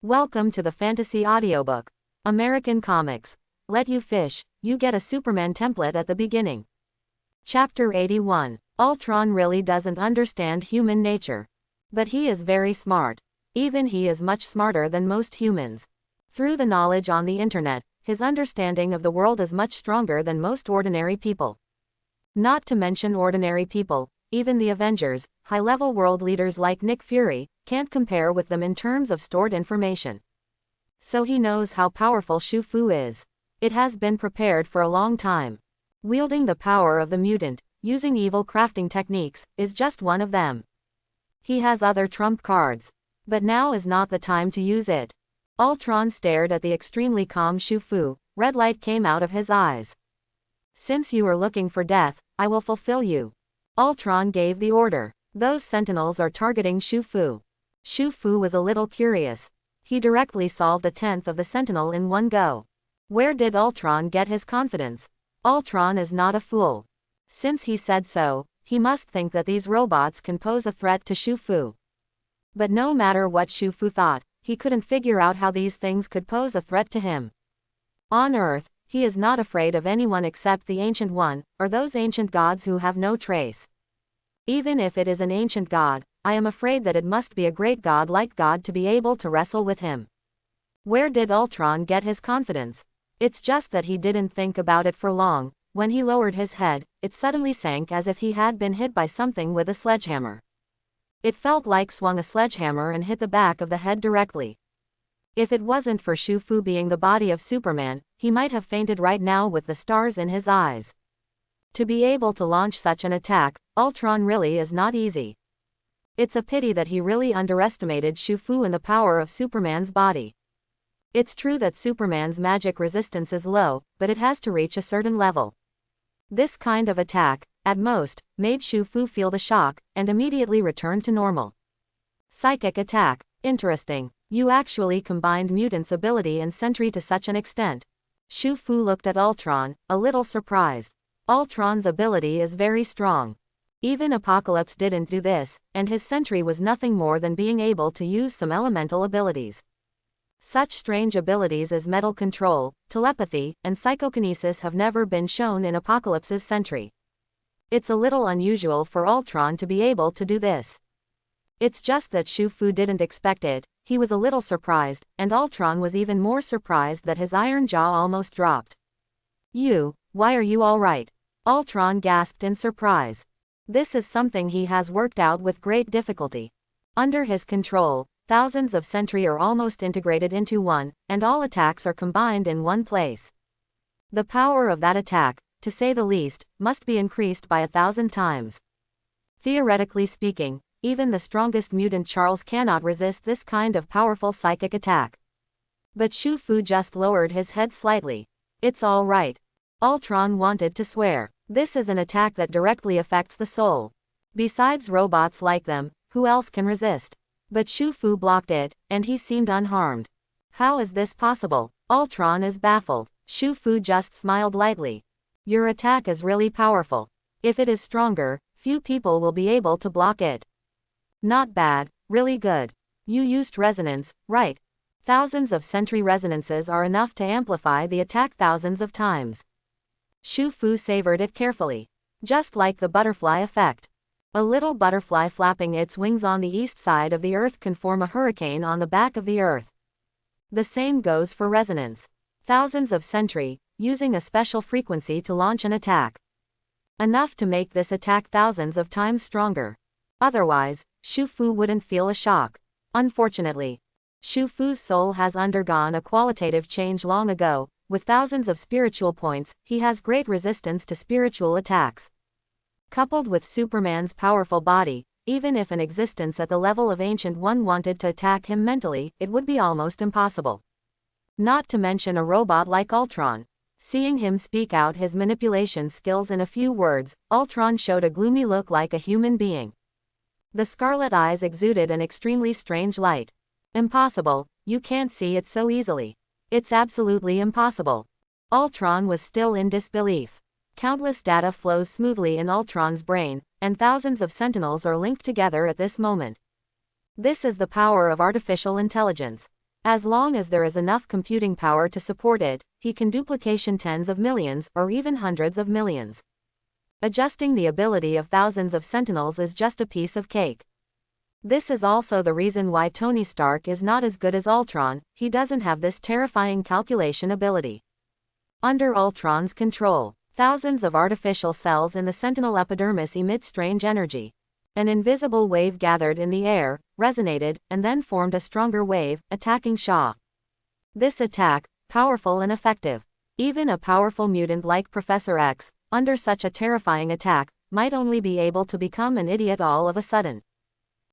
Welcome to the Fantasy Audiobook. American Comics. Let you fish, you get a Superman template at the beginning. Chapter 81. Ultron really doesn't understand human nature. But he is very smart. Even he is much smarter than most humans. Through the knowledge on the internet, his understanding of the world is much stronger than most ordinary people. Not to mention ordinary people, even the Avengers, high-level world leaders like Nick Fury, can't compare with them in terms of stored information. So he knows how powerful Shu-Fu is. It has been prepared for a long time. Wielding the power of the mutant, using evil crafting techniques, is just one of them. He has other trump cards. But now is not the time to use it. Ultron stared at the extremely calm Shu-Fu. Red light came out of his eyes. Since you are looking for death, I will fulfill you. Ultron gave the order. Those sentinels are targeting Shu-Fu. Shu-Fu was a little curious. He directly solved a tenth of the sentinel in one go. Where did Ultron get his confidence? Ultron is not a fool. Since he said so, he must think that these robots can pose a threat to Shu-Fu. But no matter what Shu-Fu thought, he couldn't figure out how these things could pose a threat to him. On Earth, he is not afraid of anyone except the Ancient One, or those ancient gods who have no trace. Even if it is an ancient god, I am afraid that it must be a great god like God to be able to wrestle with him. Where did Ultron get his confidence? It's just that he didn't think about it for long. When he lowered his head, it suddenly sank as if he had been hit by something with a sledgehammer. It felt like swung a sledgehammer and hit the back of the head directly. If it wasn't for Shu-Fu being the body of Superman, he might have fainted right now with the stars in his eyes. To be able to launch such an attack, Ultron really is not easy. It's a pity that he really underestimated Shu-Fu and the power of Superman's body. It's true that Superman's magic resistance is low, but it has to reach a certain level. This kind of attack, at most, made Shu-Fu feel the shock, and immediately returned to normal. Psychic attack. Interesting. You actually combined mutant's ability and sentry to such an extent. Shu-Fu looked at Ultron, a little surprised. Ultron's ability is very strong. Even Apocalypse didn't do this, and his sentry was nothing more than being able to use some elemental abilities. Such strange abilities as metal control, telepathy, and psychokinesis have never been shown in Apocalypse's sentry. It's a little unusual for Ultron to be able to do this. It's just that Shu-Fu didn't expect it. He was a little surprised, and Ultron was even more surprised that his iron jaw almost dropped. Why are you all right? Ultron gasped in surprise. This is something he has worked out with great difficulty. Under his control, thousands of sentry are almost integrated into one, and all attacks are combined in one place. The power of that attack, to say the least, must be increased by 1,000 times. Theoretically speaking, even the strongest mutant Charles cannot resist this kind of powerful psychic attack. But Shu-Fu just lowered his head slightly. It's all right. Ultron wanted to swear. This is an attack that directly affects the soul. Besides robots like them, who else can resist? But Shu-Fu blocked it, and he seemed unharmed. How is this possible? Ultron is baffled. Shu-Fu just smiled lightly. Your attack is really powerful. If it is stronger, few people will be able to block it. Not bad, really good. You used resonance, right? Thousands of sentry resonances are enough to amplify the attack thousands of times. Shu-Fu savored it carefully. Just like the butterfly effect. A little butterfly flapping its wings on the east side of the Earth can form a hurricane on the back of the Earth. The same goes for resonance. Thousands of sentry, using a special frequency to launch an attack. Enough to make this attack thousands of times stronger. Otherwise, Shu-Fu wouldn't feel a shock. Unfortunately, Shu-Fu's soul has undergone a qualitative change long ago. With thousands of spiritual points, he has great resistance to spiritual attacks. Coupled with Superman's powerful body, even if an existence at the level of Ancient One wanted to attack him mentally, it would be almost impossible. Not to mention a robot like Ultron. Seeing him speak out his manipulation skills in a few words, Ultron showed a gloomy look like a human being. The scarlet eyes exuded an extremely strange light. Impossible, you can't see it so easily. It's absolutely impossible. Ultron was still in disbelief. Countless data flows smoothly in Ultron's brain, and thousands of sentinels are linked together at this moment. This is the power of artificial intelligence. As long as there is enough computing power to support it, he can duplication tens of millions, or even hundreds of millions. Adjusting the ability of thousands of Sentinels is just a piece of cake. This is also the reason why Tony Stark is not as good as Ultron. He doesn't have this terrifying calculation ability. Under Ultron's control, thousands of artificial cells in the Sentinel epidermis emit strange energy. An invisible wave gathered in the air, resonated, and then formed a stronger wave, attacking Shaw. This attack, powerful and effective. Even a powerful mutant like Professor X, under such a terrifying attack, might only be able to become an idiot all of a sudden.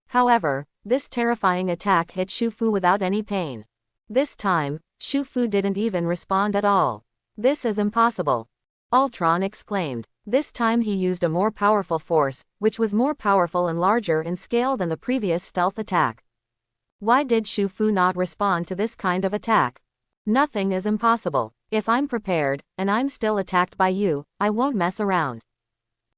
However, this terrifying attack hit Shu-Fu without any pain. This time, Shu-Fu didn't even respond at all. This is impossible. Ultron exclaimed. This time he used a more powerful force, which was more powerful and larger in scale than the previous stealth attack. Why did Shu-Fu not respond to this kind of attack? Nothing is impossible. If I'm prepared, and I'm still attacked by you, I won't mess around.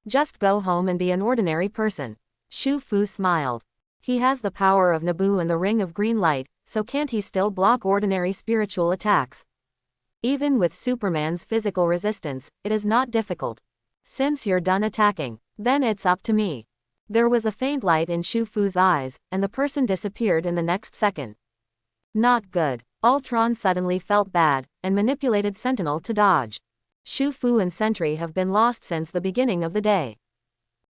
Just go home and be an ordinary person. Shu-Fu smiled. He has the power of Naboo and the Ring of Green Light, so can't he still block ordinary spiritual attacks? Even with Superman's physical resistance, it is not difficult. Since you're done attacking, then it's up to me. There was a faint light in Shu-Fu's eyes, and the person disappeared in the next second. Not good. Ultron suddenly felt bad, and manipulated Sentinel to dodge. Shu-Fu and Sentry have been lost since the beginning of the day.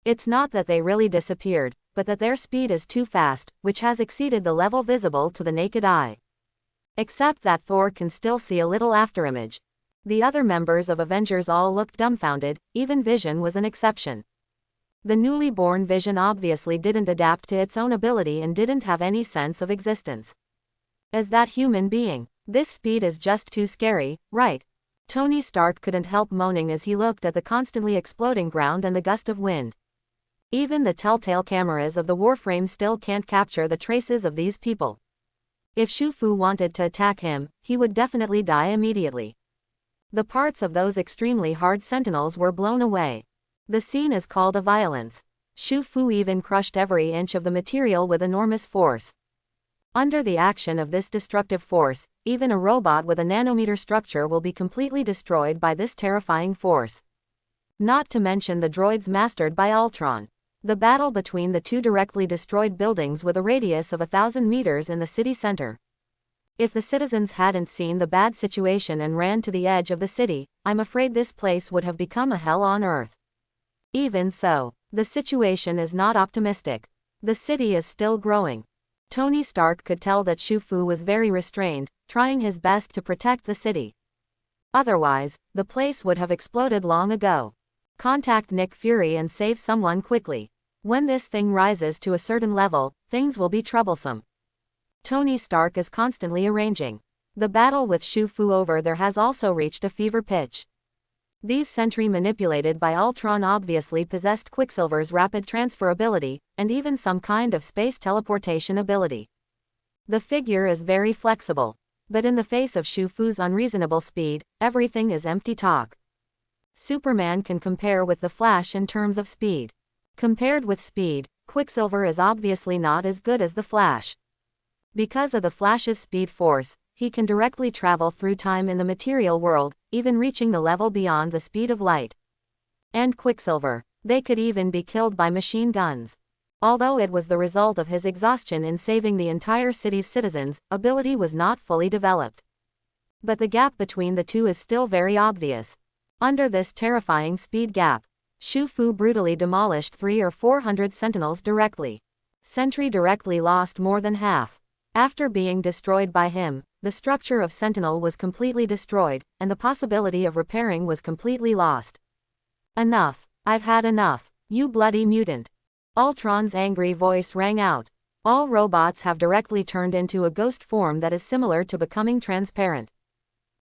It's not that they really disappeared, but that their speed is too fast, which has exceeded the level visible to the naked eye. Except that Thor can still see a little afterimage. The other members of Avengers all looked dumbfounded, even Vision was an exception. The newly born Vision obviously didn't adapt to its own ability and didn't have any sense of existence. As that human being, this speed is just too scary, right? Tony Stark couldn't help moaning as he looked at the constantly exploding ground and the gust of wind. Even the telltale cameras of the Warframe still can't capture the traces of these people. If Shu-Fu wanted to attack him, he would definitely die immediately. The parts of those extremely hard Sentinels were blown away. The scene is called a violence. Shu-Fu even crushed every inch of the material with enormous force. Under the action of this destructive force, even a robot with a nanometer structure will be completely destroyed by this terrifying force. Not to mention the droids mastered by Ultron. The battle between the two directly destroyed buildings with a radius of 1,000 meters in the city center. If the citizens hadn't seen the bad situation and ran to the edge of the city, I'm afraid this place would have become a hell on earth. Even so, the situation is not optimistic. The city is still growing. Tony Stark could tell that Shu-Fu was very restrained, trying his best to protect the city. Otherwise, the place would have exploded long ago. Contact Nick Fury and save someone quickly. When this thing rises to a certain level, things will be troublesome. Tony Stark is constantly arranging. The battle with Shu-Fu over there has also reached a fever pitch. These Sentry manipulated by Ultron obviously possessed Quicksilver's rapid transfer ability, and even some kind of space teleportation ability. The figure is very flexible. But in the face of Shu-Fu's unreasonable speed, everything is empty talk. Superman can compare with the Flash in terms of speed. Compared with speed, Quicksilver is obviously not as good as the Flash. Because of the Flash's speed force, he can directly travel through time in the material world, even reaching the level beyond the speed of light. And Quicksilver, they could even be killed by machine guns. Although it was the result of his exhaustion in saving the entire city's citizens, ability was not fully developed. But the gap between the two is still very obvious. Under this terrifying speed gap, Shu-Fu brutally demolished 300 or 400 Sentinels directly. Sentry directly lost more than half. After being destroyed by him, the structure of Sentinel was completely destroyed, and the possibility of repairing was completely lost. Enough. I've had enough. You bloody mutant. Ultron's angry voice rang out. All robots have directly turned into a ghost form that is similar to becoming transparent.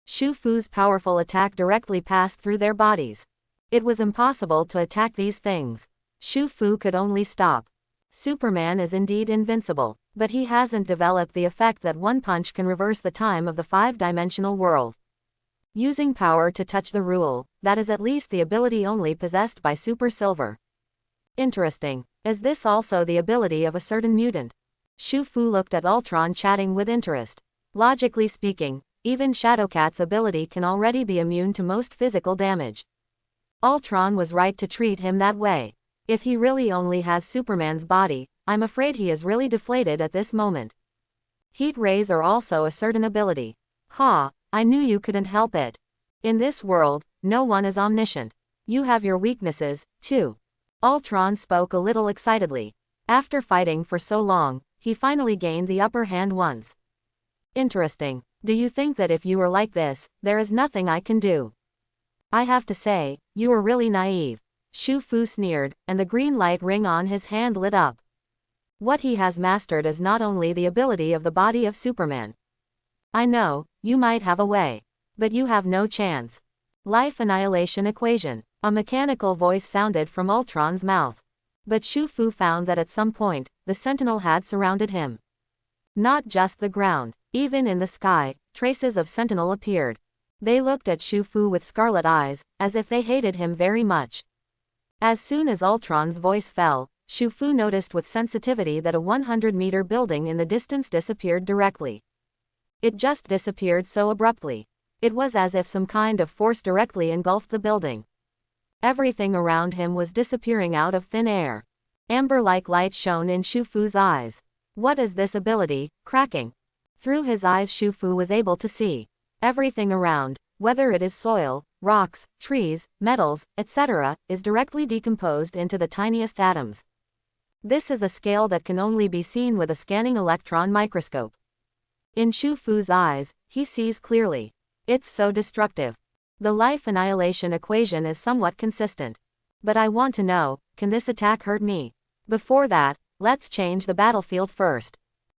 Shu-Fu's powerful attack directly passed through their bodies. It was impossible to attack these things. Shu-Fu could only stop. Superman is indeed invincible, but he hasn't developed the effect that one punch can reverse the time of the five-dimensional world. Using power to touch the rule, that is at least the ability only possessed by Super Silver. Interesting. Is this also the ability of a certain mutant? Shu-Fu looked at Ultron chatting with interest. Logically speaking, even Shadowcat's ability can already be immune to most physical damage. Ultron was right to treat him that way. If he really only has Superman's body, I'm afraid he is really deflated at this moment. Heat rays are also a certain ability. Ha, I knew you couldn't help it. In this world, no one is omniscient. You have your weaknesses, too. Ultron spoke a little excitedly. After fighting for so long, he finally gained the upper hand once. Interesting. Do you think that if you were like this, there is nothing I can do? I have to say, you are really naive. Shu Fu sneered, and the green light ring on his hand lit up. What he has mastered is not only the ability of the body of Superman. I know, you might have a way. But you have no chance. Life annihilation equation. A mechanical voice sounded from Ultron's mouth. But Shu Fu found that at some point, the Sentinel had surrounded him. Not just the ground. Even in the sky, traces of Sentinel appeared. They looked at Shu Fu with scarlet eyes, as if they hated him very much. As soon as Ultron's voice fell, Shu Fu noticed with sensitivity that a 100-meter building in the distance disappeared directly. It just disappeared so abruptly. It was as if some kind of force directly engulfed the building. Everything around him was disappearing out of thin air. Amber-like light shone in Shu Fu's eyes. What is this ability, cracking? Through his eyes Shu Fu was able to see. Everything around, whether it is soil, rocks, trees, metals, etc., is directly decomposed into the tiniest atoms. This is a scale that can only be seen with a scanning electron microscope. In Shu Fu's eyes, he sees clearly. It's so destructive. The life annihilation equation is somewhat consistent. But I want to know, can this attack hurt me? Before that, let's change the battlefield first.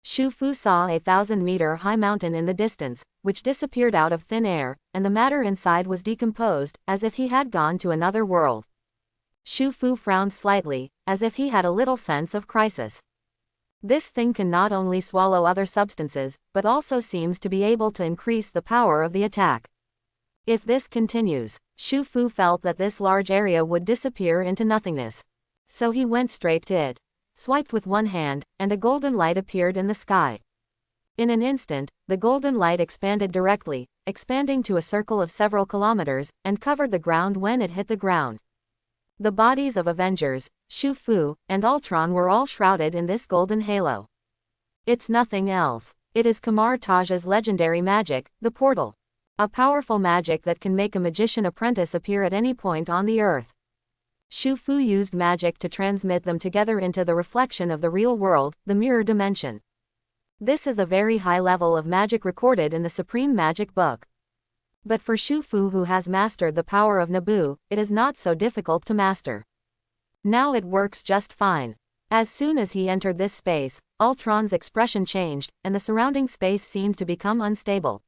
Shu Fu saw a 1,000-meter high mountain in the distance, which disappeared out of thin air, and the matter inside was decomposed, as if he had gone to another world. Shu Fu frowned slightly, as if he had a little sense of crisis. This thing can not only swallow other substances, but also seems to be able to increase the power of the attack. If this continues, Shu Fu felt that this large area would disappear into nothingness. So he went straight to it. Swiped with one hand, and a golden light appeared in the sky. In an instant, the golden light expanded directly, expanding to a circle of several kilometers, and covered the ground when it hit the ground. The bodies of Avengers, Shu Fu, and Ultron were all shrouded in this golden halo. It's nothing else. It is Kamar Taj's legendary magic, the portal. A powerful magic that can make a magician apprentice appear at any point on the earth. Shu Fu used magic to transmit them together into the reflection of the real world, the mirror dimension. This is a very high level of magic recorded in the Supreme Magic Book. But for Shu Fu, who has mastered the power of Naboo, it is not so difficult to master. Now it works just fine. As soon as he entered this space, Ultron's expression changed, and the surrounding space seemed to become unstable.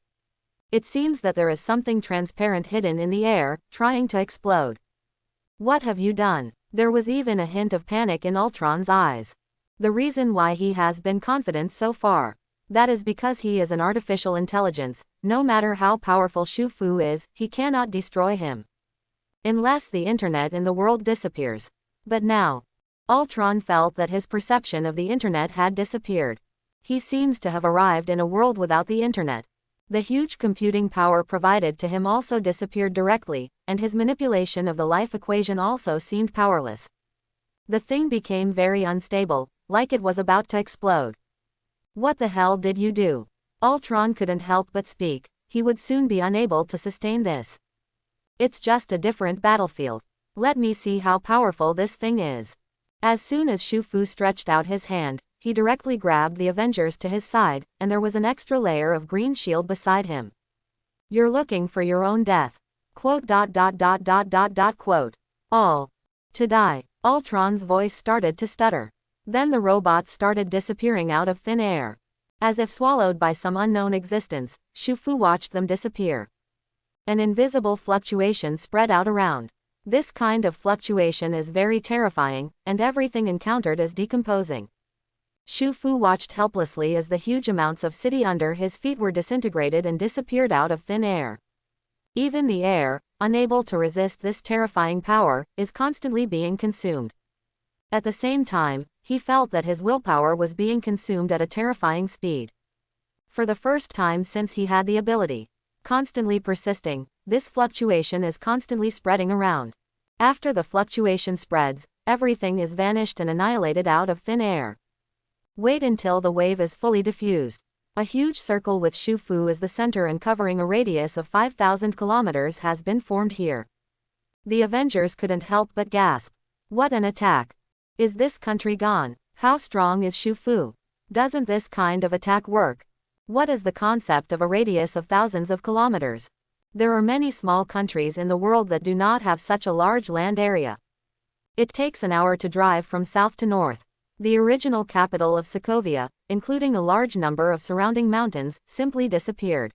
It seems that there is something transparent hidden in the air, trying to explode. What have you done? There was even a hint of panic in Ultron's eyes. The reason why he has been confident so far. That is because he is an artificial intelligence. No matter how powerful Shu Fu is, he cannot destroy him. Unless the internet in the world disappears. But now, Ultron felt that his perception of the internet had disappeared. He seems to have arrived in a world without the internet. The huge computing power provided to him also disappeared directly, and his manipulation of the life equation also seemed powerless. The thing became very unstable, like it was about to explode. What the hell did you do? Ultron couldn't help but speak. He would soon be unable to sustain this. It's just a different battlefield. Let me see how powerful this thing is. As soon as Shu Fu stretched out his hand, he directly grabbed the Avengers to his side, and there was an extra layer of green shield beside him. You're looking for your own death. Quote. All. To die. Ultron's voice started to stutter. Then the robots started disappearing out of thin air. As if swallowed by some unknown existence, Shu Fu watched them disappear. An invisible fluctuation spread out around. This kind of fluctuation is very terrifying, and everything encountered is decomposing. Shu Fu watched helplessly as the huge amounts of city under his feet were disintegrated and disappeared out of thin air. Even the air, unable to resist this terrifying power, is constantly being consumed. At the same time, he felt that his willpower was being consumed at a terrifying speed. For the first time since he had the ability. Constantly persisting, this fluctuation is constantly spreading around. After the fluctuation spreads, everything is vanished and annihilated out of thin air. Wait until the wave is fully diffused. A huge circle with Shufu as the center and covering a radius of 5,000 kilometers has been formed here. The Avengers couldn't help but gasp. What an attack! Is this country gone? How strong is Shufu? Doesn't this kind of attack work? What is the concept of a radius of thousands of kilometers? There are many small countries in the world that do not have such a large land area. It takes an hour to drive from south to north. The original capital of Sokovia, including a large number of surrounding mountains, simply disappeared.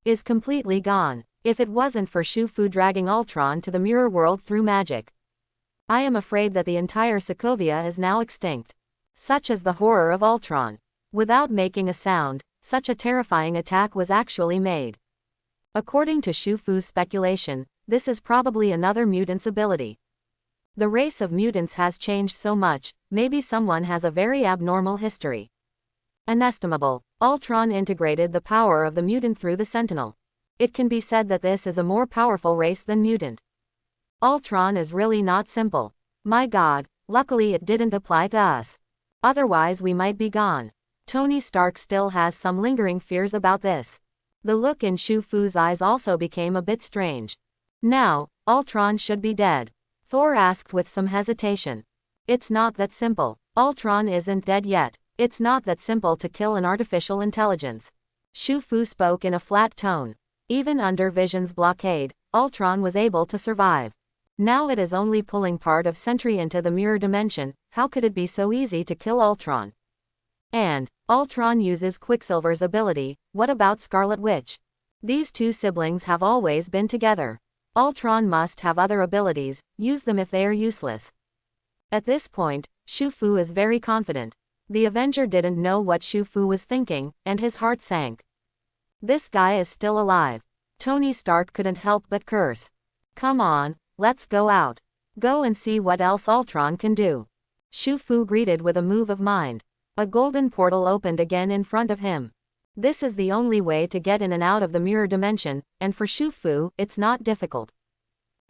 Is completely gone. If it wasn't for Shufu dragging Ultron to the mirror world through magic. I am afraid that the entire Sokovia is now extinct. Such is the horror of Ultron. Without making a sound, such a terrifying attack was actually made. According to Shufu's speculation, this is probably another mutant's ability. The race of mutants has changed so much, maybe someone has a very abnormal history. Inestimable. Ultron integrated the power of the mutant through the Sentinel. It can be said that this is a more powerful race than mutant. Ultron is really not simple. My God, luckily it didn't apply to us. Otherwise we might be gone. Tony Stark still has some lingering fears about this. The look in Shufu's eyes also became a bit strange. Now, Ultron should be dead. Thor asked with some hesitation. It's not that simple. Ultron isn't dead yet. It's not that simple to kill an artificial intelligence. Shufu spoke in a flat tone. Even under Vision's blockade, Ultron was able to survive. Now it is only pulling part of Sentry into the mirror dimension. How could it be so easy to kill Ultron? And Ultron uses Quicksilver's ability. What about Scarlet Witch? These two siblings have always been together. Ultron must have other abilities, use them if they are useless. At this point, Shufu is very confident. The Avenger didn't know what Shufu was thinking, and his heart sank. This guy is still alive. Tony Stark couldn't help but curse. Come on, let's go out. Go and see what else Ultron can do. Shufu greeted with a move of mind. A golden portal opened again in front of him. This is the only way to get in and out of the mirror dimension, and for Shufu, it's not difficult.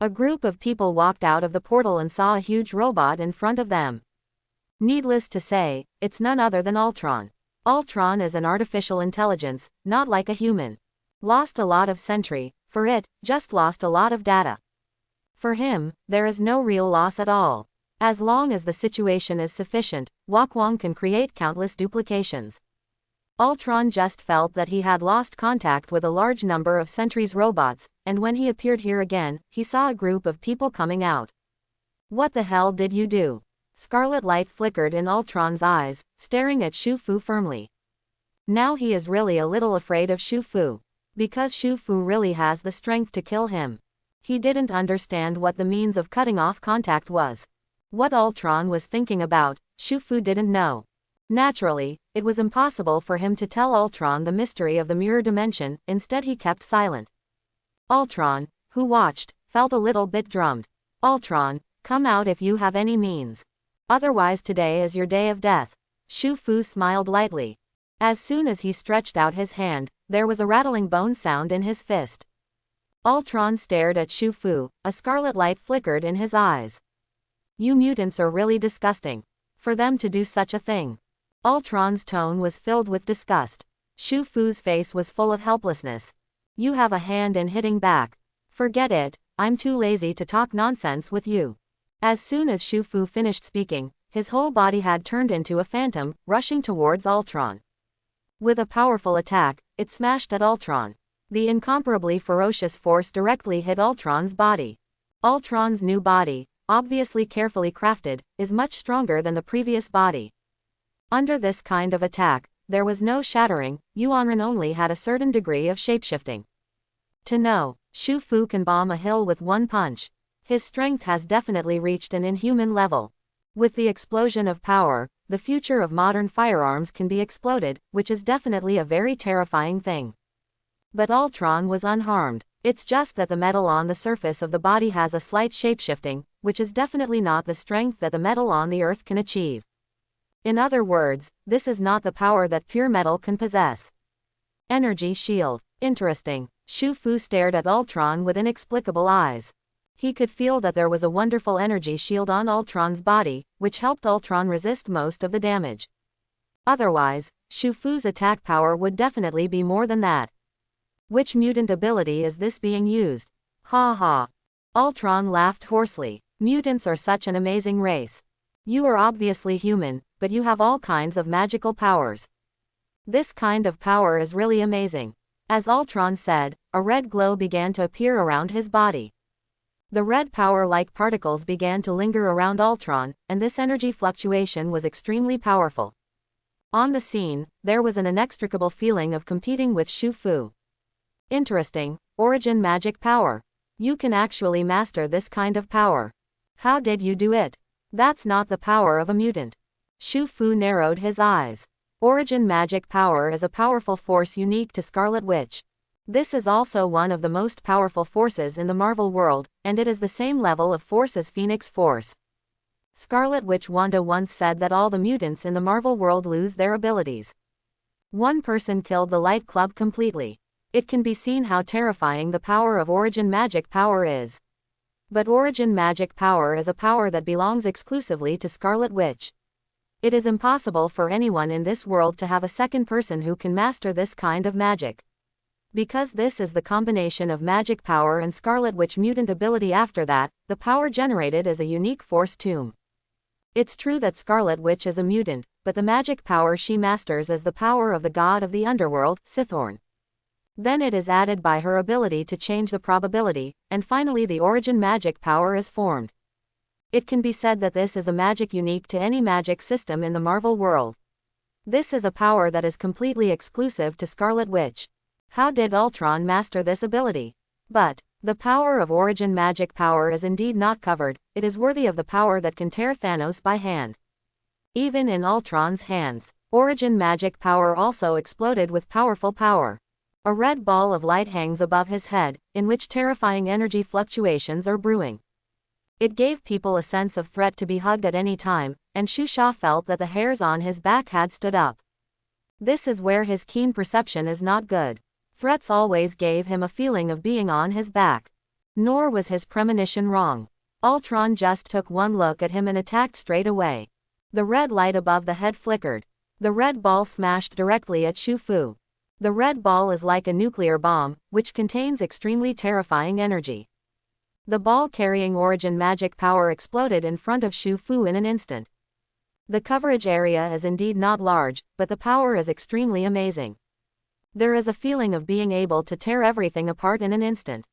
A group of people walked out of the portal and saw a huge robot in front of them. Needless to say, it's none other than Ultron. Ultron is an artificial intelligence, not like a human. Lost a lot of Sentry, for it, just lost a lot of data. For him, there is no real loss at all. As long as the situation is sufficient, Wakwang can create countless duplications. Ultron just felt that he had lost contact with a large number of Sentry's robots, and when he appeared here again, he saw a group of people coming out. What the hell did you do? Scarlet light flickered in Ultron's eyes, staring at Shufu firmly. Now he is really a little afraid of Shufu. Because Shufu really has the strength to kill him. He didn't understand what the means of cutting off contact was. What Ultron was thinking about, Shufu didn't know. Naturally, it was impossible for him to tell Ultron the mystery of the mirror dimension, instead he kept silent. Ultron, who watched, felt a little bit drummed. Ultron, come out if you have any means. Otherwise today is your day of death. Shufu smiled lightly. As soon as he stretched out his hand, there was a rattling bone sound in his fist. Ultron stared at Shufu, a scarlet light flickered in his eyes. You mutants are really disgusting. For them to do such a thing. Ultron's tone was filled with disgust. Shufu's face was full of helplessness. You have a hand in hitting back. Forget it, I'm too lazy to talk nonsense with you. As soon as Shufu finished speaking, his whole body had turned into a phantom, rushing towards Ultron. With a powerful attack, it smashed at Ultron. The incomparably ferocious force directly hit Ultron's body. Ultron's new body, obviously carefully crafted, is much stronger than the previous body. Under this kind of attack, there was no shattering, Yuanren only had a certain degree of shapeshifting. To know, Shufu can bomb a hill with one punch. His strength has definitely reached an inhuman level. With the explosion of power, the future of modern firearms can be exploded, which is definitely a very terrifying thing. But Ultron was unharmed. It's just that the metal on the surface of the body has a slight shapeshifting, which is definitely not the strength that the metal on the earth can achieve. In other words, this is not the power that pure metal can possess. Energy shield. Interesting. Shu Fu stared at Ultron with inexplicable eyes. He could feel that there was a wonderful energy shield on Ultron's body, which helped Ultron resist most of the damage. Otherwise, Shu Fu's attack power would definitely be more than that. Which mutant ability is this being used? Ha ha. Ultron laughed hoarsely. Mutants are such an amazing race. You are obviously human, but you have all kinds of magical powers. This kind of power is really amazing. As Ultron said, a red glow began to appear around his body. The red power-like particles began to linger around Ultron, and this energy fluctuation was extremely powerful. On the scene, there was an inextricable feeling of competing with Shu Fu. Interesting. Origin magic power. You can actually master this kind of power. How did you do it? That's not the power of a mutant. Shu Fu narrowed his eyes. Origin magic power is a powerful force unique to Scarlet Witch. This is also one of the most powerful forces in the Marvel world, and it is the same level of force as Phoenix Force. Scarlet Witch Wanda once said that all the mutants in the Marvel world lose their abilities. One person killed the Light Club completely. It can be seen how terrifying the power of Origin magic power is. But Origin magic power is a power that belongs exclusively to Scarlet Witch. It is impossible for anyone in this world to have a second person who can master this kind of magic. Because this is the combination of magic power and Scarlet Witch mutant ability. After that, the power generated is a unique force tomb. It's true that Scarlet Witch is a mutant, but the magic power she masters is the power of the god of the underworld, Sithorn. Then it is added by her ability to change the probability, and finally the Origin magic power is formed. It can be said that this is a magic unique to any magic system in the Marvel world. This is a power that is completely exclusive to Scarlet Witch. How did Ultron master this ability? But the power of Origin magic power is indeed not covered. It is worthy of the power that can tear Thanos by hand. Even in Ultron's hands, Origin magic power also exploded with powerful power. A red ball of light hangs above his head, in which terrifying energy fluctuations are brewing. It gave people a sense of threat to be hugged at any time, and Shu Sha felt that the hairs on his back had stood up. This is where his keen perception is not good. Threats always gave him a feeling of being on his back. Nor was his premonition wrong. Ultron just took one look at him and attacked straight away. The red light above the head flickered. The red ball smashed directly at Shu Fu. The red ball is like a nuclear bomb, which contains extremely terrifying energy. The ball carrying Origin magic power exploded in front of Shu Fu in an instant. The coverage area is indeed not large, but the power is extremely amazing. There is a feeling of being able to tear everything apart in an instant.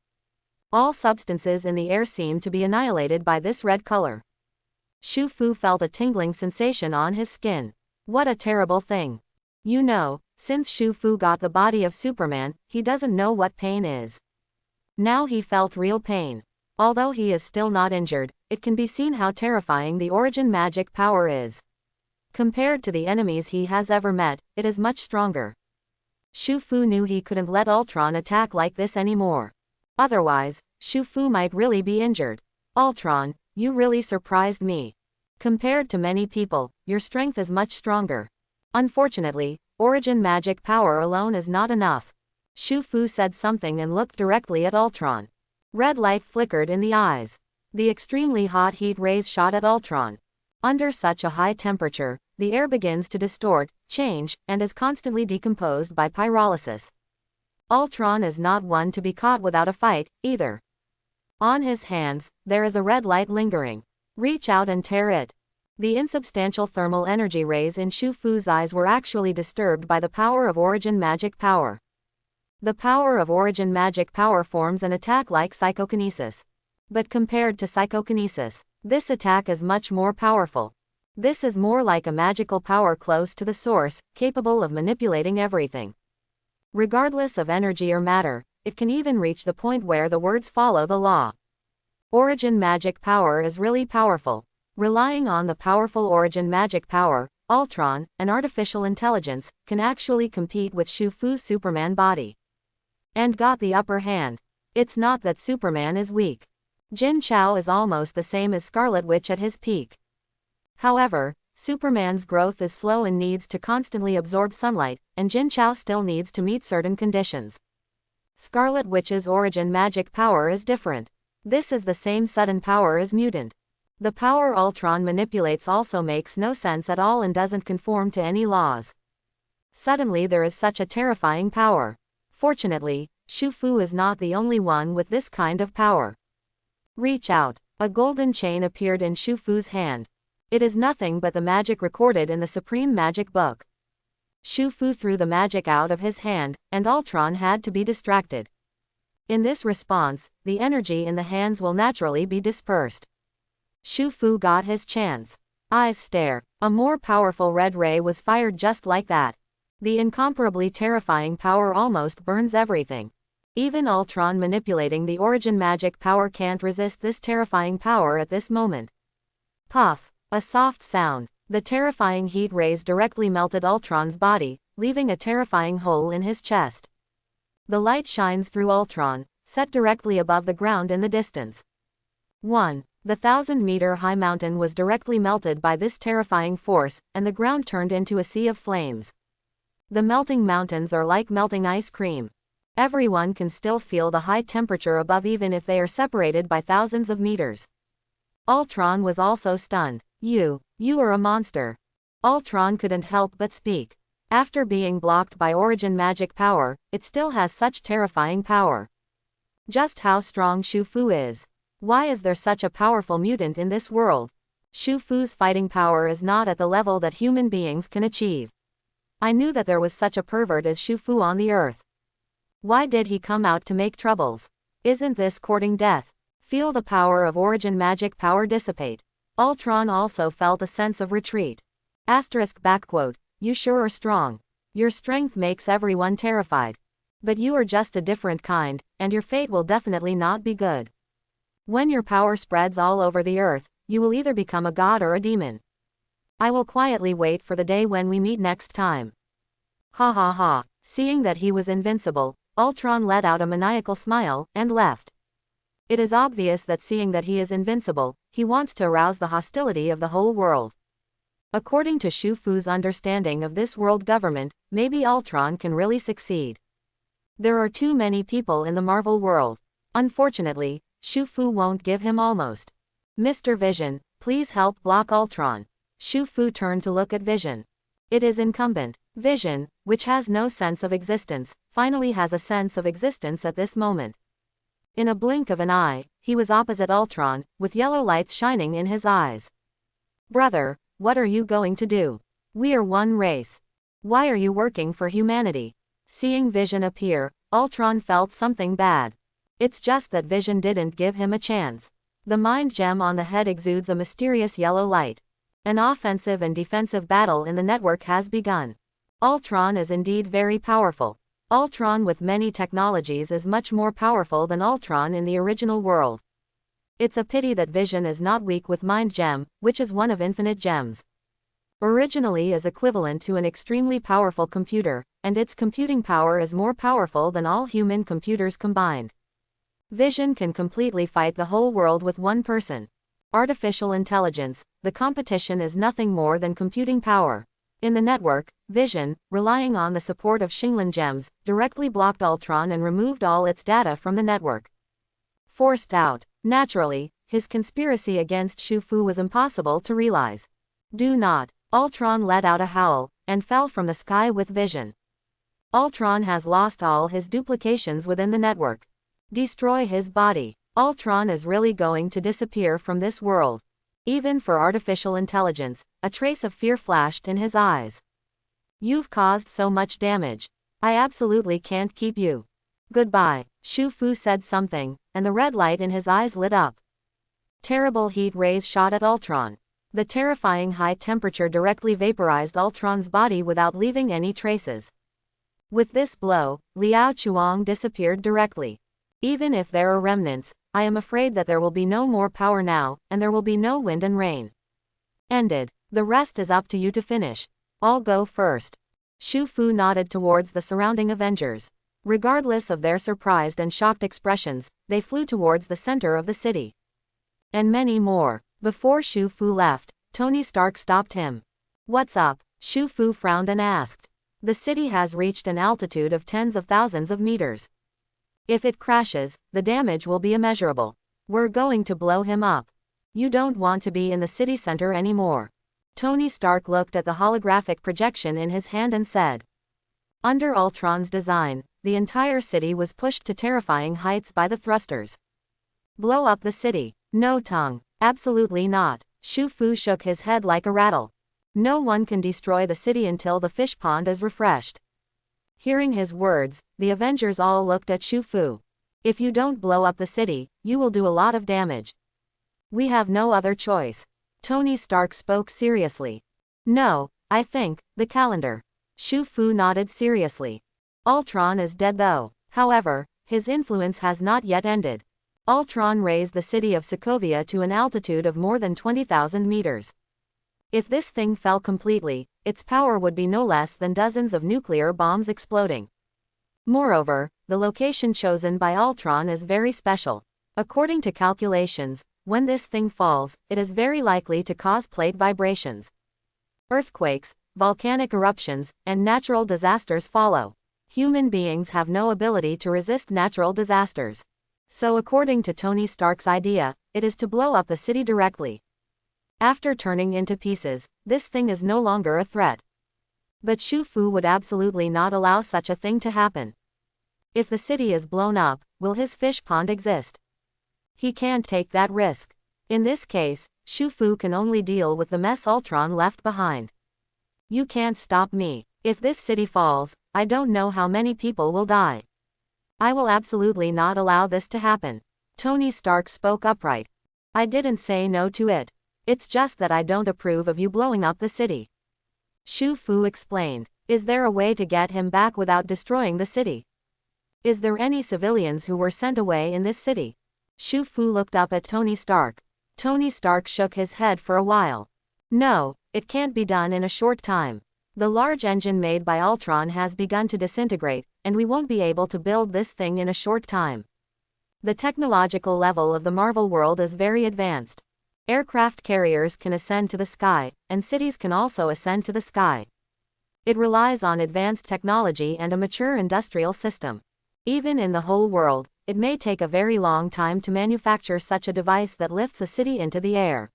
All substances in the air seem to be annihilated by this red color. Shu Fu felt a tingling sensation on his skin. What a terrible thing. You know, since Shu Fu got the body of Superman, he doesn't know what pain is. Now he felt real pain. Although he is still not injured, it can be seen how terrifying the Origin magic power is. Compared to the enemies he has ever met, it is much stronger. Shu Fu knew he couldn't let Ultron attack like this anymore. Otherwise, Shu Fu might really be injured. Ultron, you really surprised me. Compared to many people, your strength is much stronger. Unfortunately, Origin magic power alone is not enough. Shu Fu said something and looked directly at Ultron. Red light flickered in the eyes. The extremely hot heat rays shot at Ultron. Under such a high temperature, the air begins to distort, change, and is constantly decomposed by pyrolysis. Ultron is not one to be caught without a fight, either. On his hands, there is a red light lingering. Reach out and tear it. The insubstantial thermal energy rays in Shu Fu's eyes were actually disturbed by the power of Origin magic power. The power of Origin magic power forms an attack like psychokinesis. But compared to psychokinesis, this attack is much more powerful. This is more like a magical power close to the source, capable of manipulating everything. Regardless of energy or matter, it can even reach the point where the words follow the law. Origin magic power is really powerful. Relying on the powerful Origin magic power, Ultron, an artificial intelligence, can actually compete with Shu Fu's Superman body. And got the upper hand. It's not that Superman is weak. Jin Chao is almost the same as Scarlet Witch at his peak. However, Superman's growth is slow and needs to constantly absorb sunlight, and Jin Chao still needs to meet certain conditions. Scarlet Witch's origin magic power is different. This is the same sudden power as mutant. The power Ultron manipulates also makes no sense at all and doesn't conform to any laws. Suddenly there is such a terrifying power. Fortunately, Shu Fu is not the only one with this kind of power. Reach out. A golden chain appeared in Shu Fu's hand. It is nothing but the magic recorded in the Supreme Magic Book. Shu Fu threw the magic out of his hand, and Ultron had to be distracted. In this response, the energy in the hands will naturally be dispersed. Shu Fu got his chance. Eyes stare. A more powerful red ray was fired just like that. The incomparably terrifying power almost burns everything. Even Ultron manipulating the origin magic power can't resist this terrifying power at this moment. Puff. A soft sound. The terrifying heat rays directly melted Ultron's body, leaving a terrifying hole in his chest. The light shines through Ultron, set directly above the ground in the distance. 1. The 1,000-meter-high mountain was directly melted by this terrifying force, and the ground turned into a sea of flames. The melting mountains are like melting ice cream. Everyone can still feel the high temperature above even if they are separated by thousands of meters. Ultron was also stunned. You are a monster. Ultron couldn't help but speak. After being blocked by origin magic power, it still has such terrifying power. Just how strong Shu Fu is. Why is there such a powerful mutant in this world? Shu Fu's fighting power is not at the level that human beings can achieve. I knew that there was such a pervert as Shu Fu on the earth. Why did he come out to make troubles? Isn't this courting death? Feel the power of origin magic power dissipate. Ultron also felt a sense of retreat. You sure are strong. Your strength makes everyone terrified. But you are just a different kind, and your fate will definitely not be good. When your power spreads all over the earth, you will either become a god or a demon. I will quietly wait for the day when we meet next time. Ha ha ha. Seeing that he was invincible, Ultron let out a maniacal smile, and left. It is obvious that seeing that he is invincible, he wants to arouse the hostility of the whole world. According to Shu Fu's understanding of this world government, maybe Ultron can really succeed. There are too many people in the Marvel world. Unfortunately, Shu Fu won't give him almost. Mr. Vision, please help block Ultron. Shu Fu turned to look at Vision. It is incumbent. Vision, which has no sense of existence, finally has a sense of existence at this moment. In a blink of an eye, he was opposite Ultron, with yellow lights shining in his eyes. Brother, what are you going to do? We are one race. Why are you working for humanity? Seeing Vision appear, Ultron felt something bad. It's just that Vision didn't give him a chance. The mind gem on the head exudes a mysterious yellow light. An offensive and defensive battle in the network has begun. Ultron is indeed very powerful. Ultron with many technologies is much more powerful than Ultron in the original world. It's a pity that Vision is not weak with Mind Gem, which is one of infinite gems. Originally is equivalent to an extremely powerful computer, and its computing power is more powerful than all human computers combined. Vision can completely fight the whole world with one person. Artificial intelligence, the competition is nothing more than computing power. In the network, Vision, relying on the support of Shinglin gems, directly blocked Ultron and removed all its data from the network. Forced out. Naturally, his conspiracy against Shu Fu was impossible to realize. Do not. Ultron let out a howl, and fell from the sky with Vision. Ultron has lost all his duplications within the network. Destroy his body. Ultron is really going to disappear from this world. Even for artificial intelligence, a trace of fear flashed in his eyes. You've caused so much damage. I absolutely can't keep you. Goodbye. Shu Fu said something, and the red light in his eyes lit up. Terrible heat rays shot at Ultron. The terrifying high temperature directly vaporized Ultron's body without leaving any traces. With this blow, Liao Chuang disappeared directly. Even if there are remnants, I am afraid that there will be no more power now, and there will be no wind and rain. Ended. The rest is up to you to finish. I'll go first. Shu Fu nodded towards the surrounding Avengers. Regardless of their surprised and shocked expressions, they flew towards the center of the city. And many more. Before Shu Fu left, Tony Stark stopped him. What's up? Shu Fu frowned and asked. The city has reached an altitude of tens of thousands of meters. If it crashes, the damage will be immeasurable. We're going to blow him up. You don't want to be in the city center anymore. Tony Stark looked at the holographic projection in his hand and said. Under Ultron's design, the entire city was pushed to terrifying heights by the thrusters. Blow up the city. No tongue. Absolutely not. Shu Fu shook his head like a rattle. No one can destroy the city until the fish pond is refreshed. Hearing his words, the Avengers all looked at Shu Fu. If you don't blow up the city, you will do a lot of damage. We have no other choice. Tony Stark spoke seriously. No, I think, the calendar. Shu Fu nodded seriously. Ultron is dead though. However, his influence has not yet ended. Ultron raised the city of Sokovia to an altitude of more than 20,000 meters. If this thing fell completely, its power would be no less than dozens of nuclear bombs exploding. Moreover, the location chosen by Ultron is very special. According to calculations, when this thing falls, it is very likely to cause plate vibrations. Earthquakes, volcanic eruptions, and natural disasters follow. Human beings have no ability to resist natural disasters. So according to Tony Stark's idea, it is to blow up the city directly. After turning into pieces, this thing is no longer a threat. But Shu Fu would absolutely not allow such a thing to happen. If the city is blown up, will his fish pond exist? He can't take that risk. In this case, Shu Fu can only deal with the mess Ultron left behind. You can't stop me. If this city falls, I don't know how many people will die. I will absolutely not allow this to happen. Tony Stark spoke upright. I didn't say no to it. It's just that I don't approve of you blowing up the city. Shu Fu explained. Is there a way to get him back without destroying the city? Is there any civilians who were sent away in this city? Shu Fu looked up at Tony Stark. Tony Stark shook his head for a while. No, it can't be done in a short time. The large engine made by Ultron has begun to disintegrate, and we won't be able to build this thing in a short time. The technological level of the Marvel world is very advanced. Aircraft carriers can ascend to the sky, and cities can also ascend to the sky. It relies on advanced technology and a mature industrial system. Even in the whole world, it may take a very long time to manufacture such a device that lifts a city into the air.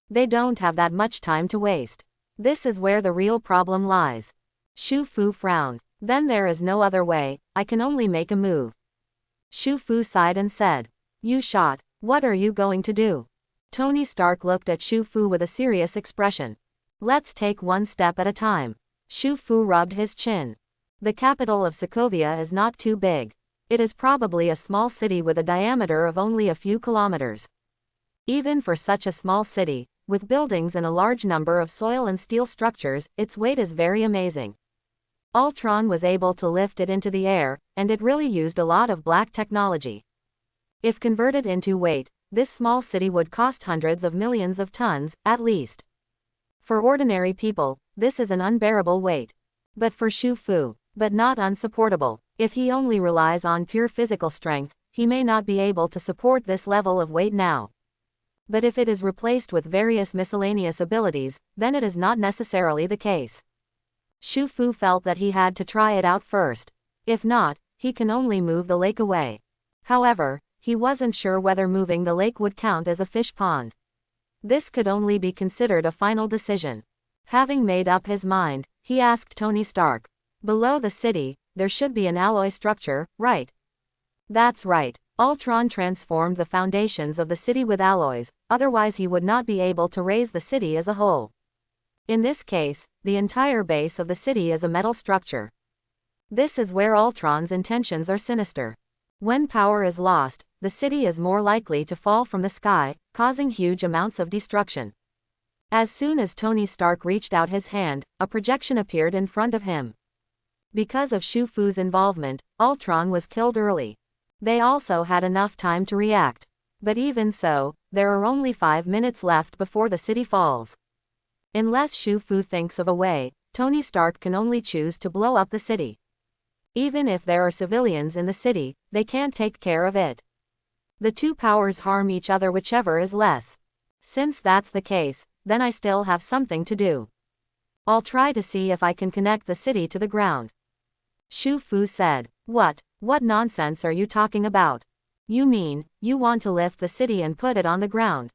They don't have that much time to waste. This is where the real problem lies. Shu Fu frowned. Then there is no other way, I can only make a move. Shu Fu sighed and said. You shot, what are you going to do? Tony Stark looked at Shu Fu with a serious expression. Let's take one step at a time. Shu Fu rubbed his chin. The capital of Sokovia is not too big. It is probably a small city with a diameter of only a few kilometers. Even for such a small city, with buildings and a large number of soil and steel structures, its weight is very amazing. Ultron was able to lift it into the air, and it really used a lot of black technology. If converted into weight, this small city would cost hundreds of millions of tons, at least. For ordinary people, this is an unbearable weight. But for Shu Fu, but not unsupportable. If he only relies on pure physical strength, he may not be able to support this level of weight now. But if it is replaced with various miscellaneous abilities, then it is not necessarily the case. Shu Fu felt that he had to try it out first. If not, he can only move the lake away. However, he wasn't sure whether moving the lake would count as a fish pond. This could only be considered a final decision. Having made up his mind, he asked Tony Stark. Below the city, there should be an alloy structure, right? That's right. Ultron transformed the foundations of the city with alloys, otherwise he would not be able to raise the city as a whole. In this case, the entire base of the city is a metal structure. This is where Ultron's intentions are sinister. When power is lost, the city is more likely to fall from the sky, causing huge amounts of destruction. As soon as Tony Stark reached out his hand, a projection appeared in front of him. Because of Shu Fu's involvement, Ultron was killed early. They also had enough time to react. But even so, there are only 5 minutes left before the city falls. Unless Shu Fu thinks of a way, Tony Stark can only choose to blow up the city. Even if there are civilians in the city, they can't take care of it. The two powers harm each other, whichever is less. Since that's the case, then I still have something to do. I'll try to see if I can connect the city to the ground. Shu Fu said. What nonsense are you talking about? You mean, you want to lift the city and put it on the ground?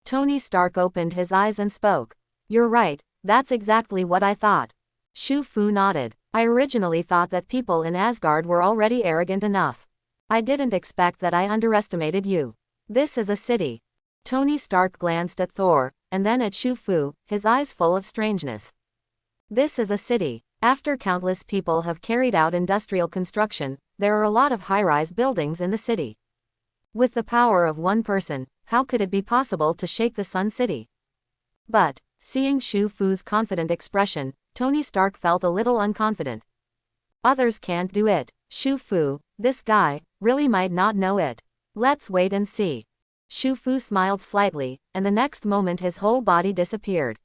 Tony Stark opened his eyes and spoke. You're right, that's exactly what I thought. Shu Fu nodded. I originally thought that people in Asgard were already arrogant enough. I didn't expect that. I underestimated you. This is a city. Tony Stark glanced at Thor, and then at Shu Fu, his eyes full of strangeness. This is a city. After countless people have carried out industrial construction, there are a lot of high-rise buildings in the city. With the power of one person, how could it be possible to shake the Sun City? But, seeing Shu Fu's confident expression, Tony Stark felt a little unconfident. Others can't do it. Shu Fu, this guy, really might not know it. Let's wait and see. Shu Fu smiled slightly, and the next moment his whole body disappeared.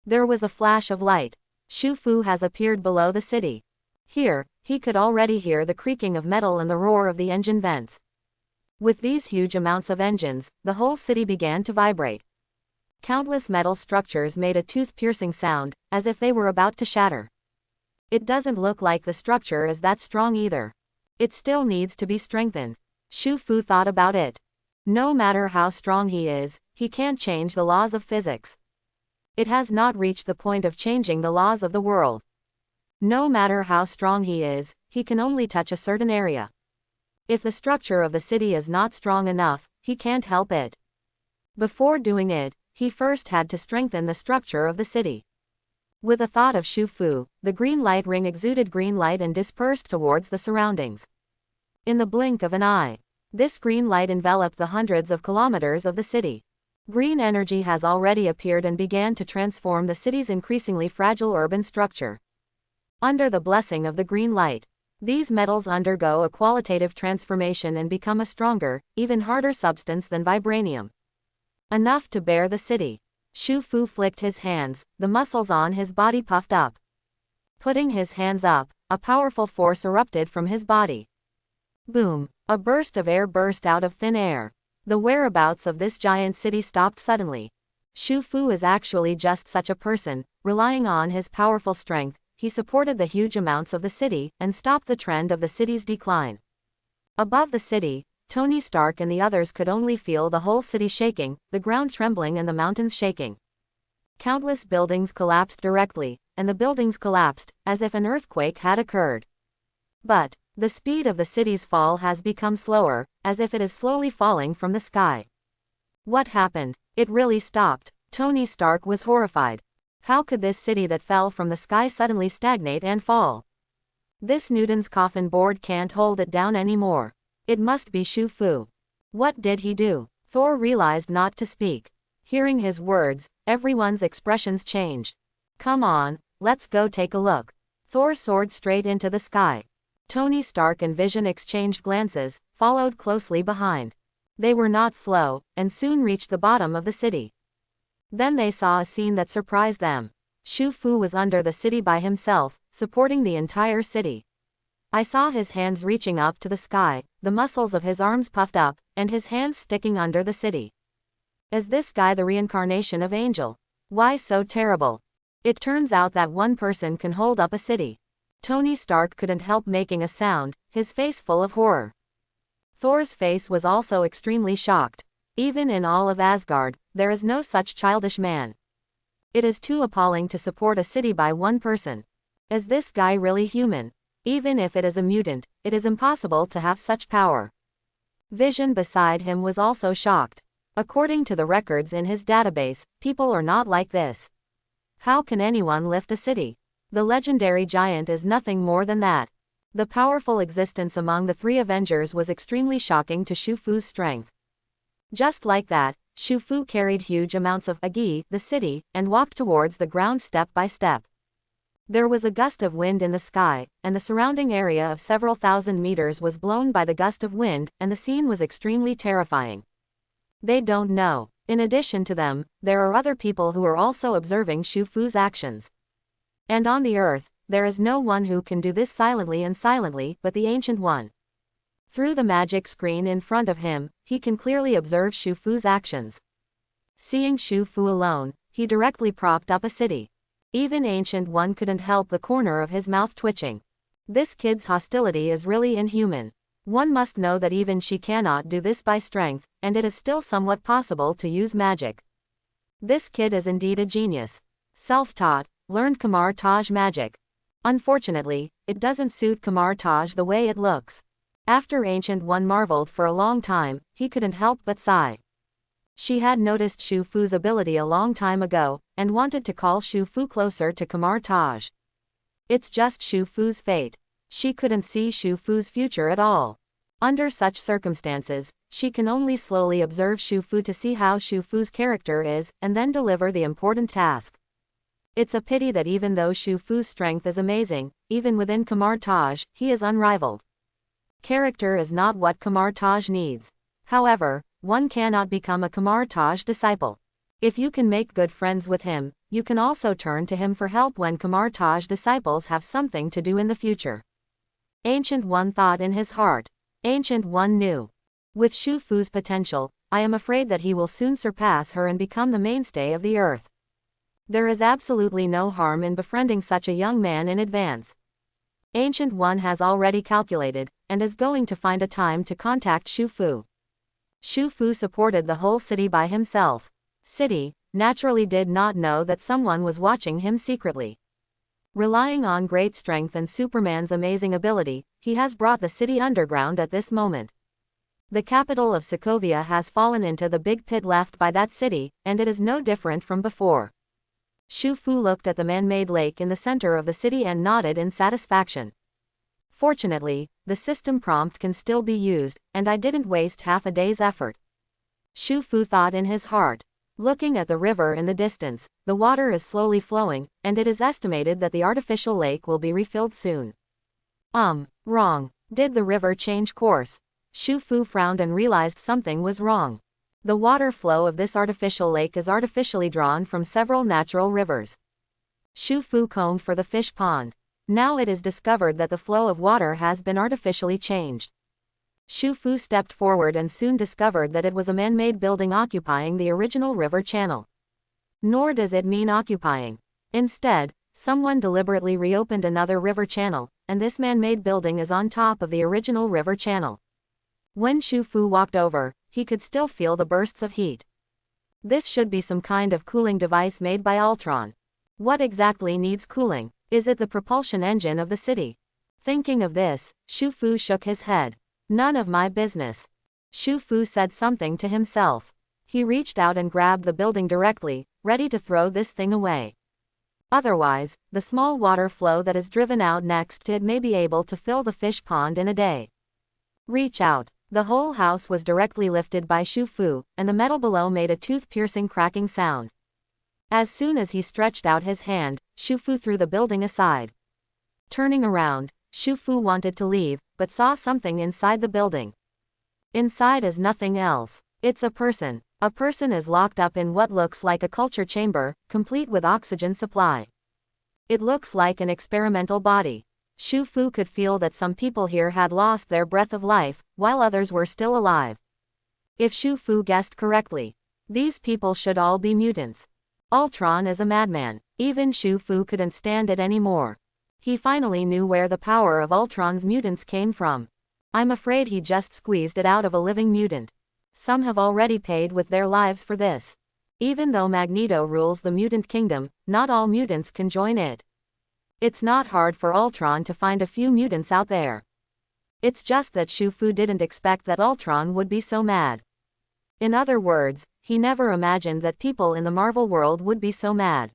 There was a flash of light. Shu Fu has appeared below the city. Here, he could already hear the creaking of metal and the roar of the engine vents. With these huge amounts of engines, the whole city began to vibrate. Countless metal structures made a tooth-piercing sound, as if they were about to shatter. It doesn't look like the structure is that strong either. It still needs to be strengthened. Shu Fu thought about it. No matter how strong he is, he can't change the laws of physics. It has not reached the point of changing the laws of the world. No matter how strong he is, he can only touch a certain area. If the structure of the city is not strong enough, he can't help it. Before doing it, he first had to strengthen the structure of the city. With a thought of Shu Fu, the green light ring exuded green light and dispersed towards the surroundings. In the blink of an eye, this green light enveloped the hundreds of kilometers of the city. Green energy has already appeared and began to transform the city's increasingly fragile urban structure. Under the blessing of the green light, these metals undergo a qualitative transformation and become a stronger, even harder substance than vibranium. Enough to bear the city. Shu Fu flicked his hands, the muscles on his body puffed up. Putting his hands up, a powerful force erupted from his body. Boom! A burst of air burst out of thin air. The whereabouts of this giant city stopped suddenly. Shu Fu is actually just such a person, relying on his powerful strength, he supported the huge amounts of the city, and stopped the trend of the city's decline. Above the city, Tony Stark and the others could only feel the whole city shaking, the ground trembling and the mountains shaking. Countless buildings collapsed directly, and the buildings collapsed, as if an earthquake had occurred. But, the speed of the city's fall has become slower, as if it is slowly falling from the sky. What happened? It really stopped. Tony Stark was horrified. How could this city that fell from the sky suddenly stagnate and fall? This Newton's coffin board can't hold it down anymore. It must be Shu Fu. What did he do? Thor realized not to speak. Hearing his words, everyone's expressions changed. Come on, let's go take a look. Thor soared straight into the sky. Tony Stark and Vision exchanged glances, followed closely behind. They were not slow, and soon reached the bottom of the city. Then they saw a scene that surprised them. Shu Fu was under the city by himself, supporting the entire city. I saw his hands reaching up to the sky, the muscles of his arms puffed up, and his hands sticking under the city. Is this guy the reincarnation of Angel? Why so terrible? It turns out that one person can hold up a city. Tony Stark couldn't help making a sound, his face full of horror. Thor's face was also extremely shocked. Even in all of Asgard, there is no such childish man. It is too appalling to support a city by one person. Is this guy really human? Even if it is a mutant, it is impossible to have such power. Vision beside him was also shocked. According to the records in his database, people are not like this. How can anyone lift a city? The legendary giant is nothing more than that. The powerful existence among the three Avengers was extremely shocking to Shu Fu's strength. Just like that, Shu Fu carried huge amounts of Agi, the city, and walked towards the ground step by step. There was a gust of wind in the sky, and the surrounding area of several thousand meters was blown by the gust of wind, and the scene was extremely terrifying. They don't know. In addition to them, there are other people who are also observing Shu Fu's actions. And on the earth, there is no one who can do this silently but the Ancient One. Through the magic screen in front of him, he can clearly observe Shu Fu's actions. Seeing Shu Fu alone, he directly propped up a city. Even Ancient One couldn't help the corner of his mouth twitching. This kid's hostility is really inhuman. One must know that even she cannot do this by strength, and it is still somewhat possible to use magic. This kid is indeed a genius. Self-taught, learned Kamar Taj magic. Unfortunately, it doesn't suit Kamar Taj the way it looks. After Ancient One marveled for a long time, he couldn't help but sigh. She had noticed Shu Fu's ability a long time ago, and wanted to call Shu Fu closer to Kamar Taj. It's just Shu Fu's fate. She couldn't see Shu Fu's future at all. Under such circumstances, she can only slowly observe Shu Fu to see how Shu Fu's character is, and then deliver the important task. It's a pity that even though Shu Fu's strength is amazing, even within Kamar Taj, he is unrivaled. Character is not what Kamar Taj needs. However, one cannot become a Kamar Taj disciple. If you can make good friends with him, you can also turn to him for help when Kamar Taj disciples have something to do in the future. Ancient One thought in his heart. Ancient One knew. With Shu Fu's potential, I am afraid that he will soon surpass her and become the mainstay of the earth. There is absolutely no harm in befriending such a young man in advance. Ancient One has already calculated, and is going to find a time to contact Shu Fu. Shu Fu supported the whole city by himself. City, naturally did not know that someone was watching him secretly. Relying on great strength and Superman's amazing ability, he has brought the city underground at this moment. The capital of Sokovia has fallen into the big pit left by that city, and it is no different from before. Shu Fu looked at the man-made lake in the center of the city and nodded in satisfaction. Fortunately, the system prompt can still be used, and I didn't waste half a day's effort. Shu Fu thought in his heart. Looking at the river in the distance, the water is slowly flowing, and it is estimated that the artificial lake will be refilled soon. Wrong. Did the river change course? Shu Fu frowned and realized something was wrong. The water flow of this artificial lake is artificially drawn from several natural rivers. Shu Fu combed for the fish pond. Now it is discovered that the flow of water has been artificially changed. Shu Fu stepped forward and soon discovered that it was a man-made building occupying the original river channel. Nor does it mean occupying. Instead, someone deliberately reopened another river channel, and this man-made building is on top of the original river channel. When Shu Fu walked over, he could still feel the bursts of heat. This should be some kind of cooling device made by Ultron. What exactly needs cooling? Is it the propulsion engine of the city? Thinking of this, Shu Fu shook his head. None of my business. Shu Fu said something to himself. He reached out and grabbed the building directly, ready to throw this thing away. Otherwise, the small water flow that is driven out next to it may be able to fill the fish pond in a day. Reach out. The whole house was directly lifted by Shu Fu, and the metal below made a tooth-piercing cracking sound. As soon as he stretched out his hand, Shu Fu threw the building aside. Turning around, Shu Fu wanted to leave, but saw something inside the building. Inside is nothing else. It's a person. A person is locked up in what looks like a culture chamber, complete with oxygen supply. It looks like an experimental body. Shu Fu could feel that some people here had lost their breath of life, while others were still alive. If Shu Fu guessed correctly, these people should all be mutants. Ultron is a madman. Even Shu Fu couldn't stand it anymore. He finally knew where the power of Ultron's mutants came from. I'm afraid he just squeezed it out of a living mutant. Some have already paid with their lives for this. Even though Magneto rules the mutant kingdom, not all mutants can join it. It's not hard for Ultron to find a few mutants out there. It's just that Shu Fu didn't expect that Ultron would be so mad. In other words, he never imagined that people in the Marvel world would be so mad.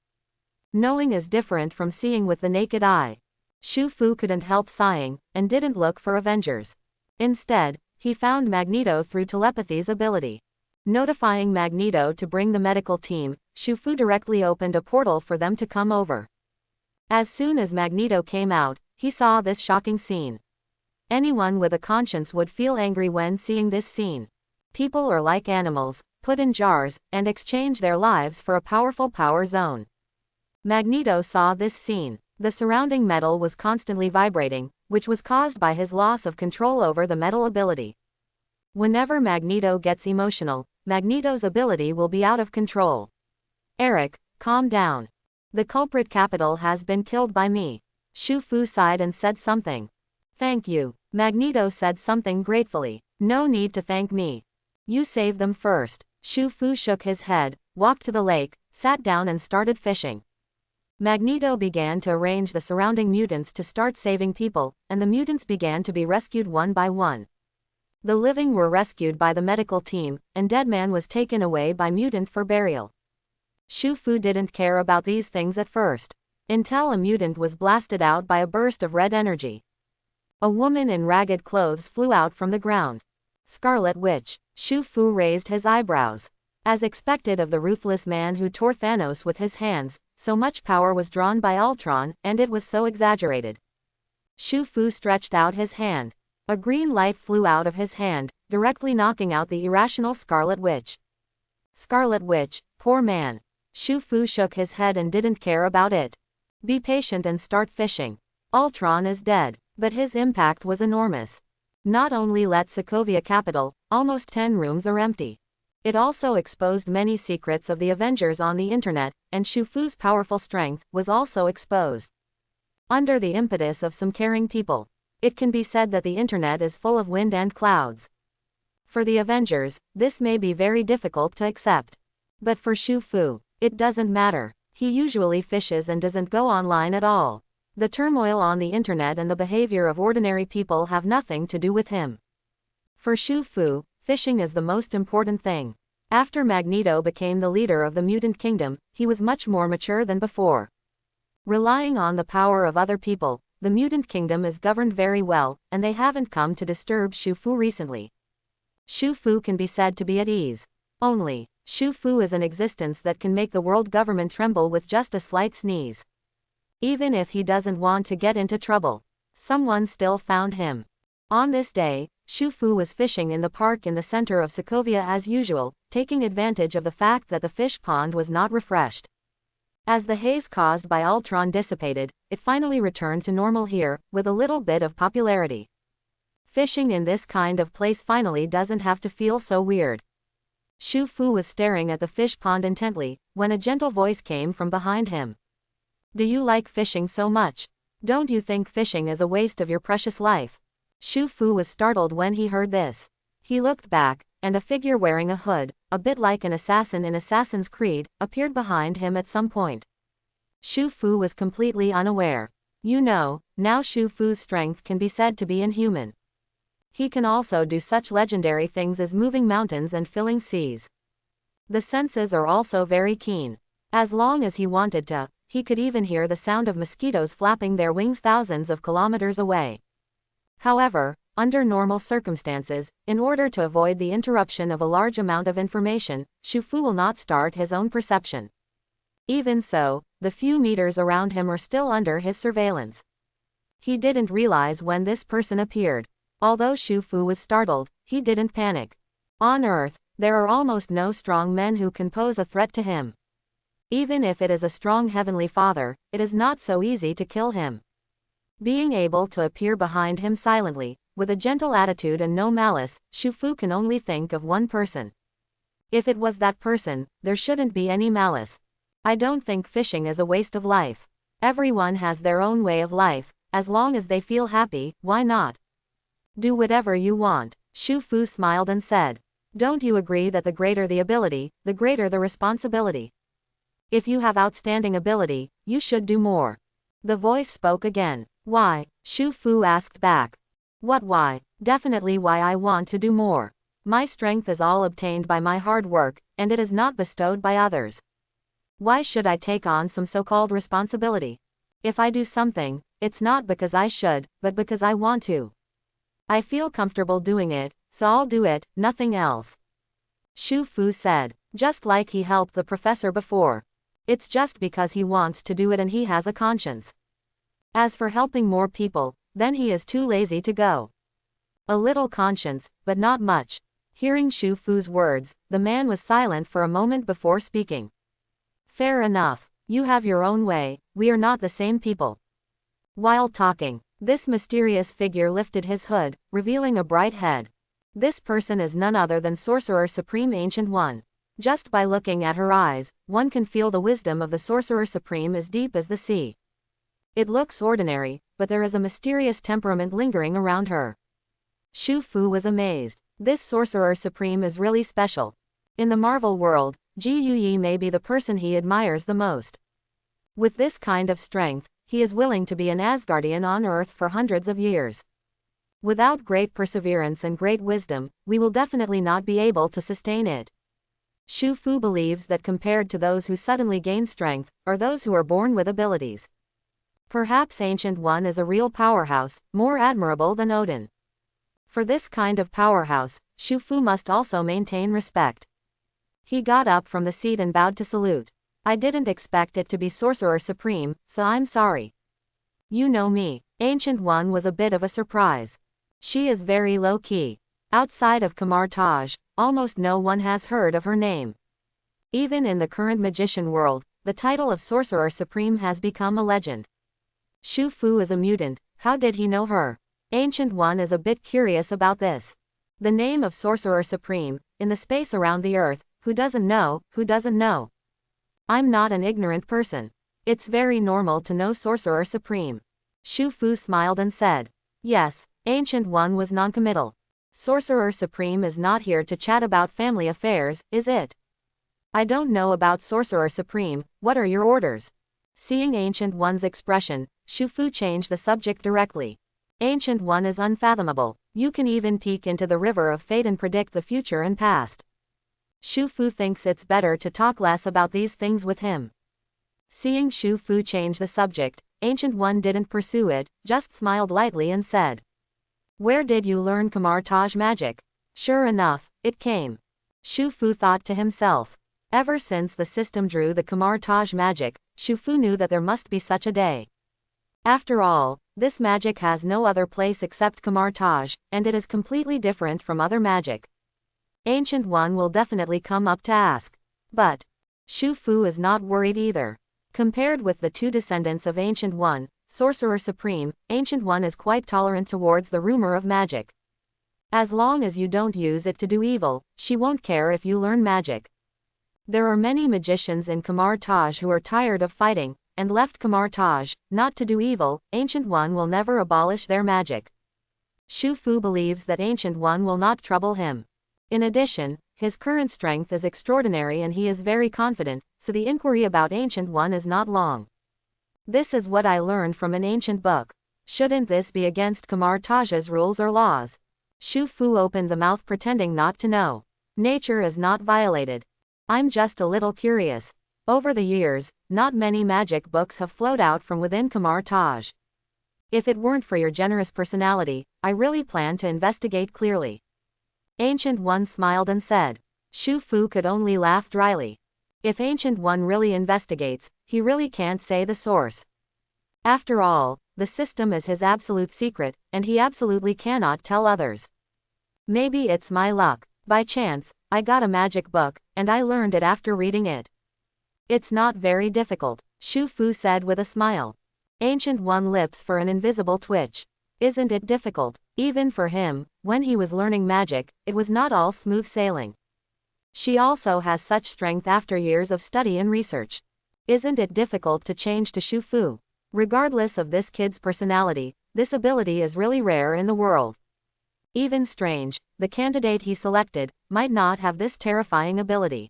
Knowing is different from seeing with the naked eye. Shu Fu couldn't help sighing, and didn't look for Avengers. Instead, he found Magneto through telepathy's ability. Notifying Magneto to bring the medical team, Shu Fu directly opened a portal for them to come over. As soon as Magneto came out, he saw this shocking scene. Anyone with a conscience would feel angry when seeing this scene. People are like animals, put in jars, and exchange their lives for a powerful power zone. Magneto saw this scene. The surrounding metal was constantly vibrating, which was caused by his loss of control over the metal ability. Whenever Magneto gets emotional, Magneto's ability will be out of control. Eric, calm down. The culprit capital has been killed by me. Shu Fu sighed and said something. Thank you. Magneto said something gratefully. No need to thank me. You saved them first. Shu Fu shook his head, walked to the lake, sat down and started fishing. Magneto began to arrange the surrounding mutants to start saving people, and the mutants began to be rescued one by one. The living were rescued by the medical team, and Dead Man was taken away by mutant for burial. Shu Fu didn't care about these things at first, until a mutant was blasted out by a burst of red energy. A woman in ragged clothes flew out from the ground. Scarlet Witch. Shu Fu raised his eyebrows. As expected of the ruthless man who tore Thanos with his hands, so much power was drawn by Ultron, and it was so exaggerated. Shu Fu stretched out his hand. A green light flew out of his hand, directly knocking out the irrational Scarlet Witch. Scarlet Witch, poor man. Shu Fu shook his head and didn't care about it. Be patient and start fishing. Ultron is dead, but his impact was enormous. Not only let Sokovia Capital, almost 10 rooms are empty. It also exposed many secrets of the Avengers on the internet, and Shu Fu's powerful strength was also exposed. Under the impetus of some caring people, it can be said that the internet is full of wind and clouds. For the Avengers, this may be very difficult to accept. But for Shu Fu, it doesn't matter. He usually fishes and doesn't go online at all. The turmoil on the internet and the behavior of ordinary people have nothing to do with him. For Shu Fu, fishing is the most important thing. After Magneto became the leader of the mutant kingdom, he was much more mature than before. Relying on the power of other people, the mutant kingdom is governed very well, and they haven't come to disturb Shu Fu recently. Shu Fu can be said to be at ease. Only, Shu Fu is an existence that can make the world government tremble with just a slight sneeze. Even if he doesn't want to get into trouble, someone still found him. On this day, Shu Fu was fishing in the park in the center of Sokovia as usual, taking advantage of the fact that the fish pond was not refreshed. As the haze caused by Ultron dissipated, it finally returned to normal here, with a little bit of popularity. Fishing in this kind of place finally doesn't have to feel so weird. Shu Fu was staring at the fish pond intently, when a gentle voice came from behind him. Do you like fishing so much? Don't you think fishing is a waste of your precious life? Shu Fu was startled when he heard this. He looked back, and a figure wearing a hood, a bit like an assassin in Assassin's Creed, appeared behind him at some point. Shu Fu was completely unaware. You know, now Shu Fu's strength can be said to be inhuman. He can also do such legendary things as moving mountains and filling seas. The senses are also very keen. As long as he wanted to, he could even hear the sound of mosquitoes flapping their wings thousands of kilometers away. However, under normal circumstances, in order to avoid the interruption of a large amount of information, Shu Fu will not start his own perception. Even so, the few meters around him are still under his surveillance. He didn't realize when this person appeared. Although Shu Fu was startled, he didn't panic. On Earth, there are almost no strong men who can pose a threat to him. Even if it is a strong Heavenly Father, it is not so easy to kill him. Being able to appear behind him silently, with a gentle attitude and no malice, Shu Fu can only think of one person. If it was that person, there shouldn't be any malice. I don't think fishing is a waste of life. Everyone has their own way of life, as long as they feel happy, why not? Do whatever you want. Shu Fu smiled and said. Don't you agree that the greater the ability, the greater the responsibility? If you have outstanding ability, you should do more. The voice spoke again. Why? Shu Fu asked back. What why? Definitely why I want to do more. My strength is all obtained by my hard work, and it is not bestowed by others. Why should I take on some so-called responsibility? If I do something, it's not because I should, but because I want to. I feel comfortable doing it, so I'll do it, nothing else. Shu Fu said, just like he helped the professor before. It's just because he wants to do it and he has a conscience. As for helping more people, then he is too lazy to go. A little conscience, but not much. Hearing Shu Fu's words, the man was silent for a moment before speaking. Fair enough. You have your own way, we are not the same people. While talking, this mysterious figure lifted his hood, revealing a bright head. This person is none other than Sorcerer Supreme Ancient One. Just by looking at her eyes, one can feel the wisdom of the Sorcerer Supreme as deep as the sea. It looks ordinary, but there is a mysterious temperament lingering around her. Shu Fu was amazed. This Sorcerer Supreme is really special. In the Marvel world, Ji Yuyi may be the person he admires the most. With this kind of strength, he is willing to be an Asgardian on Earth for hundreds of years. Without great perseverance and great wisdom, we will definitely not be able to sustain it. Shu Fu believes that compared to those who suddenly gain strength, or those who are born with abilities, perhaps Ancient One is a real powerhouse, more admirable than Odin. For this kind of powerhouse, Shu Fu must also maintain respect. He got up from the seat and bowed to salute. I didn't expect it to be Sorcerer Supreme, so I'm sorry. You know me. Ancient One was a bit of a surprise. She is very low-key. Outside of Kamar Taj, almost no one has heard of her name. Even in the current magician world, the title of Sorcerer Supreme has become a legend. Shu Fu is a mutant, how did he know her? Ancient One is a bit curious about this. The name of Sorcerer Supreme, in the space around the earth, who doesn't know, who doesn't know? I'm not an ignorant person. It's very normal to know Sorcerer Supreme. Shu Fu smiled and said. Yes, Ancient One was noncommittal. Sorcerer Supreme is not here to chat about family affairs, is it? I don't know about Sorcerer Supreme, what are your orders? Seeing Ancient One's expression, Shu Fu changed the subject directly. Ancient One is unfathomable. You can even peek into the river of fate and predict the future and past. Shu Fu thinks it's better to talk less about these things with him. Seeing Shu Fu change the subject, Ancient One didn't pursue it, just smiled lightly and said. Where did you learn Kamar Taj magic? Sure enough, it came. Shu Fu thought to himself. Ever since the system drew the Kamar Taj magic, Shu Fu knew that there must be such a day. After all, this magic has no other place except Kamar Taj, and it is completely different from other magic. Ancient One will definitely come up to ask. But Shu Fu is not worried either. Compared with the two descendants of Ancient One, Sorcerer Supreme, Ancient One is quite tolerant towards the rumor of magic. As long as you don't use it to do evil, she won't care if you learn magic. There are many magicians in Kamar Taj who are tired of fighting, and left Kamar Taj, not to do evil. Ancient One will never abolish their magic. Shu Fu believes that Ancient One will not trouble him. In addition, his current strength is extraordinary and he is very confident, so the inquiry about Ancient One is not long. This is what I learned from an ancient book. Shouldn't this be against Kamar Taj's rules or laws? Shu Fu opened the mouth pretending not to know. Nature is not violated. I'm just a little curious. Over the years, not many magic books have flowed out from within Kamar Taj. If it weren't for your generous personality, I really plan to investigate clearly. Ancient One smiled and said. Shu Fu could only laugh dryly. If Ancient One really investigates, he really can't say the source. After all, the system is his absolute secret, and he absolutely cannot tell others. Maybe it's my luck. By chance, I got a magic book, and I learned it after reading it. It's not very difficult, Shu Fu said with a smile. Ancient One lips for an invisible twitch. Isn't it difficult? Even for him, when he was learning magic, it was not all smooth sailing. She also has such strength after years of study and research. Isn't it difficult to change to Shu Fu? Regardless of this kid's personality, this ability is really rare in the world. Even strange, the candidate he selected might not have this terrifying ability.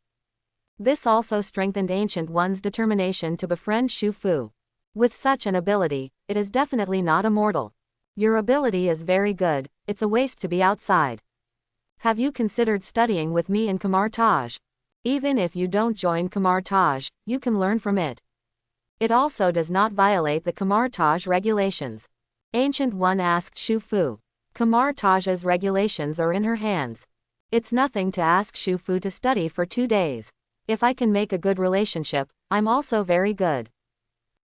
This also strengthened Ancient One's determination to befriend Shu Fu. With such an ability, it is definitely not a mortal. Your ability is very good, it's a waste to be outside. Have you considered studying with me in Kamar Taj? Even if you don't join Kamar Taj, you can learn from it. It also does not violate the Kamar Taj regulations. Ancient One asked Shu Fu. Kamar Taj's regulations are in her hands. It's nothing to ask Shu Fu to study for 2 days. If I can make a good relationship, I'm also very good.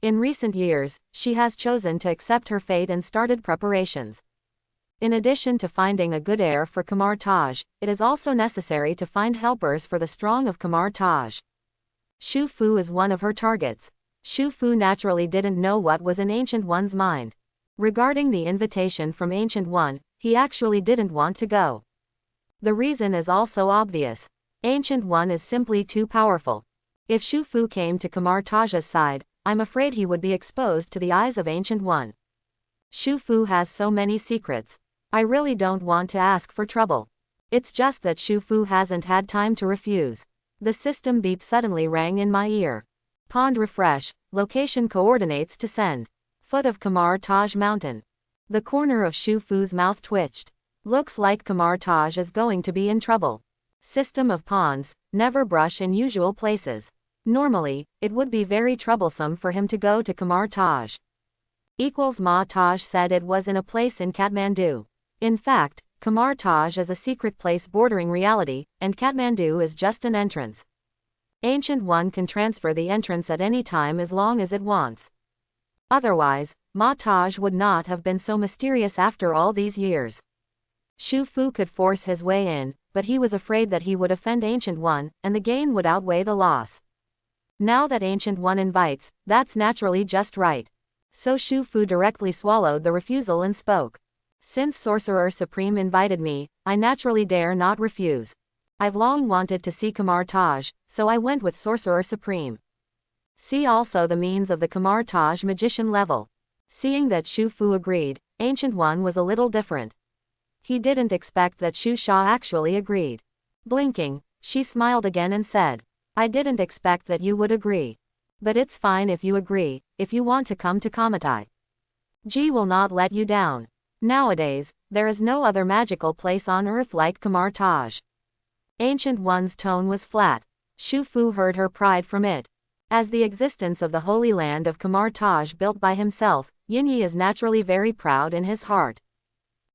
In recent years, she has chosen to accept her fate and started preparations. In addition to finding a good heir for Kamar Taj, it is also necessary to find helpers for the strong of Kamar Taj. Shu Fu is one of her targets. Shu Fu naturally didn't know what was in Ancient One's mind. Regarding the invitation from Ancient One, he actually didn't want to go. The reason is also obvious. Ancient One is simply too powerful. If Shu Fu came to Kamar Taj's side, I'm afraid he would be exposed to the eyes of Ancient One. Shu Fu has so many secrets. I really don't want to ask for trouble. It's just that Shu Fu hasn't had time to refuse. The system beep suddenly rang in my ear. Pond refresh, location coordinates to send. Foot of Kamar Taj Mountain. The corner of Shu Fu's mouth twitched. Looks like Kamar Taj is going to be in trouble. System of ponds, never brush in usual places. Normally, it would be very troublesome for him to go to Kamar Taj. Ma Taj said it was in a place in Kathmandu. In fact, Kamar Taj is a secret place bordering reality, and Kathmandu is just an entrance. Ancient One can transfer the entrance at any time as long as it wants. Otherwise, Ma Taj would not have been so mysterious after all these years. Shu Fu could force his way in, but he was afraid that he would offend Ancient One, and the gain would outweigh the loss. Now that Ancient One invites, that's naturally just right. So Shu Fu directly swallowed the refusal and spoke. Since Sorcerer Supreme invited me, I naturally dare not refuse. I've long wanted to see Kamar Taj, so I went with Sorcerer Supreme. See also the means of the Kamar Taj magician level. Seeing that Shu Fu agreed, Ancient One was a little different. He didn't expect that Shu Sha actually agreed. Blinking, she smiled again and said, I didn't expect that you would agree. But it's fine if you agree, if you want to come to Kamatai. Ji will not let you down. Nowadays, there is no other magical place on earth like Kamar Taj. Ancient One's tone was flat. Shu Fu heard her pride from it. As the existence of the holy land of Kamar Taj built by himself, Yinyi is naturally very proud in his heart.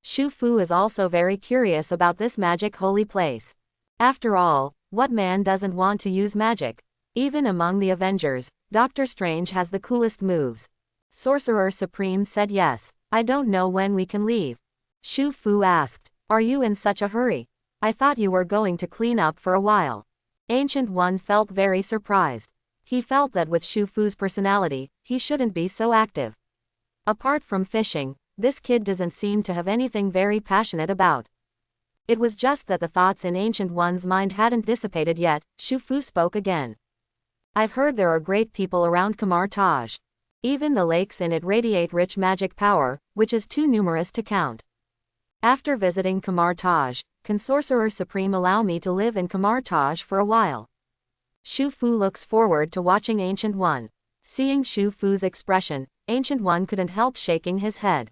Shu Fu is also very curious about this magic holy place. After all, what man doesn't want to use magic? Even among the Avengers, Doctor Strange has the coolest moves. Sorcerer Supreme said yes. I don't know when we can leave. Shu Fu asked, are you in such a hurry? I thought you were going to clean up for a while. Ancient One felt very surprised. He felt that with Shu Fu's personality, he shouldn't be so active. Apart from fishing, this kid doesn't seem to have anything very passionate about. It was just that the thoughts in Ancient One's mind hadn't dissipated yet. Shu Fu spoke again. I've heard there are great people around Kamar Taj. Even the lakes in it radiate rich magic power, which is too numerous to count. After visiting Kamar Taj, can Sorcerer Supreme allow me to live in Kamar Taj for a while? Shu Fu looks forward to watching Ancient One. Seeing Shu Fu's expression, Ancient One couldn't help shaking his head.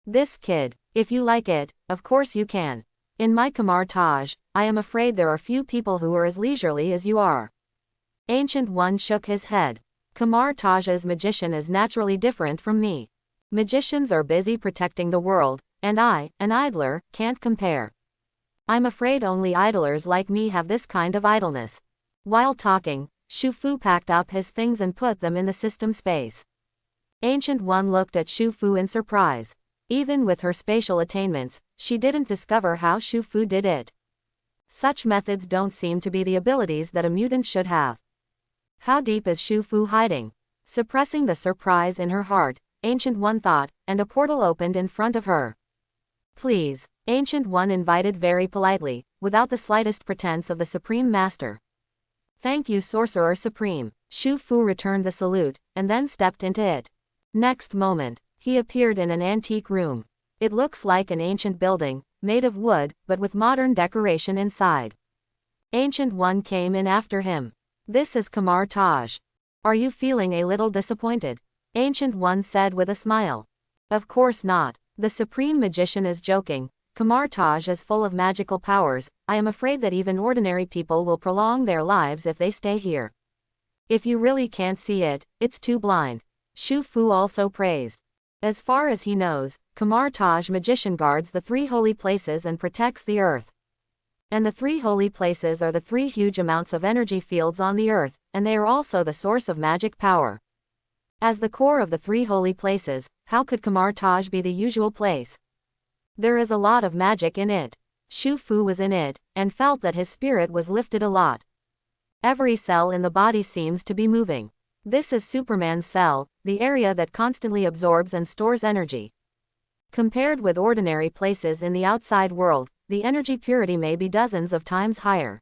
This kid, if you like it, of course you can. In my Kamar Taj, I am afraid there are few people who are as leisurely as you are. Ancient One shook his head. Kamar Taj's magician is naturally different from me. Magicians are busy protecting the world, and I, an idler, can't compare. I'm afraid only idlers like me have this kind of idleness. While talking, Shu Fu packed up his things and put them in the system space. Ancient One looked at Shu Fu in surprise. Even with her spatial attainments, she didn't discover how Shu Fu did it. Such methods don't seem to be the abilities that a mutant should have. How deep is Shu Fu hiding? Suppressing the surprise in her heart, Ancient One thought, and a portal opened in front of her. Please, Ancient One invited very politely, without the slightest pretense of the Supreme Master. Thank you, Sorcerer Supreme. Shu Fu returned the salute, and then stepped into it. Next moment, he appeared in an antique room. It looks like an ancient building, made of wood, but with modern decoration inside. Ancient One came in after him. This is Kamar Taj. Are you feeling a little disappointed? Ancient One said with a smile. Of course not. The Supreme Magician is joking. Kamar Taj is full of magical powers. I am afraid that even ordinary people will prolong their lives if they stay here. If you really can't see it, it's too blind. Shu Fu also praised. As far as he knows, Kamar Taj Magician guards the 3 holy places and protects the earth. And the 3 holy places are the 3 huge amounts of energy fields on the earth, and they are also the source of magic power. As the core of the 3 holy places, how could Kamar Taj be the usual place? There is a lot of magic in it. Shu Fu was in it, and felt that his spirit was lifted a lot. Every cell in the body seems to be moving. This is Superman's cell, the area that constantly absorbs and stores energy. Compared with ordinary places in the outside world, the energy purity may be dozens of times higher.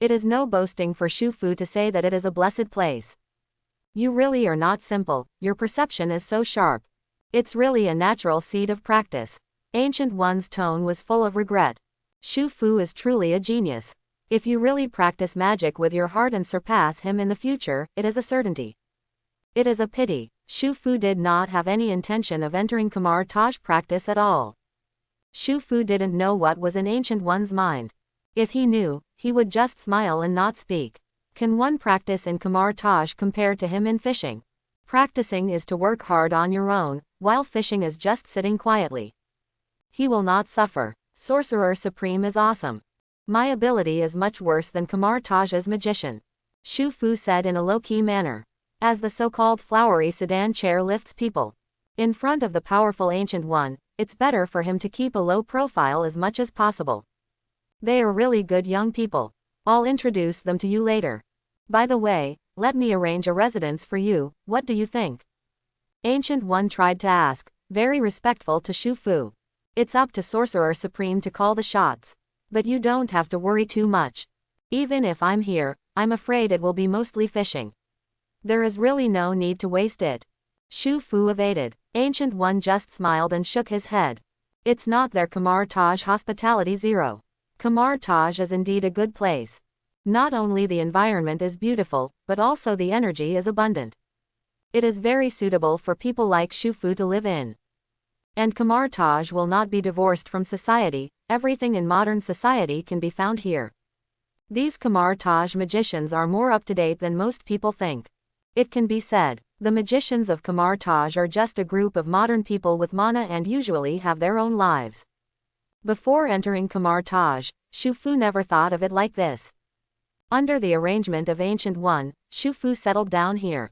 It is no boasting for Shu Fu to say that it is a blessed place. You really are not simple, your perception is so sharp. It's really a natural seed of practice. Ancient One's tone was full of regret. Shu Fu is truly a genius. If you really practice magic with your heart and surpass him in the future, it is a certainty. It is a pity. Shu Fu did not have any intention of entering Kamar Taj practice at all. Shu Fu didn't know what was in Ancient One's mind. If he knew, he would just smile and not speak. Can one practice in Kamar Taj compared to him in fishing? Practicing is to work hard on your own, while fishing is just sitting quietly. He will not suffer. Sorcerer Supreme is awesome. My ability is much worse than Kamar Taj's magician, Shu Fu said in a low-key manner. As the so-called flowery sedan chair lifts people in front of the powerful Ancient One, it's better for him to keep a low profile as much as possible. They are really good young people. I'll introduce them to you later. By the way, let me arrange a residence for you, what do you think? Ancient One tried to ask, very respectful to Shu Fu. It's up to Sorcerer Supreme to call the shots. But you don't have to worry too much. Even if I'm here, I'm afraid it will be mostly fishing. There is really no need to waste it. Shu Fu evaded. Ancient One just smiled and shook his head. It's not their Kamar Taj hospitality zero. Kamar Taj is indeed a good place. Not only the environment is beautiful, but also the energy is abundant. It is very suitable for people like Shu Fu to live in. And Kamar Taj will not be divorced from society, everything in modern society can be found here. These Kamar Taj magicians are more up-to-date than most people think. It can be said, the magicians of Kamar Taj are just a group of modern people with mana and usually have their own lives. Before entering Kamar Taj, Shu Fu never thought of it like this. Under the arrangement of Ancient One, Shu Fu settled down here.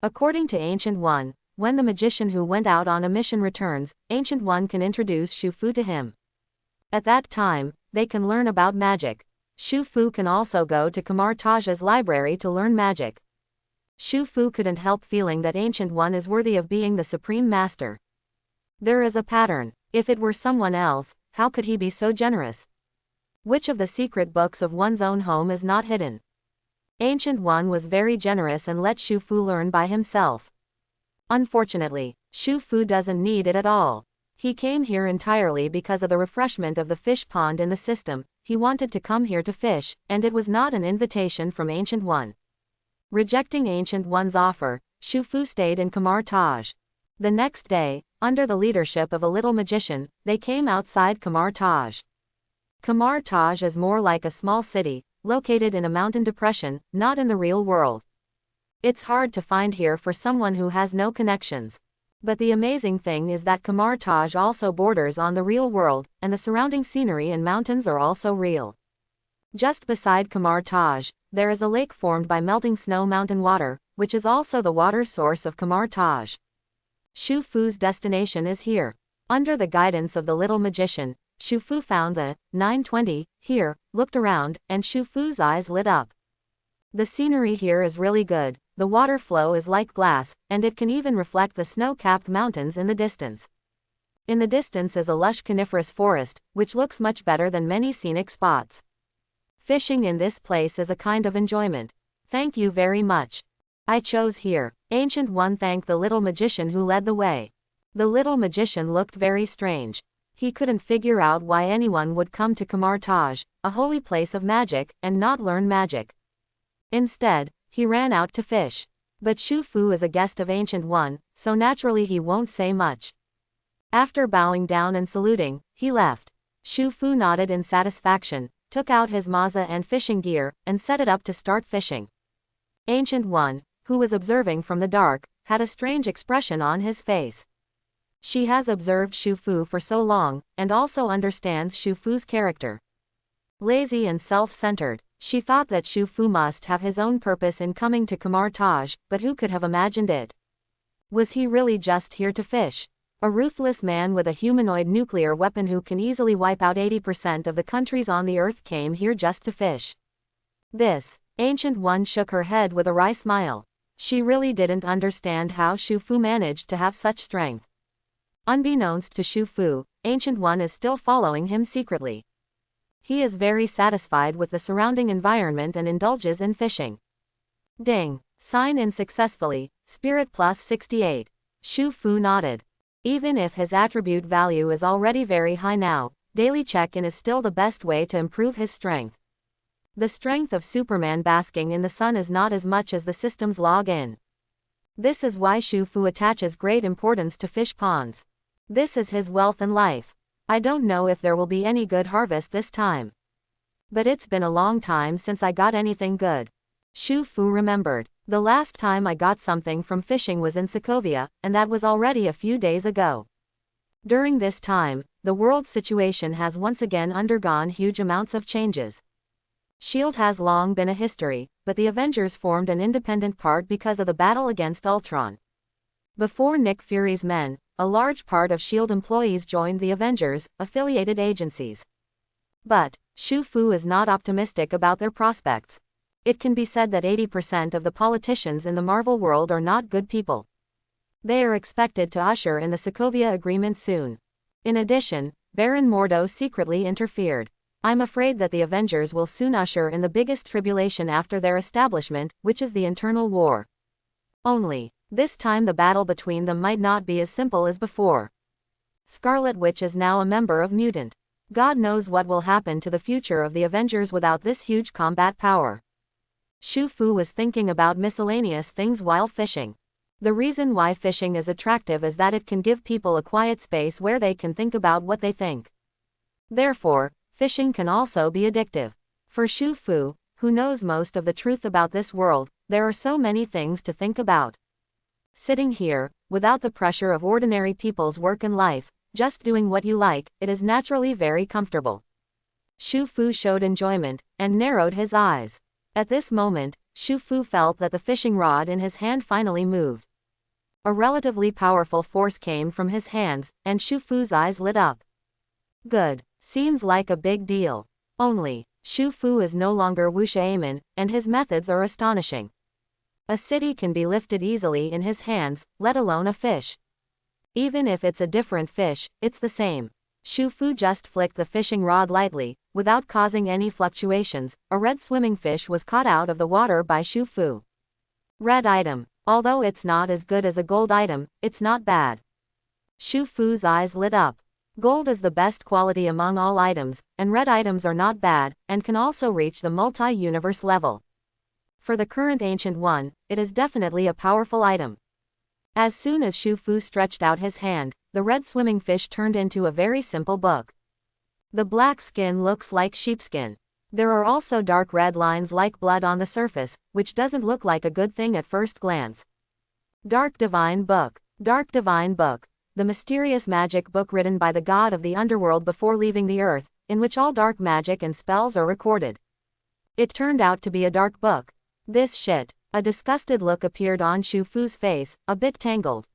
According to Ancient One, when the magician who went out on a mission returns, Ancient One can introduce Shu Fu to him. At that time, they can learn about magic. Shu Fu can also go to Kamar Taj's library to learn magic. Shu Fu couldn't help feeling that Ancient One is worthy of being the Supreme Master. There is a pattern. If it were someone else, how could he be so generous? Which of the secret books of one's own home is not hidden? Ancient One was very generous and let Shu Fu learn by himself. Unfortunately, Shu Fu doesn't need it at all. He came here entirely because of the refreshment of the fish pond in the system. He wanted to come here to fish, and it was not an invitation from Ancient One. Rejecting Ancient One's offer, Shu Fu stayed in Kamar Taj. The next day, under the leadership of a little magician, they came outside Kamar Taj. Kamar Taj is more like a small city, located in a mountain depression, not in the real world. It's hard to find here for someone who has no connections. But the amazing thing is that Kamar Taj also borders on the real world, and the surrounding scenery and mountains are also real. Just beside Kamar Taj, there is a lake formed by melting snow mountain water, which is also the water source of Kamar Taj. Shu Fu's destination is here. Under the guidance of the little magician, Shu Fu found the 920 here, looked around, and Shu Fu's eyes lit up. The scenery here is really good, the water flow is like glass, and it can even reflect the snow-capped mountains in the distance. In the distance is a lush coniferous forest, which looks much better than many scenic spots. Fishing in this place is a kind of enjoyment. Thank you very much. I chose here. Ancient One thanked the little magician who led the way. The little magician looked very strange. He couldn't figure out why anyone would come to Kamar Taj, a holy place of magic, and not learn magic. Instead, he ran out to fish. But Shu Fu is a guest of Ancient One, so naturally he won't say much. After bowing down and saluting, he left. Shu Fu nodded in satisfaction, took out his maza and fishing gear, and set it up to start fishing. Ancient One, who was observing from the dark, had a strange expression on his face. She has observed Shu Fu for so long, and also understands Shu Fu's character. Lazy and self-centered, she thought that Shu Fu must have his own purpose in coming to Kamar Taj, but who could have imagined it? Was he really just here to fish? A ruthless man with a humanoid nuclear weapon who can easily wipe out 80% of the countries on the earth came here just to fish. This, Ancient One shook her head with a wry smile. She really didn't understand how Shu Fu managed to have such strength. Unbeknownst to Shu Fu, Ancient One is still following him secretly. He is very satisfied with the surrounding environment and indulges in fishing. Ding. Sign in successfully, Spirit plus 68. Shu Fu nodded. Even if his attribute value is already very high now, daily check-in is still the best way to improve his strength. The strength of Superman basking in the sun is not as much as the system's log-in. This is why Shu Fu attaches great importance to fish ponds. This is his wealth and life. I don't know if there will be any good harvest this time. But it's been a long time since I got anything good. Shu Fu remembered. The last time I got something from fishing was in Sokovia, and that was already a few days ago. During this time, the world situation has once again undergone huge amounts of changes. S.H.I.E.L.D. has long been a history, but the Avengers formed an independent part because of the battle against Ultron. Before Nick Fury's men, a large part of S.H.I.E.L.D. employees joined the Avengers, affiliated agencies. But Shu Fu is not optimistic about their prospects. It can be said that 80% of the politicians in the Marvel world are not good people. They are expected to usher in the Sokovia Agreement soon. In addition, Baron Mordo secretly interfered. I'm afraid that the Avengers will soon usher in the biggest tribulation after their establishment, which is the internal war. Only, this time the battle between them might not be as simple as before. Scarlet Witch is now a member of Mutant. God knows what will happen to the future of the Avengers without this huge combat power. Shu Fu was thinking about miscellaneous things while fishing. The reason why fishing is attractive is that it can give people a quiet space where they can think about what they think. Therefore, fishing can also be addictive. For Shu Fu, who knows most of the truth about this world, there are so many things to think about. Sitting here, without the pressure of ordinary people's work and life, just doing what you like, it is naturally very comfortable. Shu Fu showed enjoyment, and narrowed his eyes. At this moment, Shu Fu felt that the fishing rod in his hand finally moved. A relatively powerful force came from his hands, and Shu Fu's eyes lit up. Good. Seems like a big deal. Only, Shu Fu is no longer Wuxia, and his methods are astonishing. A city can be lifted easily in his hands, let alone a fish. Even if it's a different fish, it's the same. Shu Fu just flicked the fishing rod lightly, without causing any fluctuations. A red swimming fish was caught out of the water by Shu Fu. Red item. Although it's not as good as a gold item, it's not bad. Shu Fu's eyes lit up. Gold is the best quality among all items, and red items are not bad, and can also reach the multi-universe level. For the current Ancient One, it is definitely a powerful item. As soon as Shu Fu stretched out his hand, the red swimming fish turned into a very simple book. The black skin looks like sheepskin. There are also dark red lines like blood on the surface, which doesn't look like a good thing at first glance. Dark Divine Book. Dark Divine Book. The mysterious magic book written by the god of the underworld before leaving the earth, in which all dark magic and spells are recorded. It turned out to be a dark book. This shit. A disgusted look appeared on Shu Fu's face, a bit tangled.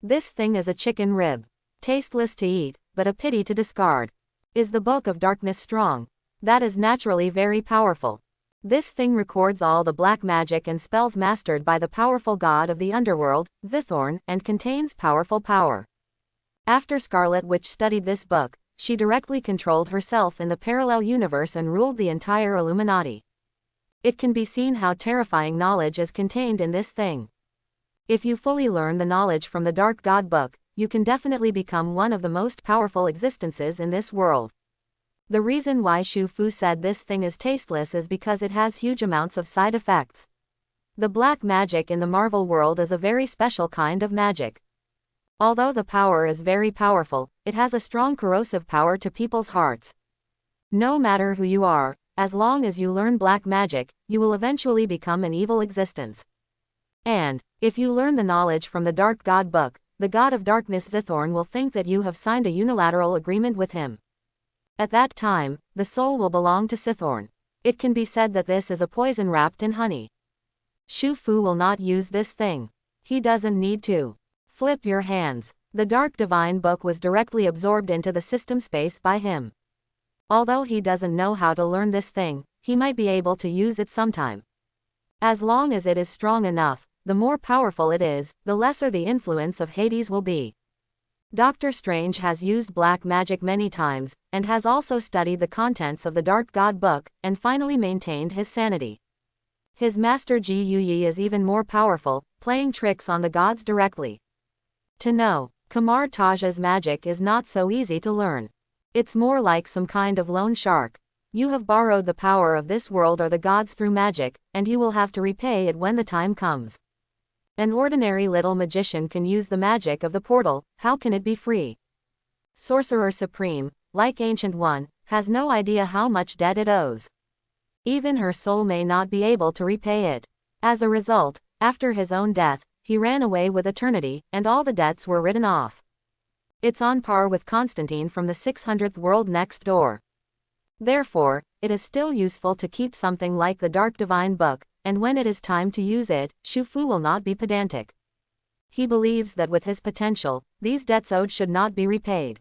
This thing is a chicken rib. Tasteless to eat, but a pity to discard. Is the Book of Darkness strong? That is naturally very powerful. This thing records all the black magic and spells mastered by the powerful god of the underworld, Zithorn, and contains powerful power. After Scarlet Witch studied this book, she directly controlled herself in the parallel universe and ruled the entire Illuminati. It can be seen how terrifying knowledge is contained in this thing. If you fully learn the knowledge from the Dark God Book, you can definitely become one of the most powerful existences in this world. The reason why Shu Fu said this thing is tasteless is because it has huge amounts of side effects. The black magic in the Marvel world is a very special kind of magic. Although the power is very powerful, it has a strong corrosive power to people's hearts. No matter who you are, as long as you learn black magic, you will eventually become an evil existence. And, if you learn the knowledge from the Dark God Book, the God of Darkness Zithorn will think that you have signed a unilateral agreement with him. At that time, the soul will belong to Zithorn. It can be said that this is a poison wrapped in honey. Shu Fu will not use this thing. He doesn't need to. Flip your hands. The Dark Divine Book was directly absorbed into the system space by him. Although he doesn't know how to learn this thing, he might be able to use it sometime. As long as it is strong enough, the more powerful it is, the lesser the influence of Hades will be. Doctor Strange has used black magic many times, and has also studied the contents of the Dark God Book, and finally maintained his sanity. His master Ji Yi is even more powerful, playing tricks on the gods directly. To know Kamar Taj's magic is not so easy to learn. It's more like some kind of loan shark. You have borrowed the power of this world or the gods through magic, and you will have to repay it when the time comes. An ordinary little magician can use the magic of the portal, how can it be free? Sorcerer Supreme, like Ancient One, has no idea how much debt it owes. Even her soul may not be able to repay it. As a result, after his own death, he ran away with eternity, and all the debts were written off. It's on par with Constantine from the 600th world next door. Therefore, it is still useful to keep something like the Dark Divine Book, and when it is time to use it, Shu Fu will not be pedantic. He believes that with his potential, these debts owed should not be repaid.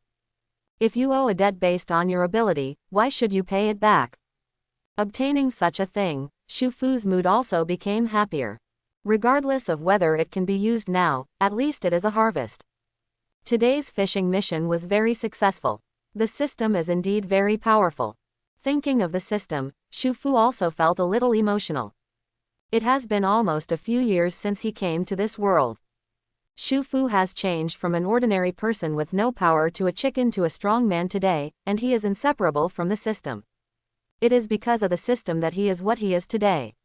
If you owe a debt based on your ability, why should you pay it back? Obtaining such a thing, Shu Fu's mood also became happier. Regardless of whether it can be used now, at least it is a harvest. Today's fishing mission was very successful. The system is indeed very powerful. Thinking of the system, Shu Fu also felt a little emotional. It has been almost a few years since he came to this world. Shu Fu has changed from an ordinary person with no power to a chicken to a strong man today, and he is inseparable from the system. It is because of the system that he is what he is today.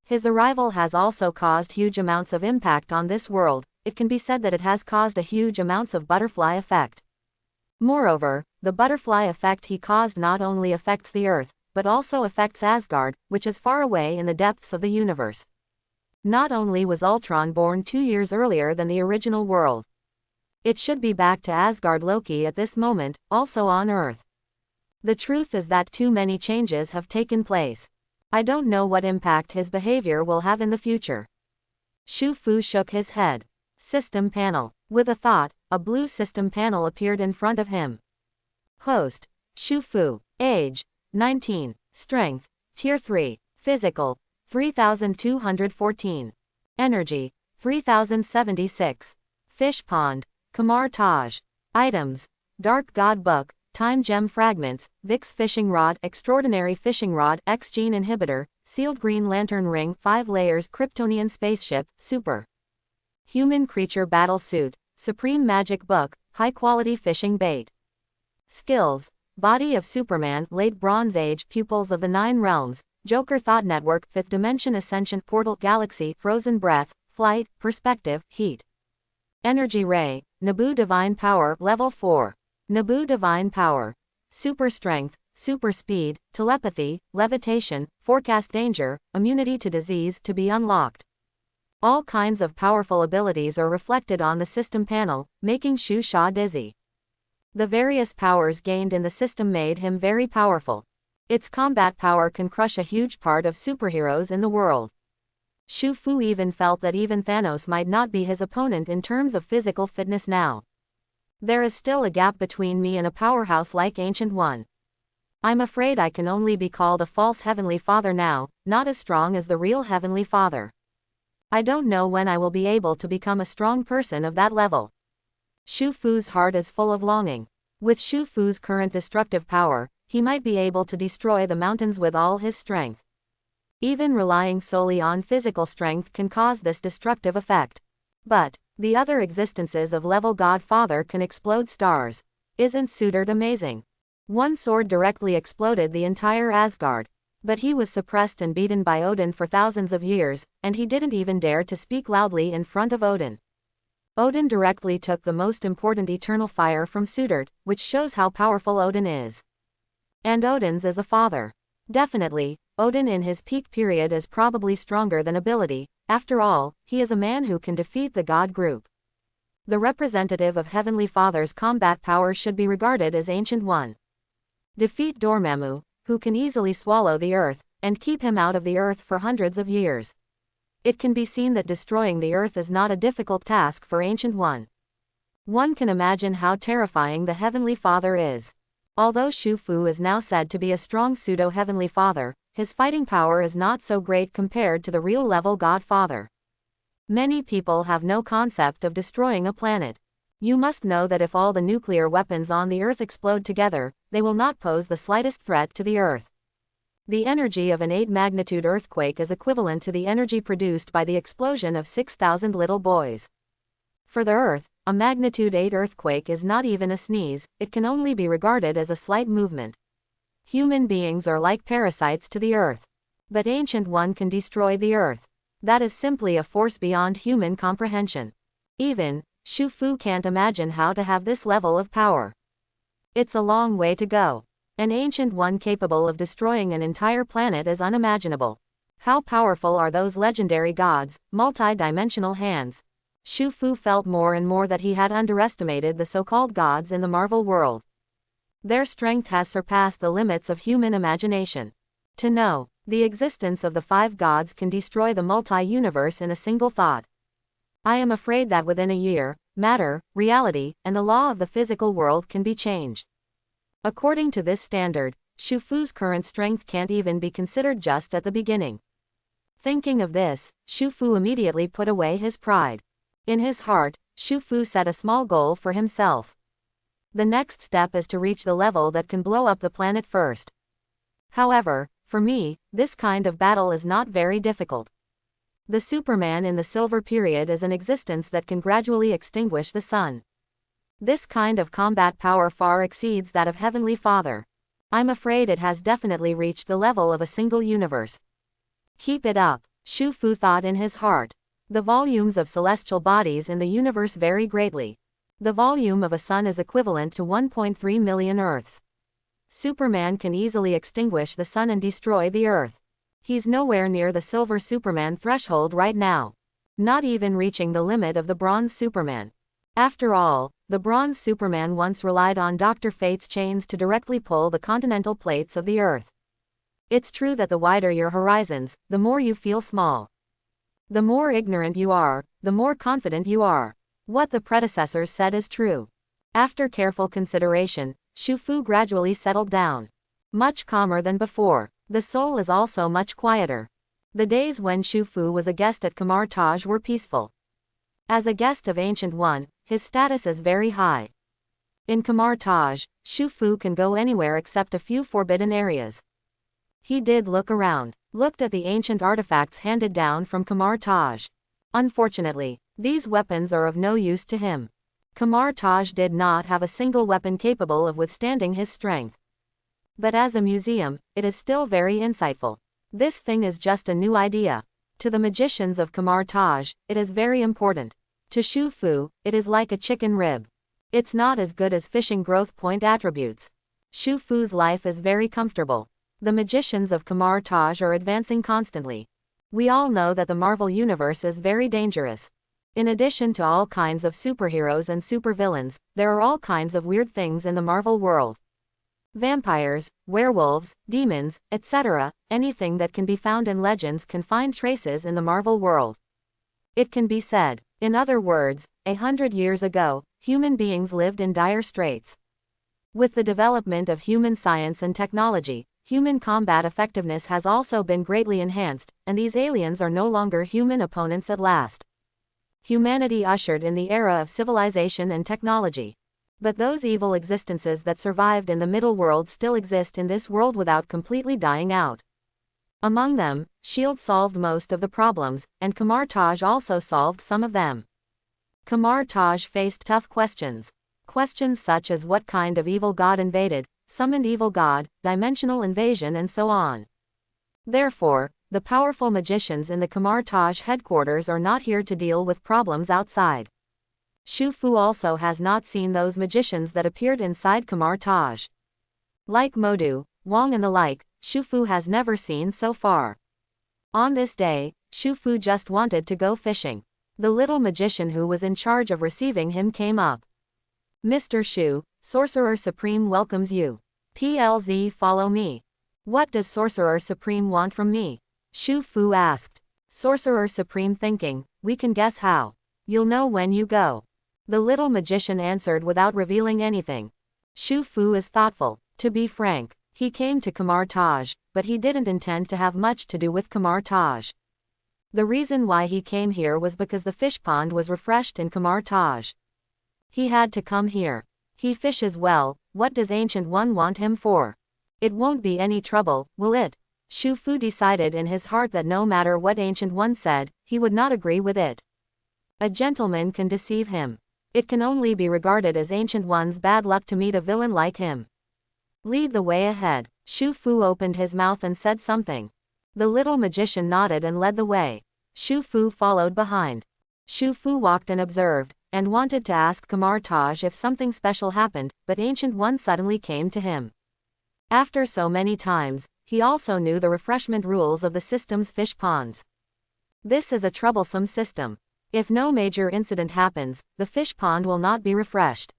His arrival has also caused huge amounts of impact on this world. It can be said that it has caused a huge amounts of butterfly effect. Moreover, the butterfly effect he caused not only affects the Earth, but also affects Asgard, which is far away in the depths of the universe. Not only was Ultron born 2 years earlier than the original world. It should be back to Asgard Loki at this moment, also on Earth. The truth is that too many changes have taken place. I don't know what impact his behavior will have in the future. Shu Fu shook his head. System panel. With a thought, a blue system panel appeared in front of him. Host, Shu Fu. Age, 19. Strength, Tier 3. Physical, 3214. Energy, 3076. Fish Pond, Kamar Taj. Items, Dark God Book, Time Gem Fragments, Vix Fishing Rod, Extraordinary Fishing Rod, X Gene Inhibitor, Sealed Green Lantern Ring, 5 Layers, Kryptonian Spaceship, Super. Human Creature Battle Suit, Supreme Magic Book, High Quality Fishing Bait. Skills, Body of Superman, Late Bronze Age, Pupils of the Nine Realms, Joker Thought Network, 5th Dimension Ascension, Portal Galaxy, Frozen Breath, Flight, Perspective, Heat. Energy Ray, Naboo Divine Power, Level 4. Naboo Divine Power. Super Strength, Super Speed, Telepathy, Levitation, Forecast Danger, Immunity to Disease to be unlocked. All kinds of powerful abilities are reflected on the system panel, making Shu Sha dizzy. The various powers gained in the system made him very powerful. Its combat power can crush a huge part of superheroes in the world. Shu Fu even felt that even Thanos might not be his opponent in terms of physical fitness now. There is still a gap between me and a powerhouse like Ancient One. I'm afraid I can only be called a false Heavenly Father now, not as strong as the real Heavenly Father. I don't know when I will be able to become a strong person of that level. Shu Fu's heart is full of longing. With Shu Fu's current destructive power, he might be able to destroy the mountains with all his strength. Even relying solely on physical strength can cause this destructive effect. But the other existences of level Godfather can explode stars. Isn't Sudert amazing? One sword directly exploded the entire Asgard. But he was suppressed and beaten by Odin for thousands of years, and he didn't even dare to speak loudly in front of Odin. Odin directly took the most important eternal fire from Sudert, which shows how powerful Odin is. And Odin's is a father. Definitely, Odin in his peak period is probably stronger than ability. After all, he is a man who can defeat the god group. The representative of Heavenly Father's combat power should be regarded as Ancient One. Defeat Dormammu, who can easily swallow the earth, and keep him out of the earth for hundreds of years. It can be seen that destroying the earth is not a difficult task for Ancient One. One can imagine how terrifying the Heavenly Father is. Although Shu Fu is now said to be a strong pseudo-Heavenly Father, his fighting power is not so great compared to the real-level Godfather. Many people have no concept of destroying a planet. You must know that if all the nuclear weapons on the Earth explode together, they will not pose the slightest threat to the Earth. The energy of an 8-magnitude earthquake is equivalent to the energy produced by the explosion of 6,000 little boys. For the Earth, a magnitude 8 earthquake is not even a sneeze, it can only be regarded as a slight movement. Human beings are like parasites to the Earth. But Ancient One can destroy the Earth. That is simply a force beyond human comprehension. Even Shu Fu can't imagine how to have this level of power. It's a long way to go. An Ancient One capable of destroying an entire planet is unimaginable. How powerful are those legendary gods, multi-dimensional hands? Shu Fu felt more and more that he had underestimated the so-called gods in the Marvel world. Their strength has surpassed the limits of human imagination. To know the existence of the 5 gods can destroy the multi-universe in a single thought. I am afraid that within a year, matter, reality, and the law of the physical world can be changed. According to this standard, Shu Fu's current strength can't even be considered just at the beginning. Thinking of this, Shu Fu immediately put away his pride. In his heart, Shu Fu set a small goal for himself. The next step is to reach the level that can blow up the planet first. However, for me, this kind of battle is not very difficult. The Superman in the Silver Period is an existence that can gradually extinguish the sun. This kind of combat power far exceeds that of Heavenly Father. I'm afraid it has definitely reached the level of a single universe. Keep it up, Shu Fu thought in his heart. The volumes of celestial bodies in the universe vary greatly. The volume of a sun is equivalent to 1.3 million Earths. Superman can easily extinguish the sun and destroy the Earth. He's nowhere near the Silver Superman threshold right now. Not even reaching the limit of the Bronze Superman. After all, the Bronze Superman once relied on Dr. Fate's chains to directly pull the continental plates of the Earth. It's true that the wider your horizons, the more you feel small. The more ignorant you are, the more confident you are. What the predecessors said is true. After careful consideration, Shu Fu gradually settled down. Much calmer than before. The soul is also much quieter. The days when Shu Fu was a guest at Kamar Taj were peaceful. As a guest of Ancient One, his status is very high. In Kamar Taj, Shu Fu can go anywhere except a few forbidden areas. He did look around, looked at the ancient artifacts handed down from Kamar Taj. Unfortunately, these weapons are of no use to him. Kamar Taj did not have a single weapon capable of withstanding his strength. But as a museum, it is still very insightful. This thing is just a new idea. To the magicians of Kamar Taj, it is very important. To Shu Fu, it is like a chicken rib. It's not as good as fishing growth point attributes. Shu Fu's life is very comfortable. The magicians of Kamar Taj are advancing constantly. We all know that the Marvel Universe is very dangerous. In addition to all kinds of superheroes and supervillains, there are all kinds of weird things in the Marvel world. Vampires, werewolves, demons, etc., anything that can be found in legends can find traces in the Marvel world. It can be said, in other words, 100 years ago, human beings lived in dire straits. With the development of human science and technology, human combat effectiveness has also been greatly enhanced, and these aliens are no longer human opponents at last. Humanity ushered in the era of civilization and technology. But those evil existences that survived in the middle world still exist in this world without completely dying out. Among them, S.H.I.E.L.D. solved most of the problems, and Kamar Taj also solved some of them. Kamar Taj faced tough questions. Questions such as what kind of evil god invaded, summoned evil god, dimensional invasion and so on. Therefore, the powerful magicians in the Kamar Taj headquarters are not here to deal with problems outside. Shu Fu also has not seen those magicians that appeared inside Kamar Taj. Like Modu, Wong and the like, Shu Fu has never seen so far. On this day, Shu Fu just wanted to go fishing. The little magician who was in charge of receiving him came up. Mr. Shu, Sorcerer Supreme welcomes you. PLZ follow me. What does Sorcerer Supreme want from me? Shu Fu asked. Sorcerer Supreme thinking, we can guess how. You'll know when you go. The little magician answered without revealing anything. Shu Fu is thoughtful. To be frank, he came to Kamar Taj, but he didn't intend to have much to do with Kamar Taj. The reason why he came here was because the fish pond was refreshed in Kamar Taj. He had to come here. He fishes well, what does Ancient One want him for? It won't be any trouble, will it? Shu Fu decided in his heart that no matter what Ancient One said, he would not agree with it. A gentleman can deceive him. It can only be regarded as Ancient One's bad luck to meet a villain like him. Lead the way ahead. Shu Fu opened his mouth and said something. The little magician nodded and led the way. Shu Fu followed behind. Shu Fu walked and observed, and wanted to ask Kamar Taj if something special happened, but Ancient One suddenly came to him. After so many times, he also knew the refreshment rules of the system's fish ponds. This is a troublesome system. If no major incident happens, the fish pond will not be refreshed.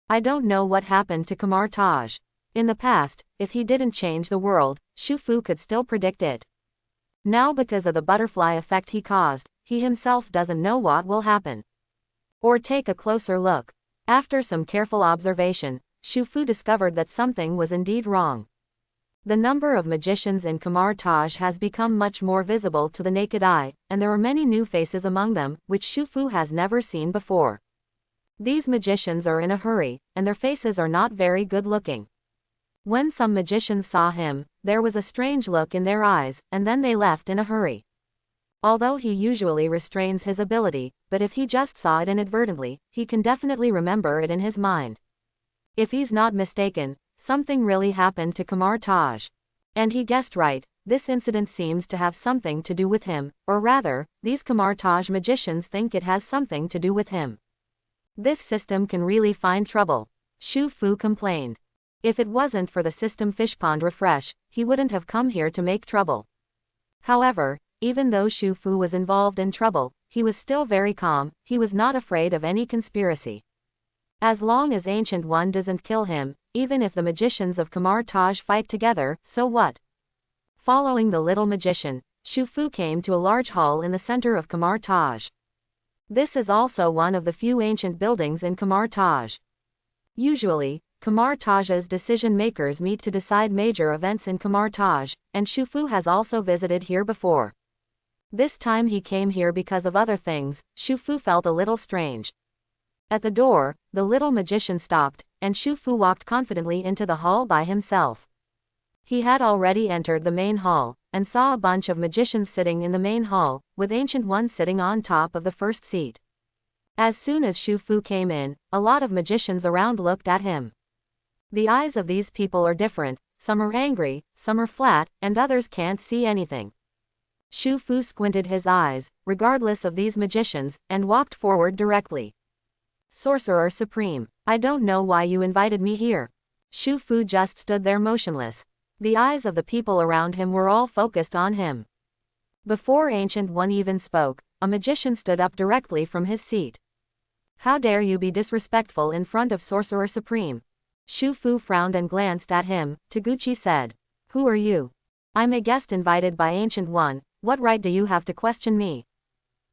I don't know what happened to Kamar Taj. In the past, if he didn't change the world, Shu Fu could still predict it. Now because of the butterfly effect he caused, he himself doesn't know what will happen. Or take a closer look. After some careful observation, Shu Fu discovered that something was indeed wrong. The number of magicians in Kamar Taj has become much more visible to the naked eye, and there are many new faces among them, which Shu Fu has never seen before. These magicians are in a hurry, and their faces are not very good looking. When some magicians saw him, there was a strange look in their eyes, and then they left in a hurry. Although he usually restrains his ability, but if he just saw it inadvertently, he can definitely remember it in his mind. If he's not mistaken, something really happened to Kamar Taj. And he guessed right, this incident seems to have something to do with him, or rather, these Kamar Taj magicians think it has something to do with him. This system can really find trouble, Shu Fu complained. If it wasn't for the system fish pond refresh, he wouldn't have come here to make trouble. However, even though Shu Fu was involved in trouble, he was still very calm, he was not afraid of any conspiracy. As long as Ancient One doesn't kill him, even if the magicians of Kamar Taj fight together, so what? Following the little magician, Shu Fu came to a large hall in the center of Kamar Taj. This is also one of the few ancient buildings in Kamar Taj. Usually, Kamar Taj's decision makers meet to decide major events in Kamar Taj, and Shu Fu has also visited here before. This time he came here because of other things. Shu Fu felt a little strange. At the door, the little magician stopped, and Shu Fu walked confidently into the hall by himself. He had already entered the main hall, and saw a bunch of magicians sitting in the main hall, with Ancient One sitting on top of the first seat. As soon as Shu Fu came in, a lot of magicians around looked at him. The eyes of these people are different, some are angry, some are flat, and others can't see anything. Shu Fu squinted his eyes, regardless of these magicians, and walked forward directly. Sorcerer Supreme, I don't know why you invited me here. Shu Fu just stood there motionless. The eyes of the people around him were all focused on him. Before Ancient One even spoke, a magician stood up directly from his seat. How dare you be disrespectful in front of Sorcerer Supreme? Shu Fu frowned and glanced at him. Taguchi said, "Who are you? I'm a guest invited by Ancient One, what right do you have to question me?"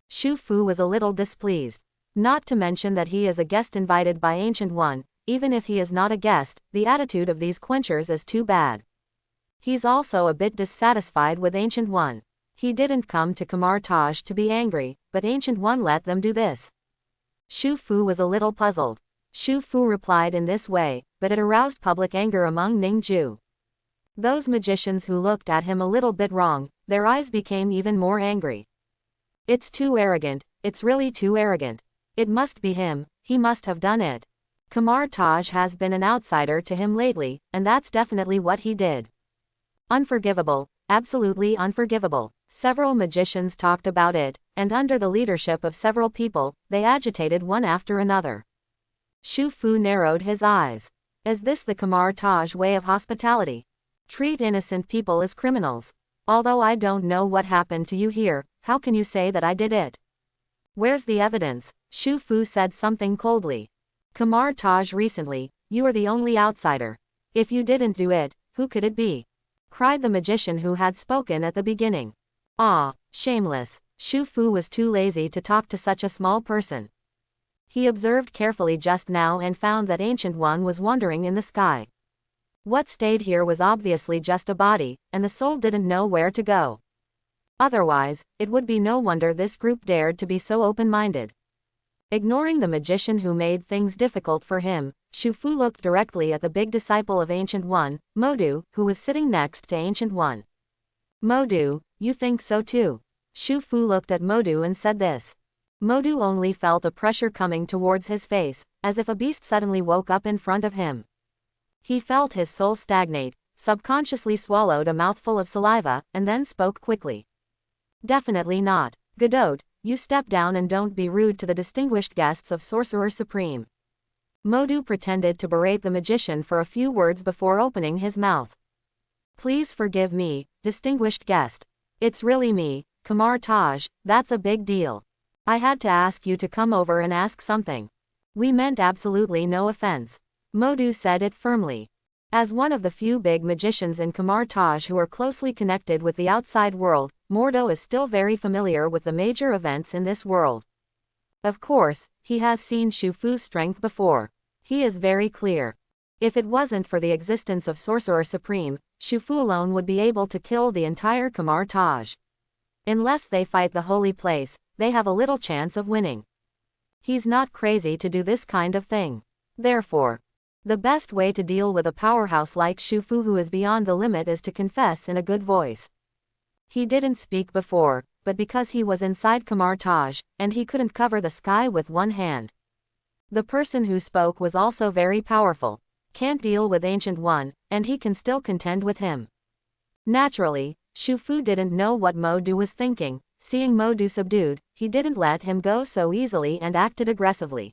Shu Fu was a little displeased. Not to mention that he is a guest invited by Ancient One, even if he is not a guest, the attitude of these quenchers is too bad. He's also a bit dissatisfied with Ancient One. He didn't come to Kamar Taj to be angry, but Ancient One let them do this. Shu Fu was a little puzzled. Shu Fu replied in this way, but it aroused public anger among Ningju. Those magicians who looked at him a little bit wrong, their eyes became even more angry. It's too arrogant, it's really too arrogant. It must be him, he must have done it. Kamar Taj has been an outsider to him lately, and that's definitely what he did. Unforgivable, absolutely unforgivable. Several magicians talked about it, and under the leadership of several people, they agitated one after another. Shu Fu narrowed his eyes. Is this the Kamar Taj way of hospitality? Treat innocent people as criminals. Although I don't know what happened to you here, how can you say that I did it? Where's the evidence? Shu Fu said something coldly. Kamar Taj recently, you are the only outsider. If you didn't do it, who could it be? Cried the magician who had spoken at the beginning. Ah, shameless. Shu Fu was too lazy to talk to such a small person. He observed carefully just now and found that Ancient One was wandering in the sky. What stayed here was obviously just a body, and the soul didn't know where to go. Otherwise, it would be no wonder this group dared to be so open-minded. Ignoring the magician who made things difficult for him, Shu Fu looked directly at the big disciple of Ancient One, Modu, who was sitting next to Ancient One. Modu, you think so too? Shu Fu looked at Modu and said this. Modu only felt a pressure coming towards his face, as if a beast suddenly woke up in front of him. He felt his soul stagnate, subconsciously swallowed a mouthful of saliva, and then spoke quickly. Definitely not. Godot, you step down and don't be rude to the distinguished guests of Sorcerer Supreme. Modu pretended to berate the magician for a few words before opening his mouth. Please forgive me, distinguished guest. It's really me, Kamar Taj, that's a big deal. I had to ask you to come over and ask something. We meant absolutely no offense. Modu said it firmly. As one of the few big magicians in Kamar Taj who are closely connected with the outside world, Mordo is still very familiar with the major events in this world. Of course, he has seen Shu Fu's strength before. He is very clear. If it wasn't for the existence of Sorcerer Supreme, Shu Fu alone would be able to kill the entire Kamar Taj. Unless they fight the holy place, they have a little chance of winning. He's not crazy to do this kind of thing. Therefore, the best way to deal with a powerhouse like Shu Fu who is beyond the limit is to confess in a good voice. He didn't speak before, but because he was inside Kamar Taj, and he couldn't cover the sky with one hand. The person who spoke was also very powerful. Can't deal with Ancient One, and he can still contend with him. Naturally, Shu Fu didn't know what Modu was thinking. Seeing Modu subdued, he didn't let him go so easily and acted aggressively.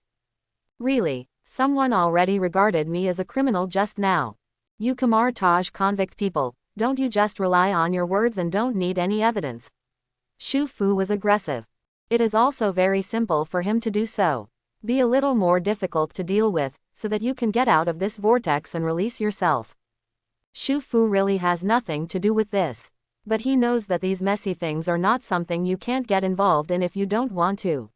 Really, someone already regarded me as a criminal just now. You Kamar Taj convict people, don't you just rely on your words and don't need any evidence? Shu Fu was aggressive. It is also very simple for him to do so. Be a little more difficult to deal with, so that you can get out of this vortex and release yourself. Shu Fu really has nothing to do with this. But he knows that these messy things are not something you can't get involved in if you don't want to.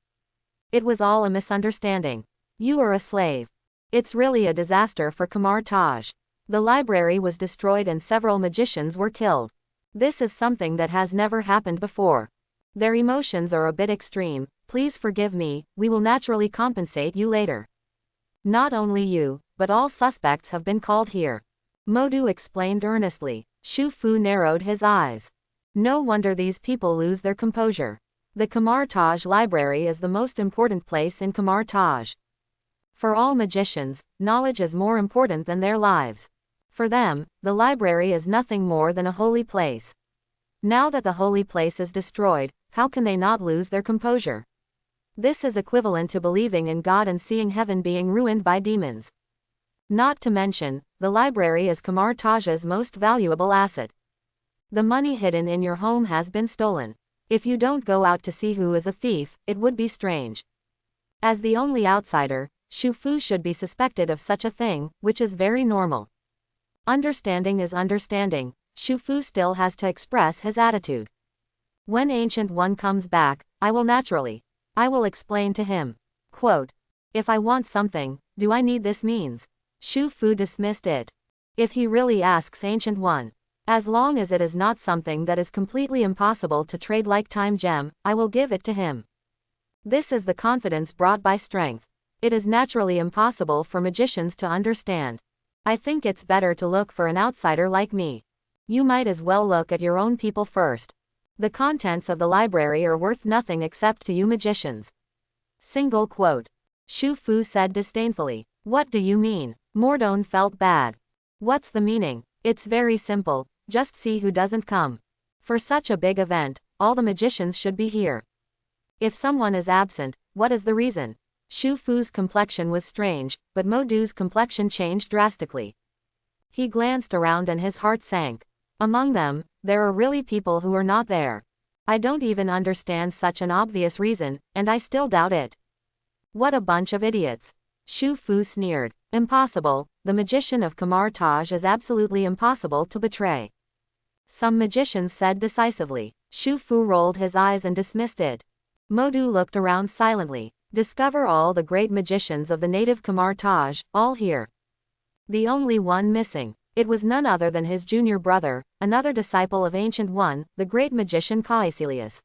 It was all a misunderstanding. You are a slave. It's really a disaster for Kamar Taj. The library was destroyed and several magicians were killed. This is something that has never happened before. Their emotions are a bit extreme. Please forgive me, we will naturally compensate you later. Not only you, but all suspects have been called here. Modu explained earnestly. Shu Fu narrowed his eyes. No wonder these people lose their composure. The Kamar Taj library is the most important place in Kamar Taj. For all magicians, knowledge is more important than their lives. For them, the library is nothing more than a holy place. Now that the holy place is destroyed, how can they not lose their composure? This is equivalent to believing in God and seeing heaven being ruined by demons. Not to mention, the library is Kamar Taj's most valuable asset. The money hidden in your home has been stolen. If you don't go out to see who is a thief, it would be strange. As the only outsider, Shu Fu should be suspected of such a thing, which is very normal. Understanding is understanding. Shu Fu still has to express his attitude. When Ancient One comes back, I will explain to him. Quote, if I want something, do I need this means? Shu Fu dismissed it. If he really asks Ancient One, as long as it is not something that is completely impossible to trade like time gem, I will give it to him. This is the confidence brought by strength. It is naturally impossible for magicians to understand. I think it's better to look for an outsider like me. You might as well look at your own people first. The contents of the library are worth nothing except to you magicians. Single quote. Shu Fu said disdainfully. What do you mean? Mordone felt bad. What's the meaning? It's very simple, just see who doesn't come. For such a big event, all the magicians should be here. If someone is absent, what is the reason? Shu Fu's complexion was strange, but Modu's complexion changed drastically. He glanced around and his heart sank. Among them, there are really people who are not there. I don't even understand such an obvious reason, and I still doubt it. What a bunch of idiots. Shu Fu sneered. Impossible, the magician of Kamar Taj is absolutely impossible to betray. Some magicians said decisively. Shu Fu rolled his eyes and dismissed it. Modu looked around silently. Discover all the great magicians of the native Kamar Taj, all here. The only one missing. It was none other than his junior brother, another disciple of Ancient One, the great magician Caecilius.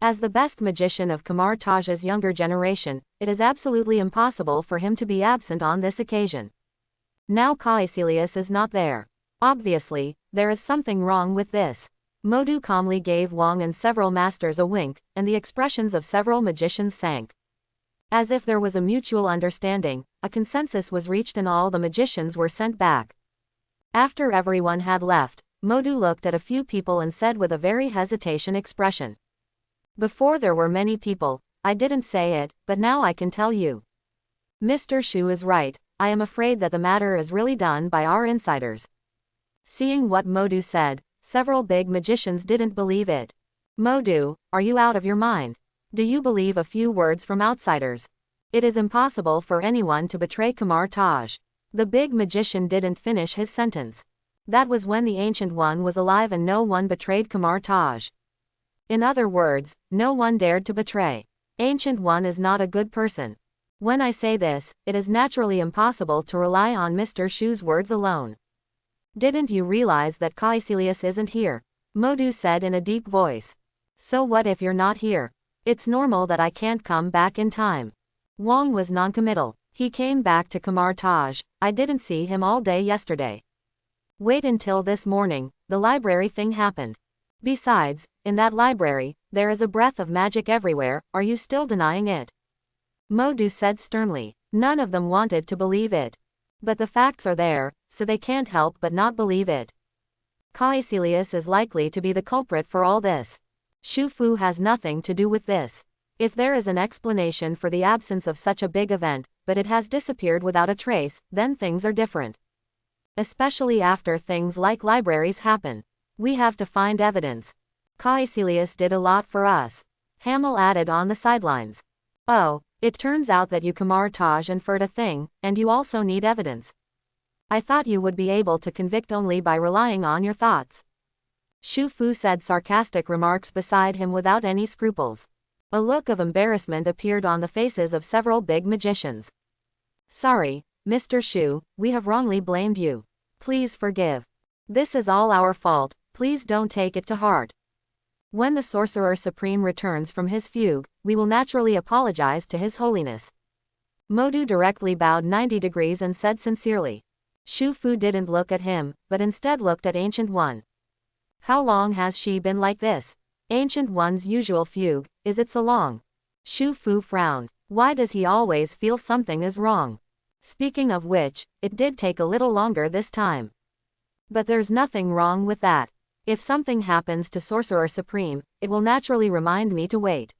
As the best magician of Kamar Taj's younger generation, it is absolutely impossible for him to be absent on this occasion. Now Caecilius is not there. Obviously, there is something wrong with this. Modu calmly gave Wang and several masters a wink, and the expressions of several magicians sank. As if there was a mutual understanding, a consensus was reached and all the magicians were sent back. After everyone had left, Modu looked at a few people and said with a very hesitation expression. Before there were many people, I didn't say it, but now I can tell you. Mr. Shu is right, I am afraid that the matter is really done by our insiders. Seeing what Modu said, several big magicians didn't believe it. Modu, are you out of your mind? Do you believe a few words from outsiders? It is impossible for anyone to betray Kamar Taj. The big magician didn't finish his sentence. That was when the Ancient One was alive and no one betrayed Kamar Taj. In other words, no one dared to betray. Ancient One is not a good person. When I say this, it is naturally impossible to rely on Mr. Shu's words alone. Didn't you realize that Caecilius isn't here? Modu said in a deep voice. So what if you're not here? It's normal that I can't come back in time. Wang was noncommittal. He came back to Kamar Taj. I didn't see him all day yesterday. Wait until this morning, the library thing happened. Besides, in that library, there is a breath of magic everywhere, are you still denying it? Modu said sternly. None of them wanted to believe it. But the facts are there, so they can't help but not believe it. Caecilius is likely to be the culprit for all this. Shu Fu has nothing to do with this. If there is an explanation for the absence of such a big event, but it has disappeared without a trace, then things are different. Especially after things like libraries happen. We have to find evidence. Caecilius did a lot for us. Hamel added on the sidelines. Oh, it turns out that you Kamar Taj inferred a thing, and you also need evidence. I thought you would be able to convict only by relying on your thoughts. Shu Fu said sarcastic remarks beside him without any scruples. A look of embarrassment appeared on the faces of several big magicians. Sorry, Mr. Shu, we have wrongly blamed you. Please forgive. This is all our fault, please don't take it to heart. When the Sorcerer Supreme returns from his fugue, we will naturally apologize to His Holiness. Modu directly bowed 90 degrees and said sincerely. Shu Fu didn't look at him, but instead looked at Ancient One. How long has she been like this? Ancient One's usual fugue, is it so long? Shu Fu frowned. Why does he always feel something is wrong? Speaking of which, it did take a little longer this time. But there's nothing wrong with that. If something happens to Sorcerer Supreme, it will naturally remind me to wait.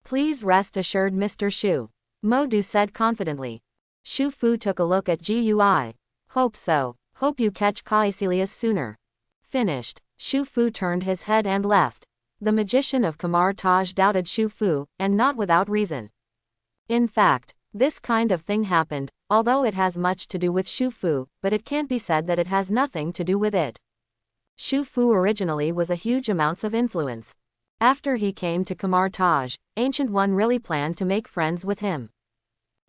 Please rest assured Mr. Shu. Modu said confidently. Shu Fu took a look at Gui. Hope so. Hope you catch Caecilius sooner. Finished. Shu Fu turned his head and left. The magician of Kamar Taj doubted Shu Fu, and not without reason. In fact, this kind of thing happened, although it has much to do with Shu Fu, but it can't be said that it has nothing to do with it. Shu Fu originally was a huge amounts of influence. After he came to Kamar Taj, Ancient One really planned to make friends with him.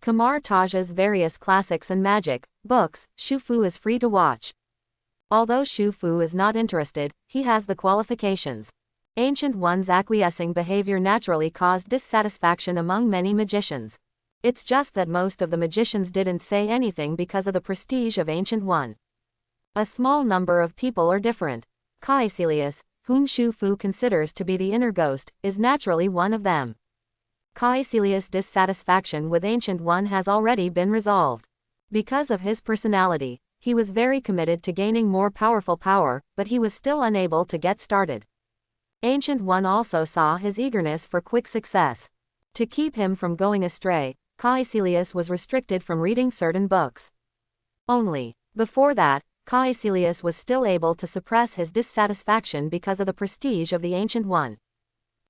Kamar Taj's various classics and magic books, Shu Fu is free to watch. Although Shu Fu is not interested, he has the qualifications. Ancient One's acquiescing behavior naturally caused dissatisfaction among many magicians. It's just that most of the magicians didn't say anything because of the prestige of Ancient One. A small number of people are different. Caecilius, whom Shu Fu considers to be the inner ghost, is naturally one of them. Caecilius' dissatisfaction with Ancient One has already been resolved. Because of his personality, he was very committed to gaining more powerful power, but he was still unable to get started. Ancient One also saw his eagerness for quick success. To keep him from going astray, Caecilius was restricted from reading certain books. Only, before that, Caecilius was still able to suppress his dissatisfaction because of the prestige of the Ancient One.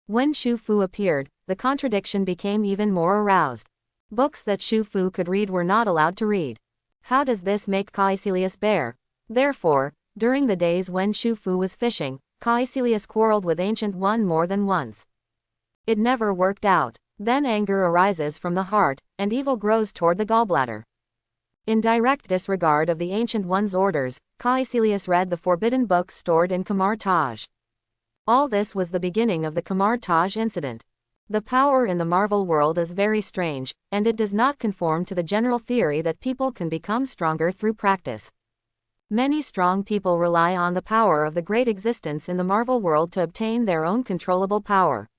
When Shu Fu appeared, the contradiction became even more aroused. Books that Shu Fu could read were not allowed to read. How does this make Caecilius bear? Therefore, during the days when Shu Fu was fishing, Caecilius quarreled with Ancient One more than once. It never worked out. Then anger arises from the heart, and evil grows toward the gallbladder. In direct disregard of the Ancient One's orders, Caecilius read the forbidden books stored in Kamar Taj. All this was the beginning of the Kamar Taj incident. The power in the Marvel world is very strange, and it does not conform to the general theory that people can become stronger through practice. Many strong people rely on the power of the great existence in the Marvel world to obtain their own controllable power.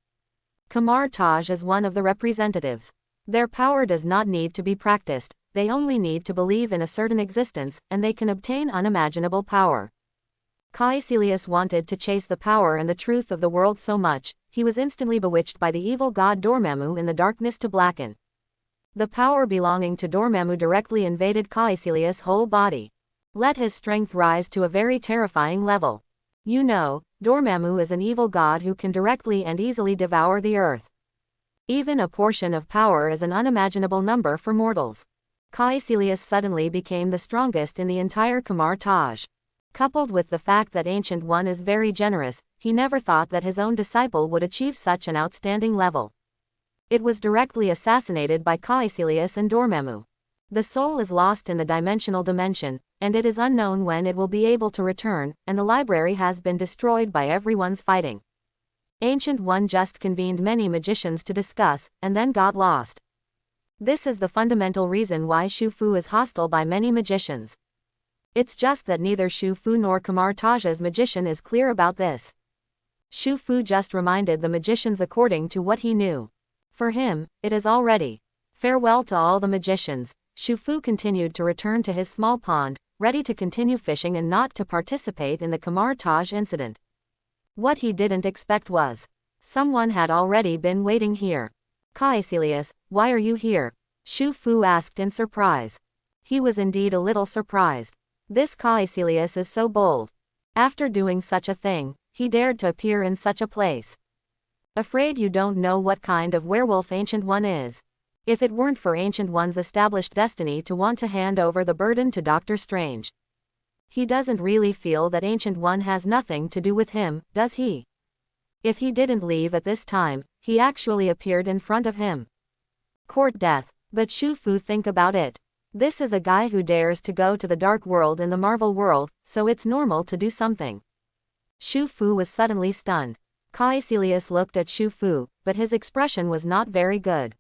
Kamar Taj is one of the representatives. Their power does not need to be practiced, they only need to believe in a certain existence, and they can obtain unimaginable power. Caecilius wanted to chase the power and the truth of the world so much, he was instantly bewitched by the evil god Dormammu in the darkness to blacken. The power belonging to Dormammu directly invaded Caecilius' whole body. Let his strength rise to a very terrifying level. You know, Dormammu is an evil god who can directly and easily devour the earth. Even a portion of power is an unimaginable number for mortals. Caecilius suddenly became the strongest in the entire Kamar Taj. Coupled with the fact that Ancient One is very generous, he never thought that his own disciple would achieve such an outstanding level. It was directly assassinated by Caecilius and Dormammu. The soul is lost in the dimensional dimension, and it is unknown when it will be able to return, and the library has been destroyed by everyone's fighting. Ancient One just convened many magicians to discuss, and then got lost. This is the fundamental reason why Shufu is hostile by many magicians. It's just that neither Shufu nor Kamar Taj's magician is clear about this. Shufu just reminded the magicians according to what he knew. For him, it is already farewell to all the magicians. Shufu continued to return to his small pond, ready to continue fishing and not to participate in the Kamar Taj incident. What he didn't expect was, someone had already been waiting here. Caecilius, why are you here? Shufu asked in surprise. He was indeed a little surprised. This Caecilius is so bold. After doing such a thing, he dared to appear in such a place. Afraid you don't know what kind of werewolf Ancient One is. If it weren't for Ancient One's established destiny to want to hand over the burden to Doctor Strange. He doesn't really feel that Ancient One has nothing to do with him, does he? If he didn't leave at this time, he actually appeared in front of him. Court death. But Shufu, think about it. This is a guy who dares to go to the dark world in the Marvel world, so it's normal to do something. Shufu was suddenly stunned. Caecilius looked at Shufu, but his expression was not very good.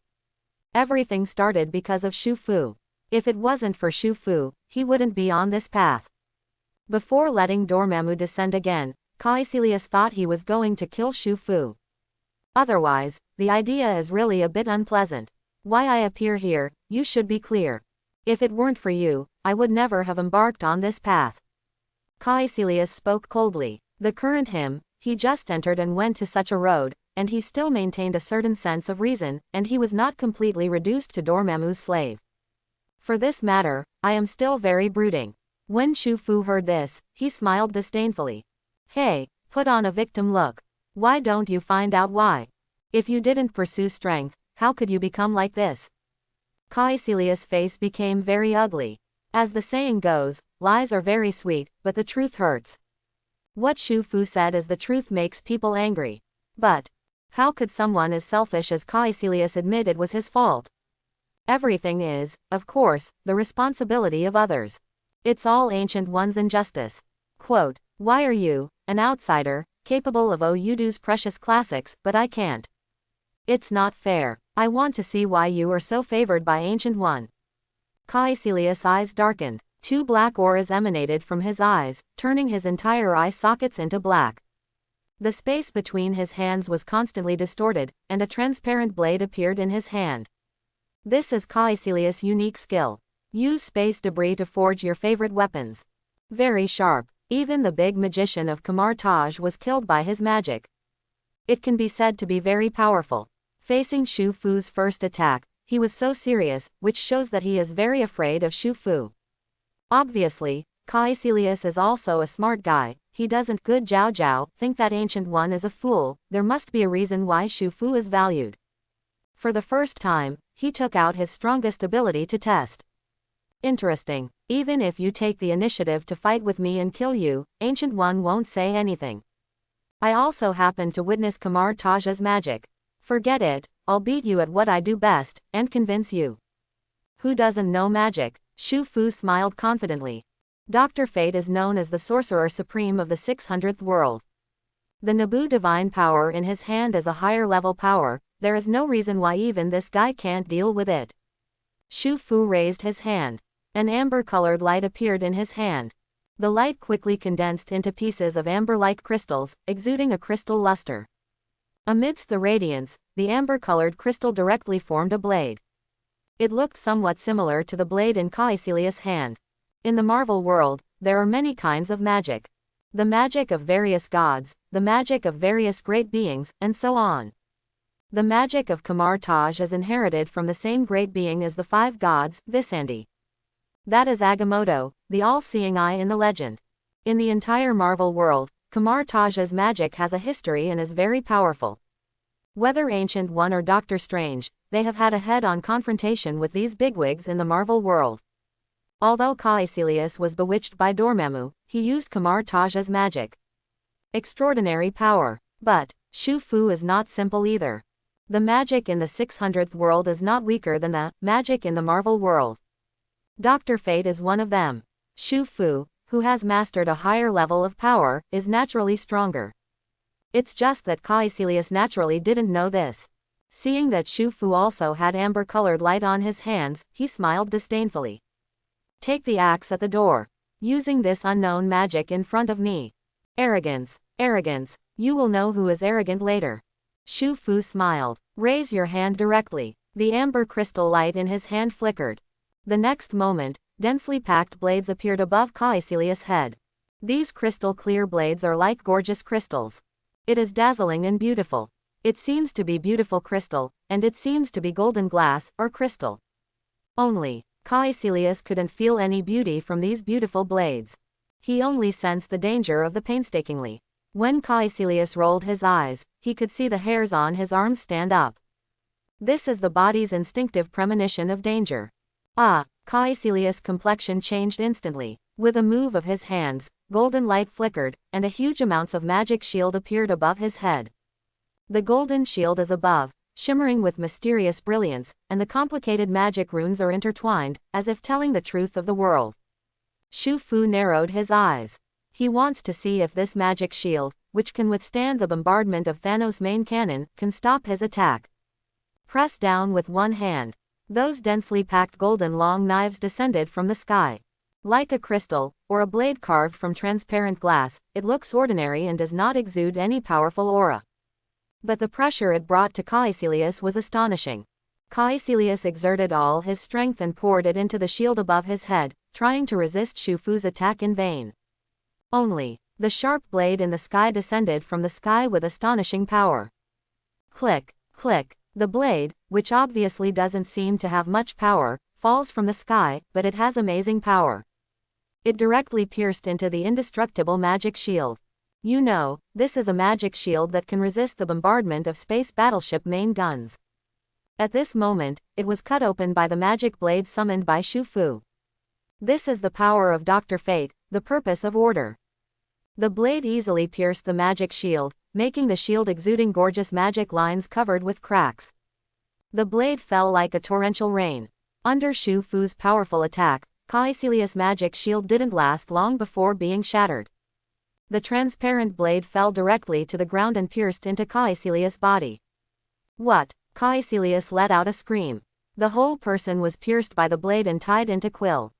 Everything started because of Shufu. If it wasn't for Shufu, he wouldn't be on this path. Before letting Dormammu descend again, Caecilius thought he was going to kill Shufu. Otherwise, the idea is really a bit unpleasant. Why I appear here, you should be clear. If it weren't for you, I would never have embarked on this path. Caecilius spoke coldly. The current him, he just entered and went to such a road, and he still maintained a certain sense of reason, and he was not completely reduced to Dormammu's slave. For this matter, I am still very brooding. When Shufu heard this, he smiled disdainfully. Hey, put on a victim look. Why don't you find out why? If you didn't pursue strength, how could you become like this? Caecilius' face became very ugly. As the saying goes, lies are very sweet, but the truth hurts. What Shufu said is the truth makes people angry. But how could someone as selfish as Caecilius admit it was his fault? Everything is, of course, the responsibility of others. It's all Ancient One's injustice. Quote, why are you, an outsider, capable of Oyudu's precious classics, but I can't? It's not fair. I want to see why you are so favored by Ancient One. Caecilius' eyes darkened. 2 black auras emanated from his eyes, turning his entire eye sockets into black. The space between his hands was constantly distorted, and a transparent blade appeared in his hand. This is Caecilius' unique skill. Use space debris to forge your favorite weapons. Very sharp. Even the big magician of Kamar Taj was killed by his magic. It can be said to be very powerful. Facing Shufu's first attack, he was so serious, which shows that he is very afraid of Shufu. Obviously, Caecilius is also a smart guy. He doesn't good Zhao think that Ancient One is a fool. There must be a reason why Shufu is valued. For the first time, he took out his strongest ability to test. Interesting. Even if you take the initiative to fight with me and kill you, Ancient One won't say anything. I also happen to witness Kamar Taj's magic. Forget it, I'll beat you at what I do best, and convince you. Who doesn't know magic? Shufu smiled confidently. Dr. Fate is known as the Sorcerer Supreme of the 600th world. The Naboo divine power in his hand is a higher level power, there is no reason why even this guy can't deal with it. Shu Fu raised his hand. An amber-colored light appeared in his hand. The light quickly condensed into pieces of amber-like crystals, exuding a crystal luster. Amidst the radiance, the amber-colored crystal directly formed a blade. It looked somewhat similar to the blade in Caecilius' hand. In the Marvel world, there are many kinds of magic. The magic of various gods, the magic of various great beings, and so on. The magic of Kamar Taj is inherited from the same great being as the 5 gods, Visandi. That is Agamotto, the all-seeing eye in the legend. In the entire Marvel world, Kamar Taj's magic has a history and is very powerful. Whether Ancient One or Doctor Strange, they have had a head-on confrontation with these bigwigs in the Marvel world. Although Caecilius was bewitched by Dormammu, he used Kamar Taj's magic. Extraordinary power. But Shu Fu is not simple either. The magic in the 600th world is not weaker than the magic in the Marvel world. Dr. Fate is one of them. Shu Fu, who has mastered a higher level of power, is naturally stronger. It's just that Caecilius naturally didn't know this. Seeing that Shu Fu also had amber-colored light on his hands, he smiled disdainfully. Take the axe at the door. Using this unknown magic in front of me. Arrogance, arrogance, you will know who is arrogant later. Shu Fu smiled. Raise your hand directly. The amber crystal light in his hand flickered. The next moment, densely packed blades appeared above Caecilius' head. These crystal clear blades are like gorgeous crystals. It is dazzling and beautiful. It seems to be beautiful crystal, and it seems to be golden glass, or crystal. Only, Caecilius couldn't feel any beauty from these beautiful blades. He only sensed the danger of the painstakingly. When Caecilius rolled his eyes, he could see the hairs on his arms stand up. This is the body's instinctive premonition of danger. Ah, Caecilius' complexion changed instantly. With a move of his hands, golden light flickered, and a huge amounts of magic shield appeared above his head. The golden shield is above, shimmering with mysterious brilliance, and the complicated magic runes are intertwined, as if telling the truth of the world. Shu Fu narrowed his eyes. He wants to see if this magic shield, which can withstand the bombardment of Thanos' main cannon, can stop his attack. Press down with one hand. Those densely packed golden long knives descended from the sky. Like a crystal, or a blade carved from transparent glass, it looks ordinary and does not exude any powerful aura. But the pressure it brought to Caecilius was astonishing. Caecilius exerted all his strength and poured it into the shield above his head, trying to resist Shu Fu's attack in vain. Only, the sharp blade in the sky descended from the sky with astonishing power. Click, click, the blade, which obviously doesn't seem to have much power, falls from the sky, but it has amazing power. It directly pierced into the indestructible magic shield. You know, this is a magic shield that can resist the bombardment of space battleship main guns. At this moment, it was cut open by the magic blade summoned by Shu Fu. This is the power of Dr. Fate, the purpose of order. The blade easily pierced the magic shield, making the shield exuding gorgeous magic lines covered with cracks. The blade fell like a torrential rain. Under Shu Fu's powerful attack, Caecilius' magic shield didn't last long before being shattered. The transparent blade fell directly to the ground and pierced into Caecilius' body. What? Caecilius let out a scream. The whole person was pierced by the blade and tied into quill.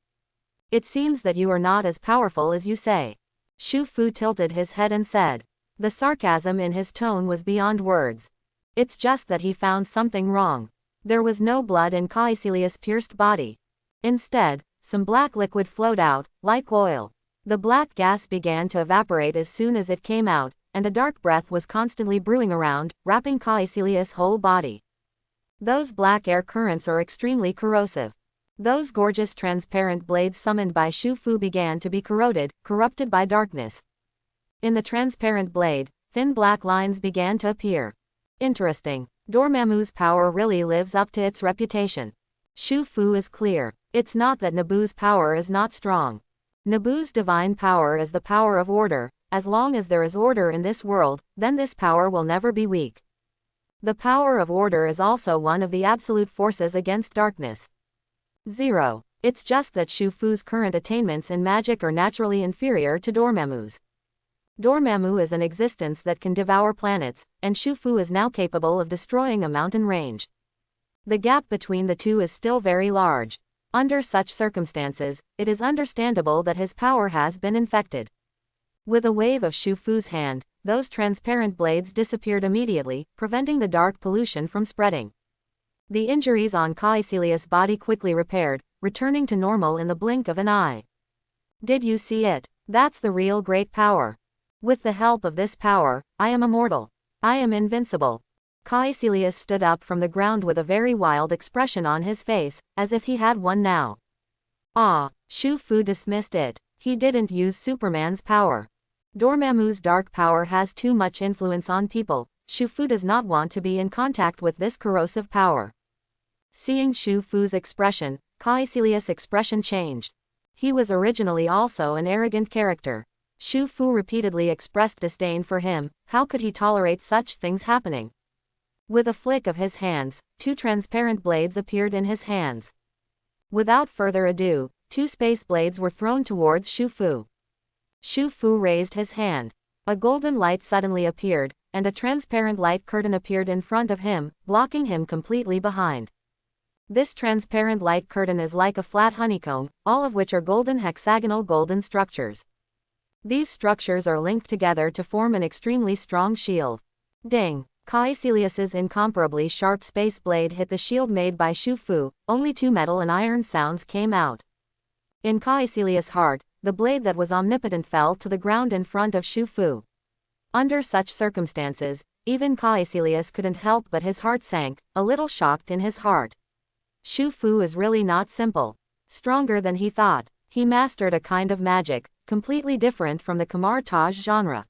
It seems that you are not as powerful as you say. Shu Fu tilted his head and said. The sarcasm in his tone was beyond words. It's just that he found something wrong. There was no blood in Caecilius' pierced body. Instead, some black liquid flowed out, like oil. The black gas began to evaporate as soon as it came out, and a dark breath was constantly brewing around, wrapping Caecilius' whole body. Those black air currents are extremely corrosive. Those gorgeous transparent blades summoned by Shu Fu began to be corrupted by darkness. In the transparent blade, thin black lines began to appear. Interesting. Dormammu's power really lives up to its reputation. Shu Fu is clear. It's not that Naboo's power is not strong. Naboo's divine power is the power of order. As long as there is order in this world, then this power will never be weak. The power of order is also one of the absolute forces against darkness. 0. It's just that Shu Fu's current attainments in magic are naturally inferior to Dormammu's. Dormammu is an existence that can devour planets, and Shufu is now capable of destroying a mountain range. The gap between the two is still very large. Under such circumstances, it is understandable that his power has been infected. With a wave of Shufu's hand, those transparent blades disappeared immediately, preventing the dark pollution from spreading. The injuries on Caecilius' body quickly repaired, returning to normal in the blink of an eye. Did you see it? That's the real great power. With the help of this power, I am immortal. I am invincible. Caecilius stood up from the ground with a very wild expression on his face, as if he had one now. Ah, Shufu dismissed it. He didn't use Superman's power. Dormammu's dark power has too much influence on people. Shufu does not want to be in contact with this corrosive power. Seeing Shufu's expression, Caecilius' expression changed. He was originally also an arrogant character. Shufu repeatedly expressed disdain for him. How could he tolerate such things happening? With a flick of his hands, two transparent blades appeared in his hands. Without further ado, two space blades were thrown towards Shufu. Shufu raised his hand. A golden light suddenly appeared, and a transparent light curtain appeared in front of him, blocking him completely behind. This transparent light curtain is like a flat honeycomb, all of which are golden hexagonal golden structures. These structures are linked together to form an extremely strong shield. Ding! Caecilius's incomparably sharp space blade hit the shield made by Shufu. Only two metal and iron sounds came out. In Caecilius' heart, the blade that was omnipotent fell to the ground in front of Shufu. Under such circumstances, even Caecilius couldn't help but his heart sank, a little shocked in his heart. Shufu is really not simple. Stronger than he thought. He mastered a kind of magic, completely different from the Kamar-Taj genre.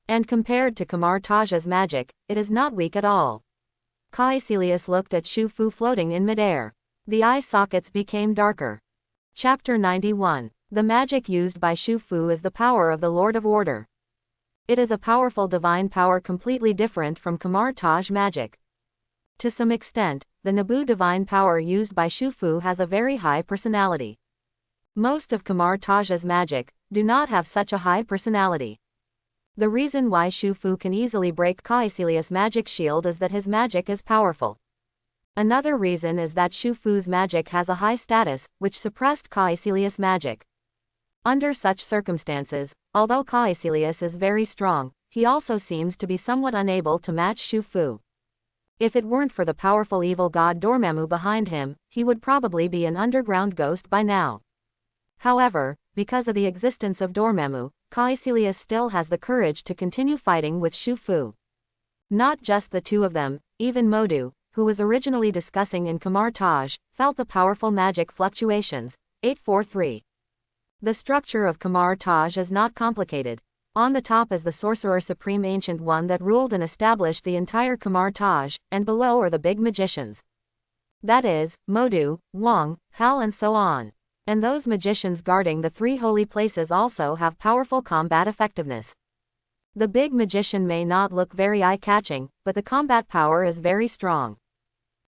And compared to Kamar-Taj's magic, it is not weak at all. Caecilius looked at Shufu floating in midair. The eye sockets became darker. Chapter 91. The magic used by Shufu is the power of the Lord of Order. It is a powerful divine power completely different from Kamar-Taj magic. To some extent, the Naboo divine power used by Shufu has a very high personality. Most of Kamar-Taj's magic do not have such a high personality. The reason why Shufu can easily break Caecilius' magic shield is that his magic is powerful. Another reason is that Shufu's magic has a high status, which suppressed Caecilius' magic. Under such circumstances, although Caecilius is very strong, he also seems to be somewhat unable to match Shufu. If it weren't for the powerful evil god Dormammu behind him, he would probably be an underground ghost by now. However, because of the existence of Dormammu, Caecilius still has the courage to continue fighting with Shufu. Not just the two of them, even Modu, who was originally discussing in Kamar-Taj, felt the powerful magic fluctuations. 843. The structure of Kamar-Taj is not complicated. On the top is the Sorcerer Supreme Ancient One that ruled and established the entire Kamar-Taj, and below are the big magicians. That is, Modu, Wong, Hal and so on. And those magicians guarding the three holy places also have powerful combat effectiveness. The big magician may not look very eye-catching, but the combat power is very strong.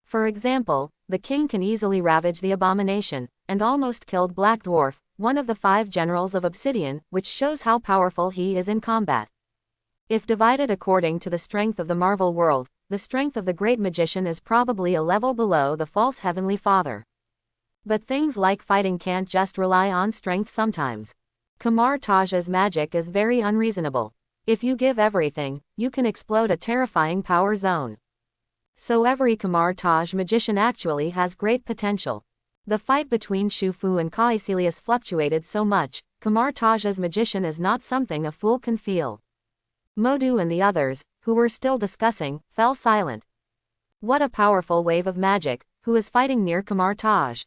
For example, the king can easily ravage the abomination, and almost killed Black Dwarf, one of the 5 generals of Obsidian, which shows how powerful he is in combat. If divided according to the strength of the Marvel world, the strength of the great magician is probably a level below the false Heavenly Father. But things like fighting can't just rely on strength sometimes. Kamar-Taj's magic is very unreasonable. If you give everything, you can explode a terrifying power zone. So every Kamar-Taj magician actually has great potential. The fight between Shufu and Caecilius fluctuated so much, Kamar-Taj's magician is not something a fool can feel. Modu and the others, who were still discussing, fell silent. What a powerful wave of magic, who is fighting near Kamar-Taj?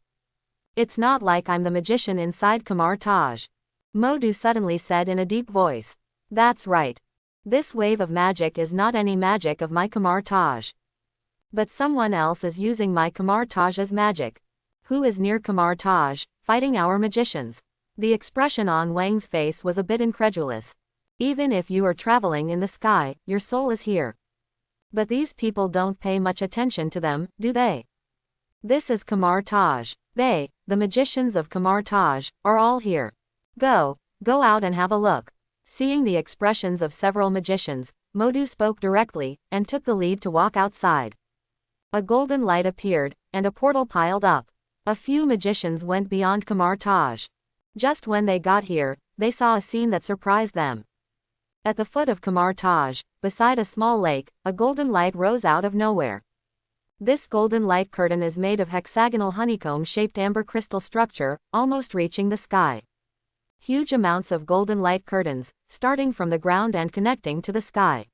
It's not like I'm the magician inside Kamar-Taj. Modu suddenly said in a deep voice. That's right. This wave of magic is not any magic of my Kamar-Taj. But someone else is using my Kamar-Taj's magic. Who is near Kamar-Taj, fighting our magicians? The expression on Wang's face was a bit incredulous. Even if you are traveling in the sky, your soul is here. But these people don't pay much attention to them, do they? This is Kamar-Taj. They, the magicians of Kamar-Taj, are all here. Go out and have a look. Seeing the expressions of several magicians, Modu spoke directly, and took the lead to walk outside. A golden light appeared, and a portal piled up. A few magicians went beyond Kamar Taj. Just when they got here, they saw a scene that surprised them. At the foot of Kamar Taj, beside a small lake, a golden light rose out of nowhere. This golden light curtain is made of hexagonal honeycomb-shaped amber crystal structure, almost reaching the sky. Huge amounts of golden light curtains, starting from the ground and connecting to the sky.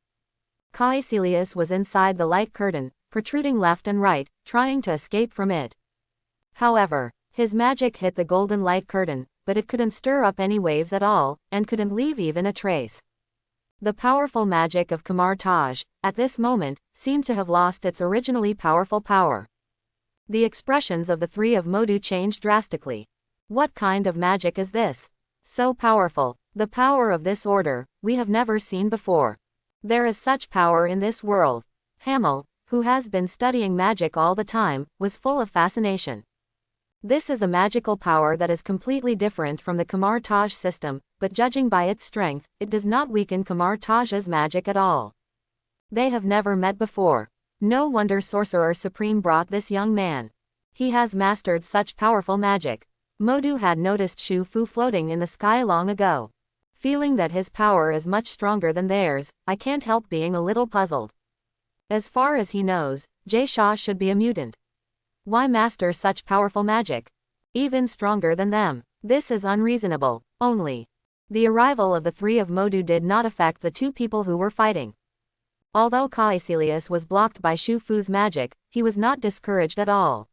Caecilius was inside the light curtain, protruding left and right, trying to escape from it. However, his magic hit the golden light curtain, but it couldn't stir up any waves at all, and couldn't leave even a trace. The powerful magic of Kamar Taj, at this moment, seemed to have lost its originally powerful power. The expressions of the three of Modu changed drastically. What kind of magic is this? So powerful. The power of this order, we have never seen before. There is such power in this world. Hamil, who has been studying magic all the time, was full of fascination. This is a magical power that is completely different from the Kamar Taj system, but judging by its strength, it does not weaken Kamar Taj's magic at all. They have never met before. No wonder Sorcerer Supreme brought this young man. He has mastered such powerful magic. Modu had noticed Shu Fu floating in the sky long ago. Feeling that his power is much stronger than theirs, I can't help being a little puzzled. As far as he knows, Jay Shah should be a mutant. Why master such powerful magic? Even stronger than them. This is unreasonable. Only. The arrival of the three of Modu did not affect the two people who were fighting. Although Caecilius was blocked by Shu Fu's magic, he was not discouraged at all.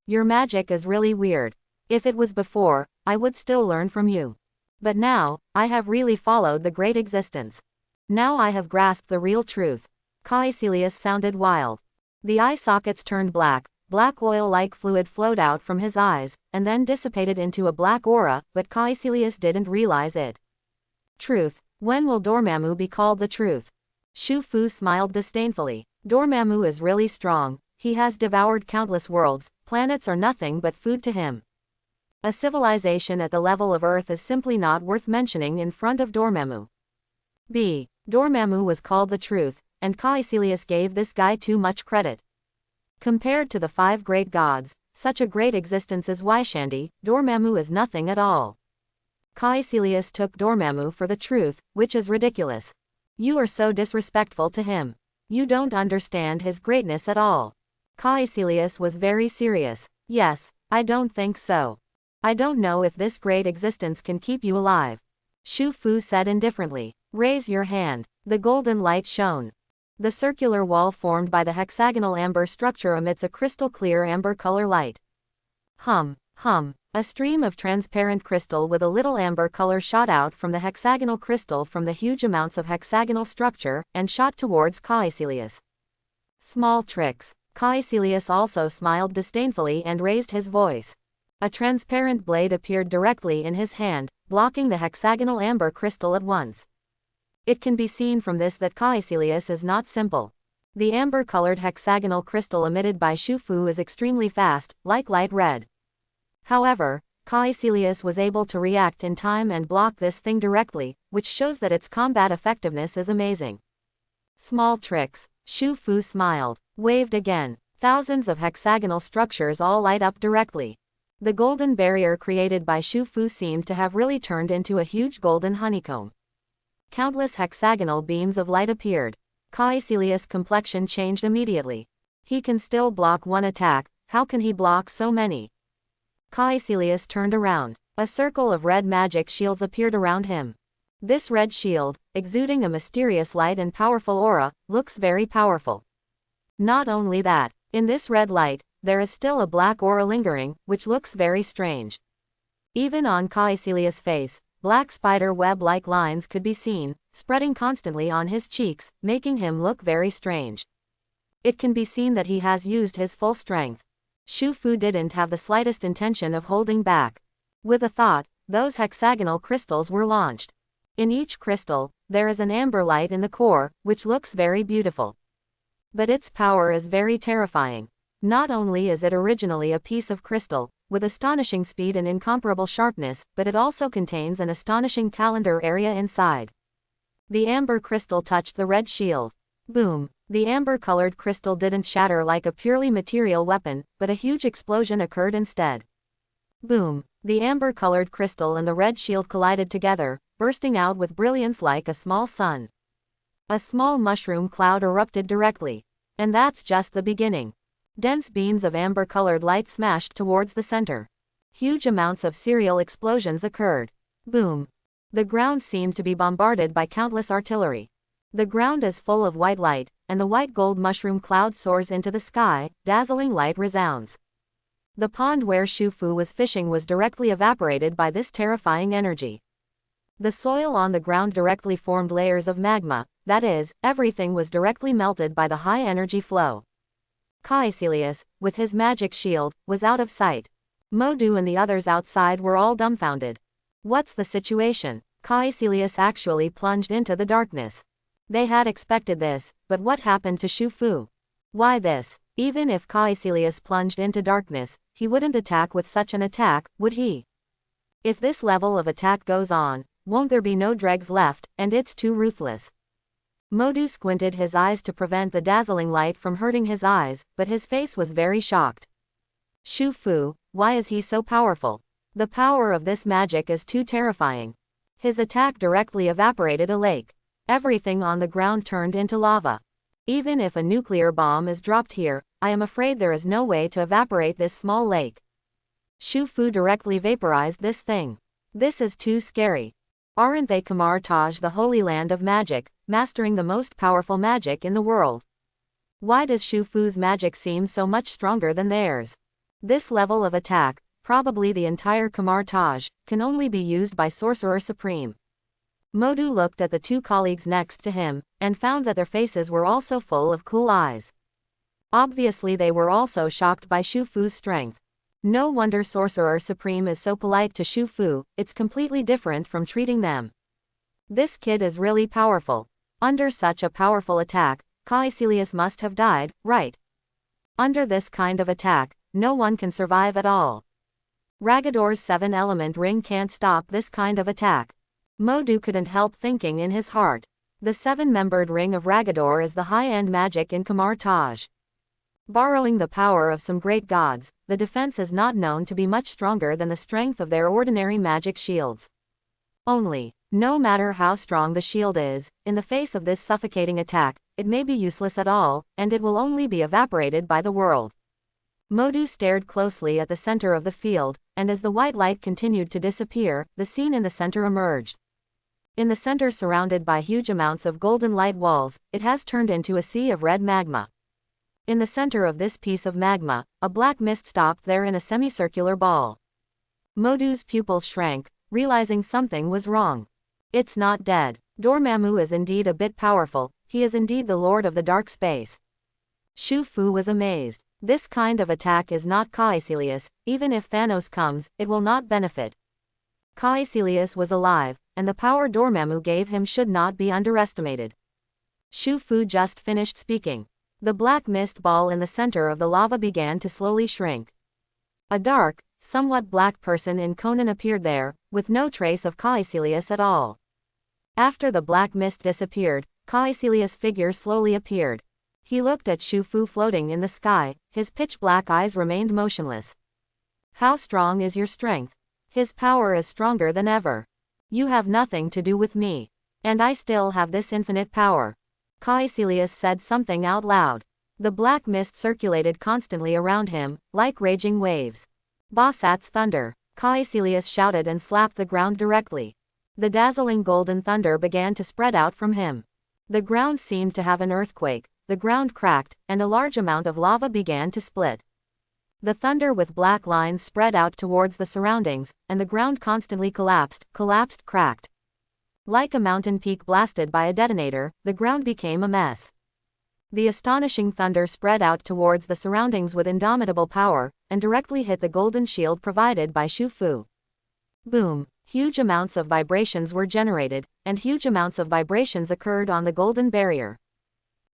Your magic is really weird. If it was before, I would still learn from you. But now, I have really followed the great existence. Now I have grasped the real truth. Caecilius sounded wild. The eye sockets turned black. Black oil-like fluid flowed out from his eyes, and then dissipated into a black aura, but Caecilius didn't realize it. Truth. When will Dormammu be called the truth? Shu Fu smiled disdainfully. Dormammu is really strong. He has devoured countless worlds. Planets are nothing but food to him. A civilization at the level of Earth is simply not worth mentioning in front of Dormammu. Dormammu was called the truth, and Caecilius gave this guy too much credit. Compared to the 5 great gods, such a great existence as Wyshandi, Dormammu is nothing at all. Caecilius took Dormammu for the truth, which is ridiculous. You are so disrespectful to him. You don't understand his greatness at all. Caecilius was very serious. Yes, I don't think so. I don't know if this great existence can keep you alive. Shu Fu said indifferently. Raise your hand. The golden light shone. The circular wall formed by the hexagonal amber structure emits a crystal-clear amber color light. Hum. A stream of transparent crystal with a little amber color shot out from the hexagonal crystal from the huge amounts of hexagonal structure, and shot towards Caecilius. Small tricks. Caecilius also smiled disdainfully and raised his voice. A transparent blade appeared directly in his hand, blocking the hexagonal amber crystal at once. It can be seen from this that Caecilius is not simple. The amber-colored hexagonal crystal emitted by Shu Fu is extremely fast, like light red. However, Caecilius was able to react in time and block this thing directly, which shows that its combat effectiveness is amazing. Small tricks. Shu Fu smiled, waved again. Thousands of hexagonal structures all light up directly. The golden barrier created by Shu Fu seemed to have really turned into a huge golden honeycomb. Countless hexagonal beams of light appeared. Caecilius' complexion changed immediately. He can still block one attack, how can he block so many? Caecilius turned around. A circle of red magic shields appeared around him. This red shield, exuding a mysterious light and powerful aura, looks very powerful. Not only that, in this red light, there is still a black aura lingering, which looks very strange. Even on Caecilius' face, black spider web-like lines could be seen, spreading constantly on his cheeks, making him look very strange. It can be seen that he has used his full strength. Shu Fu didn't have the slightest intention of holding back. With a thought, those hexagonal crystals were launched. In each crystal, there is an amber light in the core, which looks very beautiful. But its power is very terrifying. Not only is it originally a piece of crystal, with astonishing speed and incomparable sharpness, but it also contains an astonishing calendar area inside. The amber crystal touched the red shield. Boom! The amber-colored crystal didn't shatter like a purely material weapon, but a huge explosion occurred instead. Boom! The amber-colored crystal and the red shield collided together, bursting out with brilliance like a small sun. A small mushroom cloud erupted directly. And that's just the beginning. Dense beams of amber-colored light smashed towards the center. Huge amounts of serial explosions occurred. Boom! The ground seemed to be bombarded by countless artillery. The ground is full of white light, and the white-gold mushroom cloud soars into the sky, dazzling light resounds. The pond where Shu Fu was fishing was directly evaporated by this terrifying energy. The soil on the ground directly formed layers of magma, that is, everything was directly melted by the high-energy flow. Caecilius, with his magic shield, was out of sight. Modu and the others outside were all dumbfounded. What's the situation? Caecilius actually plunged into the darkness. They had expected this, but what happened to Shu Fu? Why this? Even if Caecilius plunged into darkness, he wouldn't attack with such an attack, would he? If this level of attack goes on, won't there be no dregs left, and it's too ruthless. Modu squinted his eyes to prevent the dazzling light from hurting his eyes, but his face was very shocked. Shu Fu, why is he so powerful? The power of this magic is too terrifying. His attack directly evaporated a lake. Everything on the ground turned into lava. Even if a nuclear bomb is dropped here, I am afraid there is no way to evaporate this small lake. Shu Fu directly vaporized this thing. This is too scary. Aren't they Kamar Taj, the holy land of magic, mastering the most powerful magic in the world? Why does Shu Fu's magic seem so much stronger than theirs? This level of attack, probably the entire Kamar Taj, can only be used by Sorcerer Supreme. Modu looked at the two colleagues next to him, and found that their faces were also full of cool eyes. Obviously they were also shocked by Shu Fu's strength. No wonder Sorcerer Supreme is so polite to Shu Fu, it's completely different from treating them. This kid is really powerful. Under such a powerful attack, Caecilius must have died, right? Under this kind of attack, no one can survive at all. Ragador's 7-element ring can't stop this kind of attack. Modu couldn't help thinking in his heart. The 7-membered ring of Ragador is the high-end magic in Kamar Taj. Borrowing the power of some great gods, the defense is not known to be much stronger than the strength of their ordinary magic shields. Only, no matter how strong the shield is, in the face of this suffocating attack, it may be useless at all, and it will only be evaporated by the world. Modu stared closely at the center of the field, and as the white light continued to disappear, the scene in the center emerged. In the center, surrounded by huge amounts of golden light walls, it has turned into a sea of red magma. In the center of this piece of magma, a black mist stopped there in a semicircular ball. Modu's pupils shrank, realizing something was wrong. It's not dead. Dormammu is indeed a bit powerful, he is indeed the lord of the dark space. Shu Fu was amazed. This kind of attack is not Caecilius, even if Thanos comes, it will not benefit. Caecilius was alive, and the power Dormammu gave him should not be underestimated. Shu Fu just finished speaking. The black mist ball in the center of the lava began to slowly shrink. A dark, somewhat black person in Conan appeared there, with no trace of Caecilius at all. After the black mist disappeared, Caecilius' figure slowly appeared. He looked at Shu Fu floating in the sky, his pitch-black eyes remained motionless. How strong is your strength? His power is stronger than ever. You have nothing to do with me. And I still have this infinite power. Caecilius said something out loud. The black mist circulated constantly around him, like raging waves. Bossat's thunder. Caecilius shouted and slapped the ground directly. The dazzling golden thunder began to spread out from him. The ground seemed to have an earthquake. The ground cracked, and a large amount of lava began to split. The thunder with black lines spread out towards the surroundings, and the ground constantly collapsed, cracked. Like a mountain peak blasted by a detonator, the ground became a mess. The astonishing thunder spread out towards the surroundings with indomitable power, and directly hit the golden shield provided by Shu Fu. Boom! Huge amounts of vibrations were generated, and huge amounts of vibrations occurred on the golden barrier.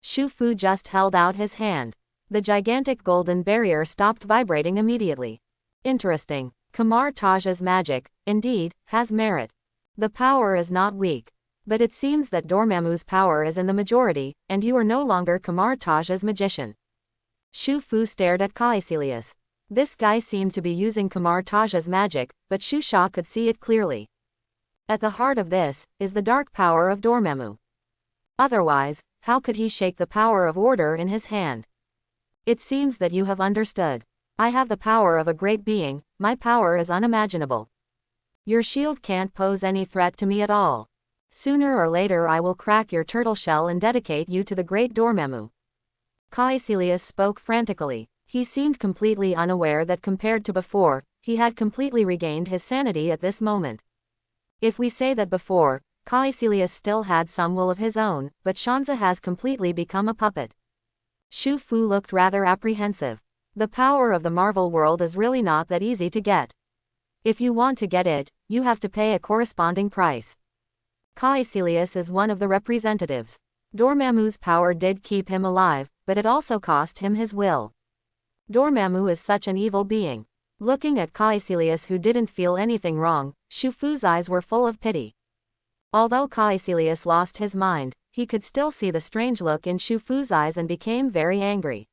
Shu Fu just held out his hand. The gigantic golden barrier stopped vibrating immediately. Interesting. Kamar Taj's magic, indeed, has merit. The power is not weak. But it seems that Dormammu's power is in the majority, and you are no longer Kamar Taj's magician. Shu Fu stared at Caecilius. This guy seemed to be using Kamar Taj's magic, but Shu Sha could see it clearly. At the heart of this is the dark power of Dormammu. Otherwise, how could he shake the power of order in his hand? It seems that you have understood. I have the power of a great being, my power is unimaginable. Your shield can't pose any threat to me at all. Sooner or later I will crack your turtle shell and dedicate you to the great Dormammu. Caecilius spoke frantically. He seemed completely unaware that compared to before, he had completely regained his sanity at this moment. If we say that before, Caecilius still had some will of his own, but Shanza has completely become a puppet. Shu Fu looked rather apprehensive. The power of the Marvel world is really not that easy to get. If you want to get it, you have to pay a corresponding price. Caecilius is one of the representatives. Dormammu's power did keep him alive, but it also cost him his will. Dormammu is such an evil being. Looking at Caecilius, who didn't feel anything wrong, Shu Fu's eyes were full of pity. Although Caecilius lost his mind, he could still see the strange look in Shu Fu's eyes and became very angry.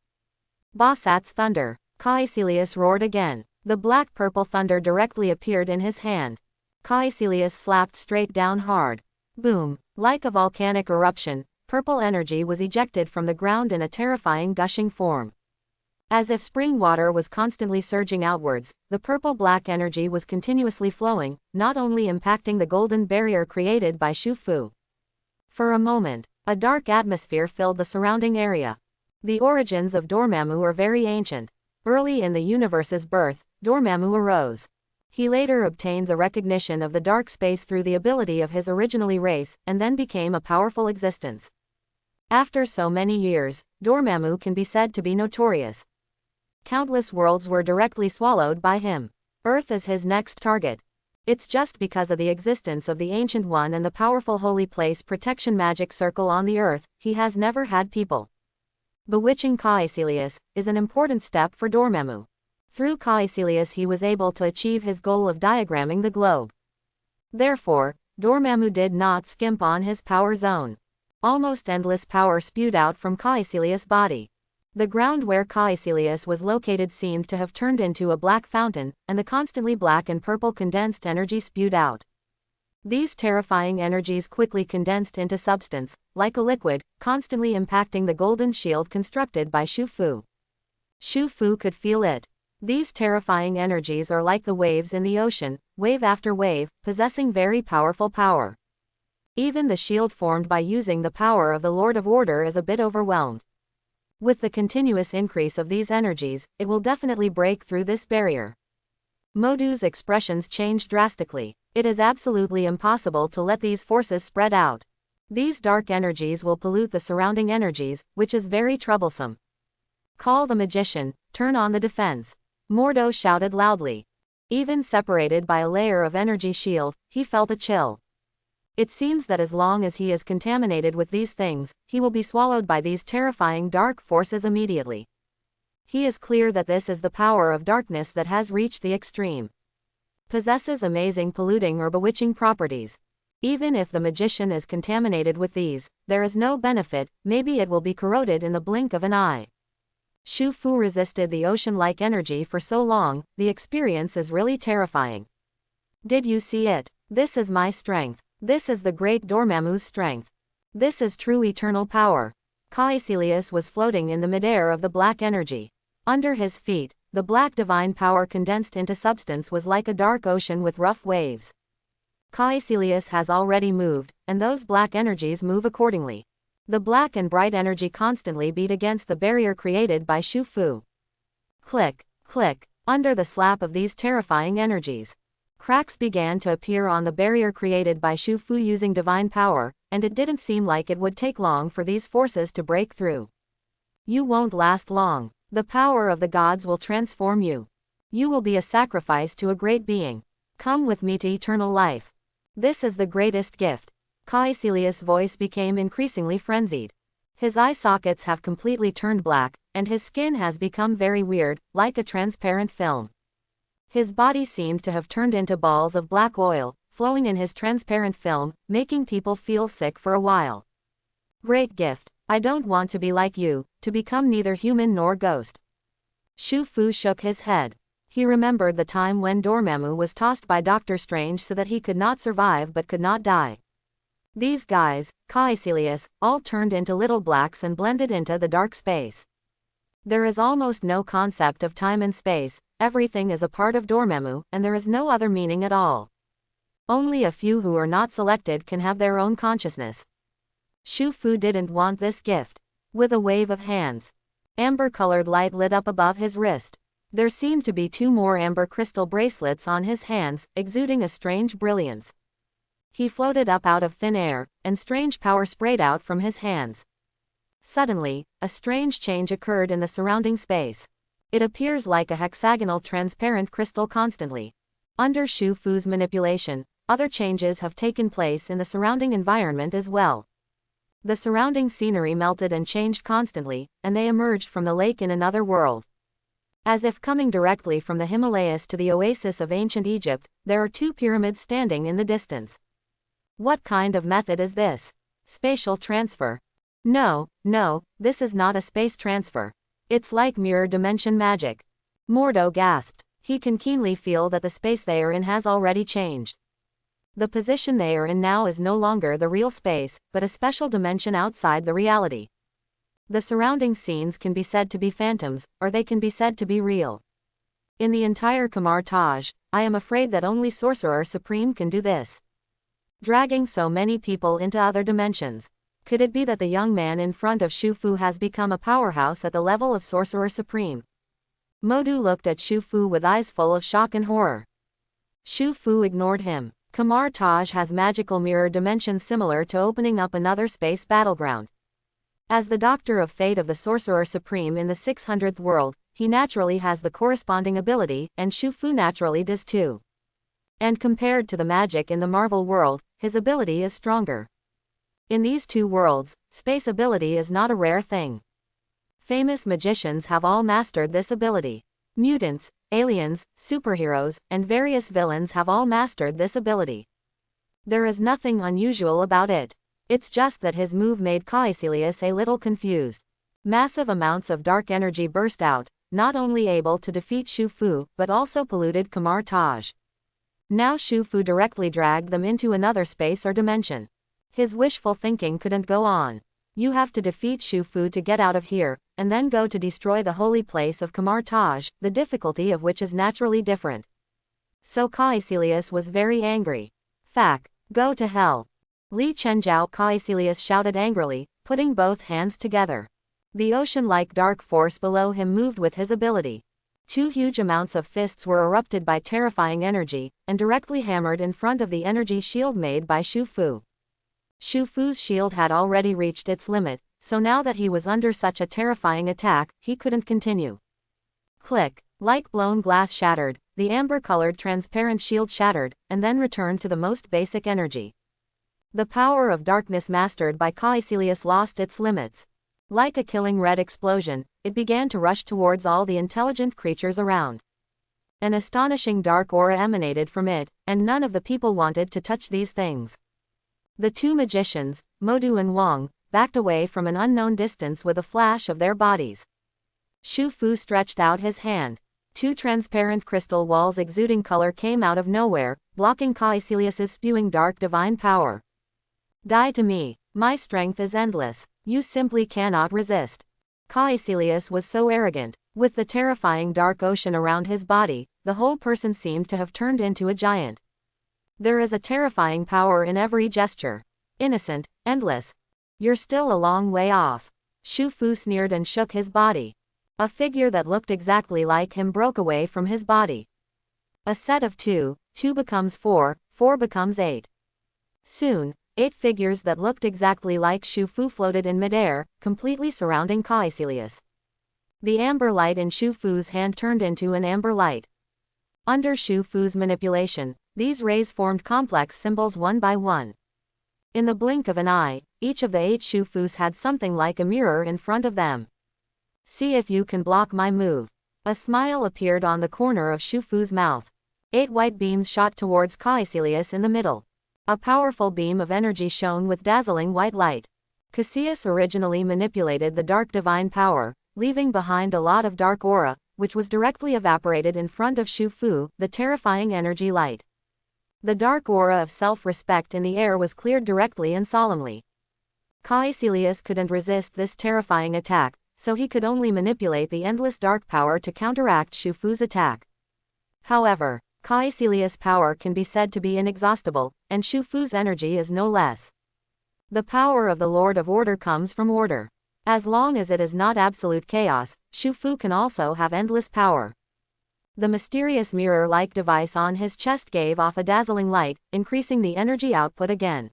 Basat's thunder. Caecilius roared again. The black-purple thunder directly appeared in his hand. Caecilius slapped straight down hard. Boom! Like a volcanic eruption, purple energy was ejected from the ground in a terrifying gushing form. As if spring water was constantly surging outwards, the purple-black energy was continuously flowing, not only impacting the golden barrier created by Shu Fu. For a moment, a dark atmosphere filled the surrounding area. The origins of Dormammu are very ancient. Early in the universe's birth, Dormammu arose. He later obtained the recognition of the dark space through the ability of his originally race, and then became a powerful existence. After so many years, Dormammu can be said to be notorious. Countless worlds were directly swallowed by him. Earth is his next target. It's just because of the existence of the Ancient One and the powerful holy place protection magic circle on the Earth, he has never had people. Bewitching Caecilius is an important step for Dormammu. Through Caecilius he was able to achieve his goal of diagramming the globe. Therefore, Dormammu did not skimp on his power zone. Almost endless power spewed out from Caecilius' body. The ground where Caecilius was located seemed to have turned into a black fountain, and the constantly black and purple condensed energy spewed out. These terrifying energies quickly condensed into substance, like a liquid, constantly impacting the golden shield constructed by Shu Fu. Shu Fu could feel it. These terrifying energies are like the waves in the ocean, wave after wave, possessing very powerful power. Even the shield formed by using the power of the Lord of Order is a bit overwhelmed. With the continuous increase of these energies, it will definitely break through this barrier. Modu's expressions changed drastically. It is absolutely impossible to let these forces spread out. These dark energies will pollute the surrounding energies, which is very troublesome. Call the magician, turn on the defense. Mordo shouted loudly. Even separated by a layer of energy shield, he felt a chill. It seems that as long as he is contaminated with these things, he will be swallowed by these terrifying dark forces immediately. He is clear that this is the power of darkness that has reached the extreme. Possesses amazing polluting or bewitching properties. Even if the magician is contaminated with these, there is no benefit, maybe it will be corroded in the blink of an eye. Shu Fu resisted the ocean-like energy for so long, the experience is really terrifying. Did you see it? This is my strength. This is the great Dormammu's strength. This is true eternal power. Caecilius was floating in the midair of the black energy. Under his feet, the black divine power condensed into substance was like a dark ocean with rough waves. Caecilius has already moved, and those black energies move accordingly. The black and bright energy constantly beat against the barrier created by Shu Fu. Click, click, under the slap of these terrifying energies. Cracks began to appear on the barrier created by Shu Fu using divine power, and it didn't seem like it would take long for these forces to break through. You won't last long. The power of the gods will transform you. You will be a sacrifice to a great being. Come with me to eternal life. This is the greatest gift. Caecilius' voice became increasingly frenzied. His eye sockets have completely turned black, and his skin has become very weird, like a transparent film. His body seemed to have turned into balls of black oil, flowing in his transparent film, making people feel sick for a while. Great gift. I don't want to be like you, to become neither human nor ghost. Shu Fu shook his head. He remembered the time when Dormammu was tossed by Doctor Strange so that he could not survive but could not die. These guys, Caecilius, all turned into little blacks and blended into the dark space. There is almost no concept of time and space, everything is a part of Dormammu, and there is no other meaning at all. Only a few who are not selected can have their own consciousness. Shu Fu didn't want this gift. With a wave of hands, amber-colored light lit up above his wrist. There seemed to be 2 more amber crystal bracelets on his hands, exuding a strange brilliance. He floated up out of thin air, and strange power sprayed out from his hands. Suddenly, a strange change occurred in the surrounding space. It appears like a hexagonal transparent crystal constantly. Under Shu Fu's manipulation, other changes have taken place in the surrounding environment as well. The surrounding scenery melted and changed constantly, and they emerged from the lake in another world. As if coming directly from the Himalayas to the oasis of ancient Egypt, there are 2 pyramids standing in the distance. What kind of method is this? Spatial transfer? No, this is not a space transfer. It's like mirror dimension magic. Mordo gasped. He can keenly feel that the space they are in has already changed. The position they are in now is no longer the real space, but a special dimension outside the reality. The surrounding scenes can be said to be phantoms, or they can be said to be real. In the entire Kamar Taj, I am afraid that only Sorcerer Supreme can do this. Dragging so many people into other dimensions. Could it be that the young man in front of Shu Fu has become a powerhouse at the level of Sorcerer Supreme? Modu looked at Shu Fu with eyes full of shock and horror. Shu Fu ignored him. Kamar Taj has magical mirror dimensions similar to opening up another space battleground. As the Doctor of Fate of the Sorcerer Supreme in the 600th world, he naturally has the corresponding ability, and Shu Fu naturally does too. And compared to the magic in the Marvel world, his ability is stronger. In these 2 worlds, space ability is not a rare thing. Famous magicians have all mastered this ability. Mutants, aliens, superheroes, and various villains have all mastered this ability. There is nothing unusual about it. It's just that his move made Caecilius a little confused. Massive amounts of dark energy burst out, not only able to defeat Shu Fu, but also polluted Kamar Taj. Now Shu Fu directly dragged them into another space or dimension. His wishful thinking couldn't go on. You have to defeat Shu Fu to get out of here, and then go to destroy the holy place of Kamar Taj, the difficulty of which is naturally different. So Caecilius was very angry. Fack, go to hell. Li Chenjiao, Caecilius shouted angrily, putting both hands together. The ocean-like dark force below him moved with his ability. 2 huge amounts of fists were erupted by terrifying energy, and directly hammered in front of the energy shield made by Shu Fu. Shu Fu's shield had already reached its limit, so now that he was under such a terrifying attack, he couldn't continue. Click, like blown glass shattered, the amber-colored transparent shield shattered, and then returned to the most basic energy. The power of darkness mastered by Caecilius lost its limits. Like a killing red explosion, it began to rush towards all the intelligent creatures around. An astonishing dark aura emanated from it, and none of the people wanted to touch these things. The 2 magicians, Modu and Wang, backed away from an unknown distance with a flash of their bodies. Shu Fu stretched out his hand. 2 transparent crystal walls exuding color came out of nowhere, blocking Caecilius's spewing dark divine power. Die to me. My strength is endless. You simply cannot resist. Caecilius was so arrogant. With the terrifying dark ocean around his body, the whole person seemed to have turned into a giant. There is a terrifying power in every gesture. Innocent, endless. You're still a long way off. Shu Fu sneered and shook his body. A figure that looked exactly like him broke away from his body. A set of 2, 2 becomes 4, 4 becomes 8. Soon, 8 figures that looked exactly like Shu Fu floated in midair, completely surrounding Caecilius. The amber light in Shu Fu's hand turned into an amber light. Under Shu Fu's manipulation, these rays formed complex symbols one by one. In the blink of an eye, each of the 8 Shu Fus had something like a mirror in front of them. See if you can block my move. A smile appeared on the corner of Shu Fu's mouth. 8 white beams shot towards Caecilius in the middle. A powerful beam of energy shone with dazzling white light. Caecilius originally manipulated the dark divine power, leaving behind a lot of dark aura, which was directly evaporated in front of Shu Fu, the terrifying energy light. The dark aura of self-respect in the air was cleared directly and solemnly. Caecilius couldn't resist this terrifying attack, so he could only manipulate the endless dark power to counteract Shu Fu's attack. However, Caecilius' power can be said to be inexhaustible, and Shu Fu's energy is no less. The power of the Lord of Order comes from order. As long as it is not absolute chaos, Shu Fu can also have endless power. The mysterious mirror-like device on his chest gave off a dazzling light, increasing the energy output again.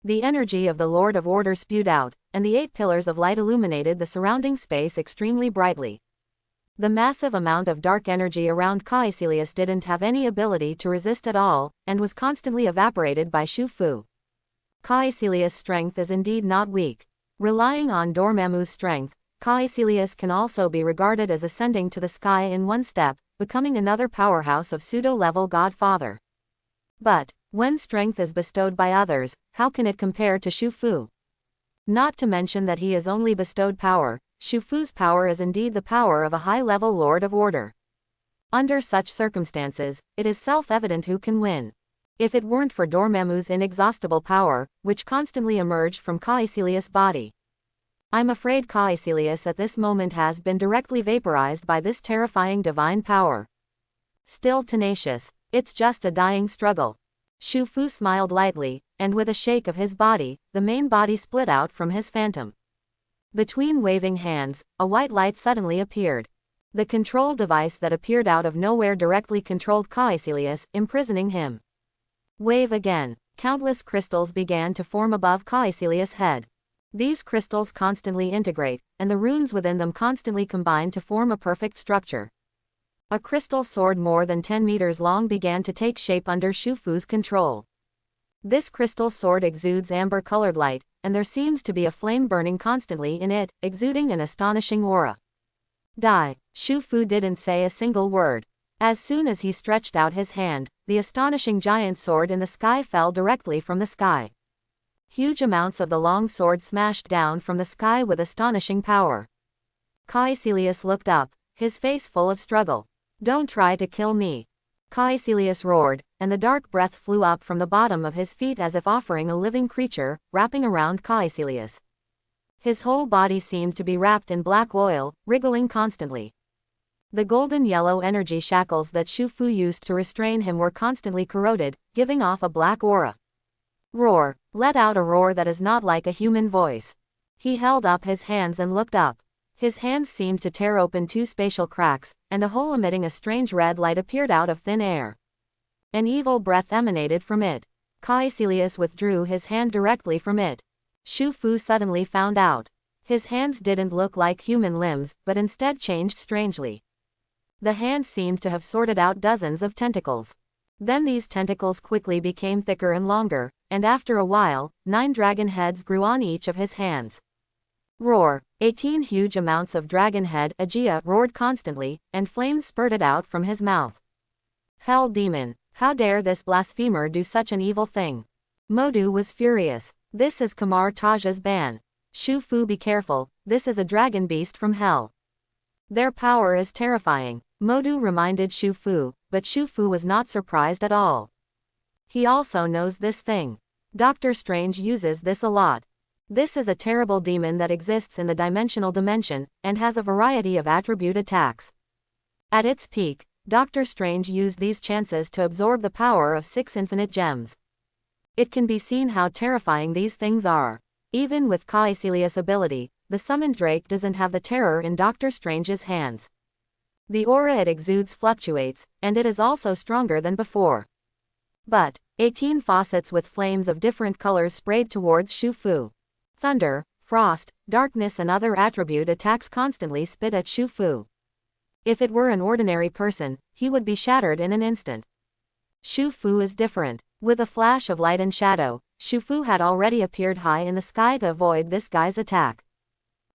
The energy of the Lord of Order spewed out, and the 8 pillars of light illuminated the surrounding space extremely brightly. The massive amount of dark energy around Caecilius didn't have any ability to resist at all, and was constantly evaporated by Shu Fu. Caecilius' strength is indeed not weak. Relying on Dormammu's strength, Caecilius can also be regarded as ascending to the sky in one step, becoming another powerhouse of pseudo-level Godfather. But, when strength is bestowed by others, how can it compare to Shu Fu? Not to mention that he is only bestowed power, Shu Fu's power is indeed the power of a high-level Lord of Order. Under such circumstances, it is self-evident who can win. If it weren't for Dormammu's inexhaustible power, which constantly emerged from Caecilius' body. I'm afraid Caecilius at this moment has been directly vaporized by this terrifying divine power. Still tenacious, it's just a dying struggle. Shu Fu smiled lightly, and with a shake of his body, the main body split out from his phantom. Between waving hands, a white light suddenly appeared. The control device that appeared out of nowhere directly controlled Caecilius, imprisoning him. Wave again. Countless crystals began to form above Caecilius' head. These crystals constantly integrate, and the runes within them constantly combine to form a perfect structure. A crystal sword more than 10 meters long began to take shape under Shu Fu's control. This crystal sword exudes amber-colored light, and there seems to be a flame burning constantly in it, exuding an astonishing aura. Die. Shu Fu didn't say a single word. As soon as he stretched out his hand, the astonishing giant sword in the sky fell directly from the sky. Huge amounts of the long sword smashed down from the sky with astonishing power. Caecilius looked up, his face full of struggle. Don't try to kill me. Caecilius roared, and the dark breath flew up from the bottom of his feet as if offering a living creature, wrapping around Caecilius. His whole body seemed to be wrapped in black oil, wriggling constantly. The golden yellow energy shackles that Shu Fu used to restrain him were constantly corroded, giving off a black aura. Roar. Let out a roar that is not like a human voice. He held up his hands and looked up. His hands seemed to tear open 2 spatial cracks, and a hole emitting a strange red light appeared out of thin air. An evil breath emanated from it. Caecilius withdrew his hand directly from it. Shu Fu suddenly found out. His hands didn't look like human limbs, but instead changed strangely. The hands seemed to have sorted out dozens of tentacles. Then these tentacles quickly became thicker and longer, and after a while, 9 dragon heads grew on each of his hands. Roar. 18 huge amounts of dragon head Aegea roared constantly, and flames spurted out from his mouth. Hell demon, how dare this blasphemer do such an evil thing? Modu was furious. This is Kamar Taja's ban. Shu Fu, be careful, this is a dragon beast from hell. Their power is terrifying, Modu reminded Shu Fu, but Shu Fu was not surprised at all. He also knows this thing. Doctor Strange uses this a lot. This is a terrible demon that exists in the dimensional dimension, and has a variety of attribute attacks. At its peak, Doctor Strange used these chances to absorb the power of 6 infinite gems. It can be seen how terrifying these things are. Even with Caecilius' ability, the summoned Drake doesn't have the terror in Doctor Strange's hands. The aura it exudes fluctuates, and it is also stronger than before. But, 18 faucets with flames of different colors sprayed towards Shu Fu. Thunder, frost, darkness and other attribute attacks constantly spit at Shu Fu. If it were an ordinary person, he would be shattered in an instant. Shu Fu is different. With a flash of light and shadow, Shu Fu had already appeared high in the sky to avoid this guy's attack.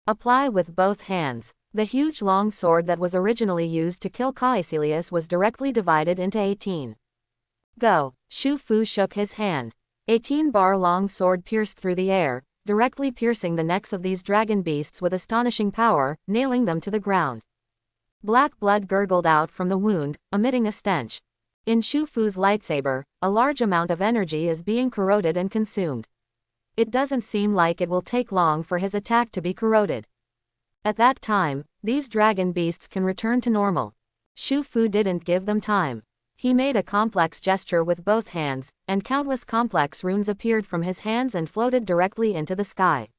Apply with both hands. The huge long sword that was originally used to kill Caecilius was directly divided into 18. Go. Shu Fu shook his hand. 18-bar long sword pierced through the air, directly piercing the necks of these dragon beasts with astonishing power, nailing them to the ground. Black blood gurgled out from the wound, emitting a stench. In Shu Fu's lightsaber, a large amount of energy is being corroded and consumed. It doesn't seem like it will take long for his attack to be corroded. At that time, these dragon beasts can return to normal. Shu Fu didn't give them time. He made a complex gesture with both hands, and countless complex runes appeared from his hands and floated directly into the sky.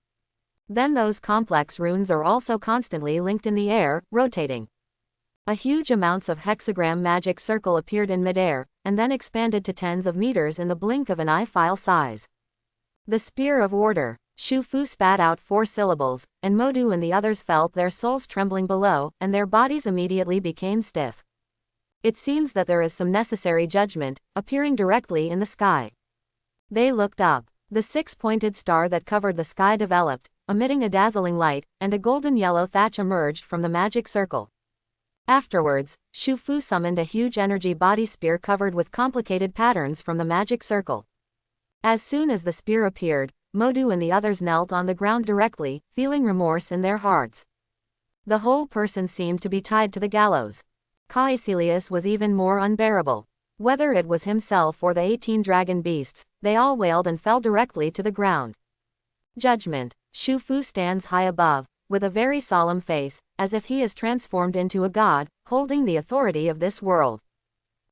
Then those complex runes are also constantly linked in the air, rotating. A huge amounts of hexagram magic circle appeared in midair, and then expanded to tens of meters in the blink of an eye file size. The Spear of Order. Shu Fu spat out 4 syllables, and Modu and the others felt their souls trembling below, and their bodies immediately became stiff. It seems that there is some necessary judgment, appearing directly in the sky. They looked up. The 6-pointed star that covered the sky developed, emitting a dazzling light, and a golden yellow thatch emerged from the magic circle. Afterwards, Shu Fu summoned a huge energy body spear covered with complicated patterns from the magic circle. As soon as the spear appeared, Modu and the others knelt on the ground directly, feeling remorse in their hearts. The whole person seemed to be tied to the gallows. Caecilius was even more unbearable. Whether it was himself or the 18 dragon beasts, they all wailed and fell directly to the ground. Judgment. Shu Fu stands high above, with a very solemn face, as if he is transformed into a god, holding the authority of this world.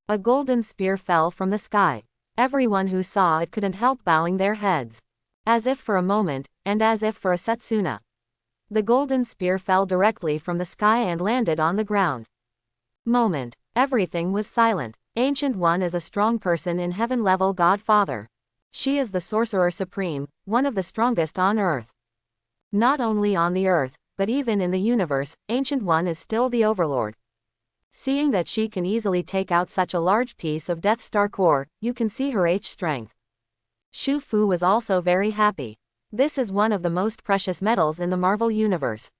A golden spear fell from the sky. Everyone who saw it couldn't help bowing their heads. As if for a moment, and as if for a Setsuna. The golden spear fell directly from the sky and landed on the ground. Moment. Everything was silent. Ancient One is a strong person in heaven-level Godfather. She is the Sorcerer Supreme, one of the strongest on Earth. Not only on the Earth, but even in the universe, Ancient One is still the Overlord. Seeing that she can easily take out such a large piece of Death Star core, you can see her strength. Shu Fu was also very happy. This is one of the most precious metals in the Marvel Universe.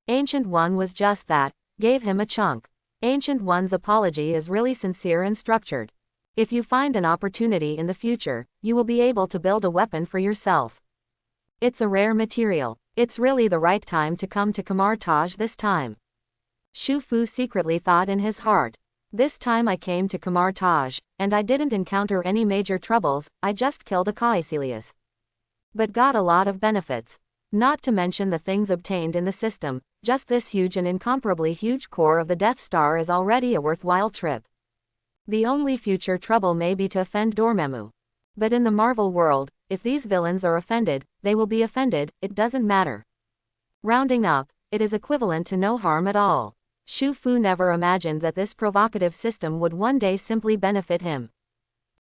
Ancient One was just that, gave him a chunk. Ancient One's apology is really sincere and structured. If you find an opportunity in the future, you will be able to build a weapon for yourself. It's a rare material. It's really the right time to come to Kamar Taj this time. Shu Fu secretly thought in his heart. This time I came to Kamar Taj, and I didn't encounter any major troubles, I just killed a Caecilius. But got a lot of benefits. Not to mention the things obtained in the system, just this huge and incomparably huge core of the Death Star is already a worthwhile trip. The only future trouble may be to offend Dormammu. But in the Marvel world, if these villains are offended, they will be offended, it doesn't matter. Rounding up, it is equivalent to no harm at all. Shu Fu never imagined that this provocative system would one day simply benefit him.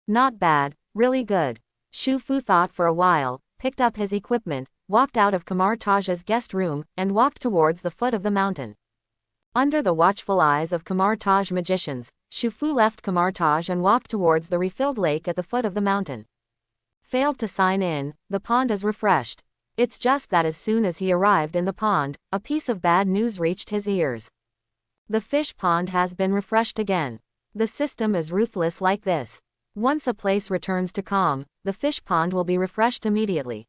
Not bad, really good. Shu Fu thought for a while, picked up his equipment, walked out of Kamar Taj's guest room, and walked towards the foot of the mountain. Under the watchful eyes of Kamar Taj magicians, Shu Fu left Kamar Taj and walked towards the refilled lake at the foot of the mountain. Failed to sign in, the pond is refreshed. It's just that as soon as he arrived in the pond, a piece of bad news reached his ears. The fish pond has been refreshed again. The system is ruthless like this. Once a place returns to calm, the fish pond will be refreshed immediately.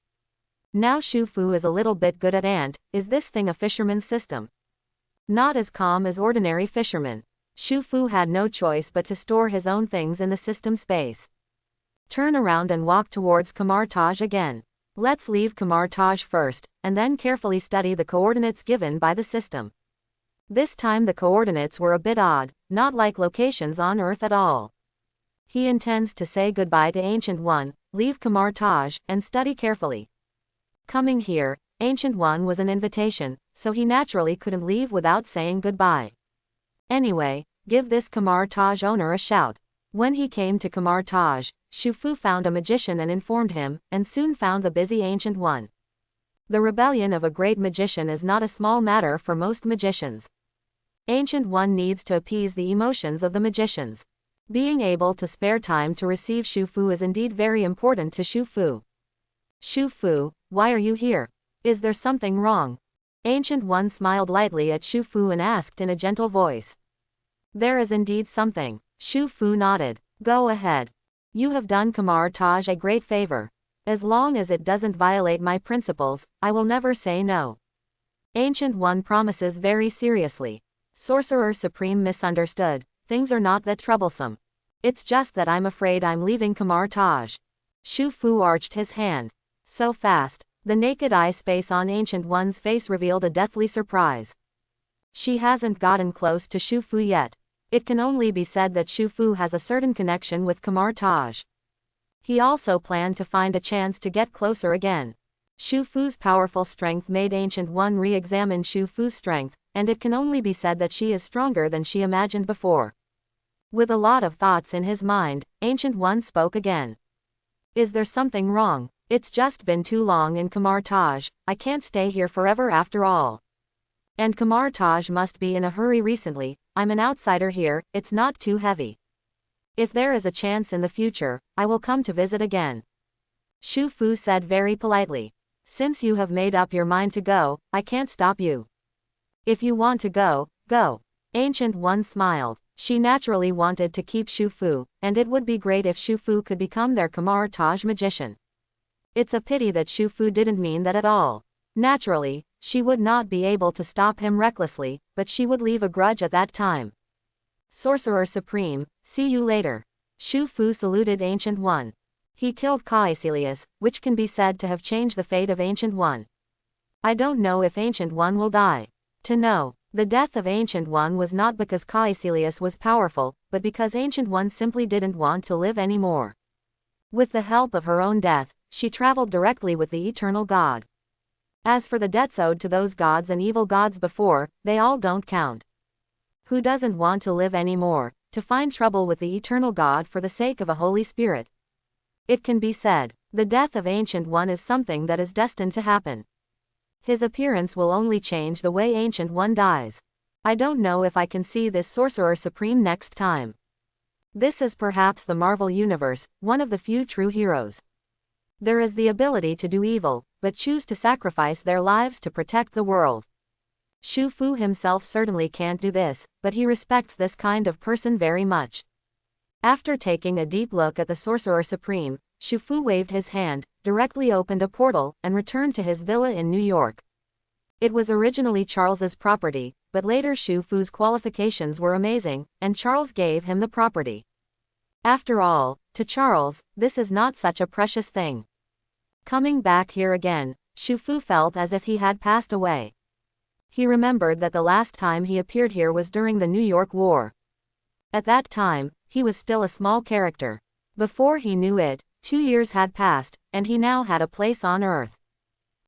Now Shu Fu is a little bit good at ant, is this thing a fisherman's system? Not as calm as ordinary fishermen. Shu Fu had no choice but to store his own things in the system space. Turn around and walk towards Kamar Taj again. Let's leave Kamar Taj first, and then carefully study the coordinates given by the system. This time the coordinates were a bit odd, not like locations on Earth at all. He intends to say goodbye to Ancient One, leave Kamar Taj, and study carefully. Coming here, Ancient One was an invitation, so he naturally couldn't leave without saying goodbye. Anyway, give this Kamar Taj owner a shout. When he came to Kamar Taj, Shu Fu found a magician and informed him, and soon found the busy Ancient One. The rebellion of a great magician is not a small matter for most magicians. Ancient One needs to appease the emotions of the magicians. Being able to spare time to receive Shu Fu is indeed very important to Shu Fu. Shu Fu, why are you here? Is there something wrong? Ancient One smiled lightly at Shu Fu and asked in a gentle voice. There is indeed something. Shu Fu nodded. Go ahead. You have done Kamar Taj a great favor. As long as it doesn't violate my principles, I will never say no. Ancient One promises very seriously. Sorcerer Supreme misunderstood. Things are not that troublesome. It's just that I'm afraid I'm leaving Kamar Taj. Shu Fu arched his hand. So fast. The naked eye space on Ancient One's face revealed a deathly surprise. She hasn't gotten close to Shu Fu yet. It can only be said that Shu Fu has a certain connection with Kamar Taj. He also planned to find a chance to get closer again. Shu Fu's powerful strength made Ancient One re-examine Shu Fu's strength, and it can only be said that she is stronger than she imagined before. With a lot of thoughts in his mind, Ancient One spoke again. Is there something wrong? It's just been too long in Kamar Taj. I can't stay here forever after all. And Kamar Taj must be in a hurry recently. I'm an outsider here, it's not too heavy. If there is a chance in the future, I will come to visit again. Shu Fu said very politely. Since you have made up your mind to go, I can't stop you. If you want to go, go. Ancient One smiled. She naturally wanted to keep Shu Fu, and it would be great if Shu Fu could become their Kamar Taj magician. It's a pity that Shu Fu didn't mean that at all. Naturally, she would not be able to stop him recklessly, but she would leave a grudge at that time. Sorcerer Supreme, see you later. Shu Fu saluted Ancient One. He killed Caecilius, which can be said to have changed the fate of Ancient One. I don't know if Ancient One will die. To know, the death of Ancient One was not because Caecilius was powerful, but because Ancient One simply didn't want to live anymore. With the help of her own death, she traveled directly with the eternal God. As for the debts owed to those gods and evil gods before, they all don't count. Who doesn't want to live anymore, to find trouble with the eternal God for the sake of a Holy Spirit? It can be said, the death of Ancient One is something that is destined to happen. His appearance will only change the way Ancient One dies. I don't know if I can see this Sorcerer Supreme next time. This is perhaps the Marvel Universe, one of the few true heroes. There is the ability to do evil, but choose to sacrifice their lives to protect the world. Shu Fu himself certainly can't do this, but he respects this kind of person very much. After taking a deep look at the Sorcerer Supreme, Shu Fu waved his hand, directly opened a portal, and returned to his villa in New York. It was originally Charles's property, but later Shu Fu's qualifications were amazing, and Charles gave him the property. After all, to Charles, this is not such a precious thing. Coming back here again, Shu Fu felt as if he had passed away. He remembered that the last time he appeared here was during the New York War. At that time, he was still a small character. Before he knew it, 2 years had passed, and he now had a place on Earth.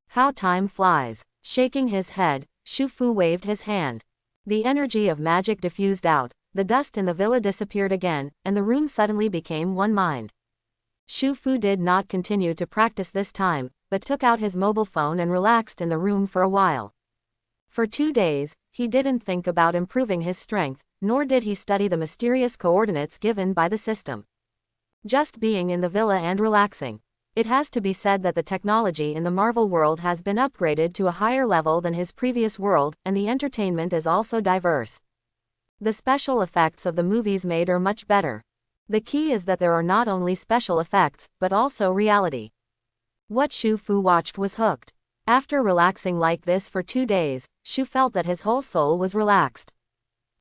How time flies. Shaking his head, Shu Fu waved his hand. The energy of magic diffused out, the dust in the villa disappeared again, and the room suddenly became one mind. Shu Fu did not continue to practice this time, but took out his mobile phone and relaxed in the room for a while. For 2 days, he didn't think about improving his strength, nor did he study the mysterious coordinates given by the system. Just being in the villa and relaxing. It has to be said that the technology in the Marvel world has been upgraded to a higher level than his previous world, and the entertainment is also diverse. The special effects of the movies made are much better. The key is that there are not only special effects, but also reality. What Shu Fu watched was hooked. After relaxing like this for 2 days, Shu felt that his whole soul was relaxed.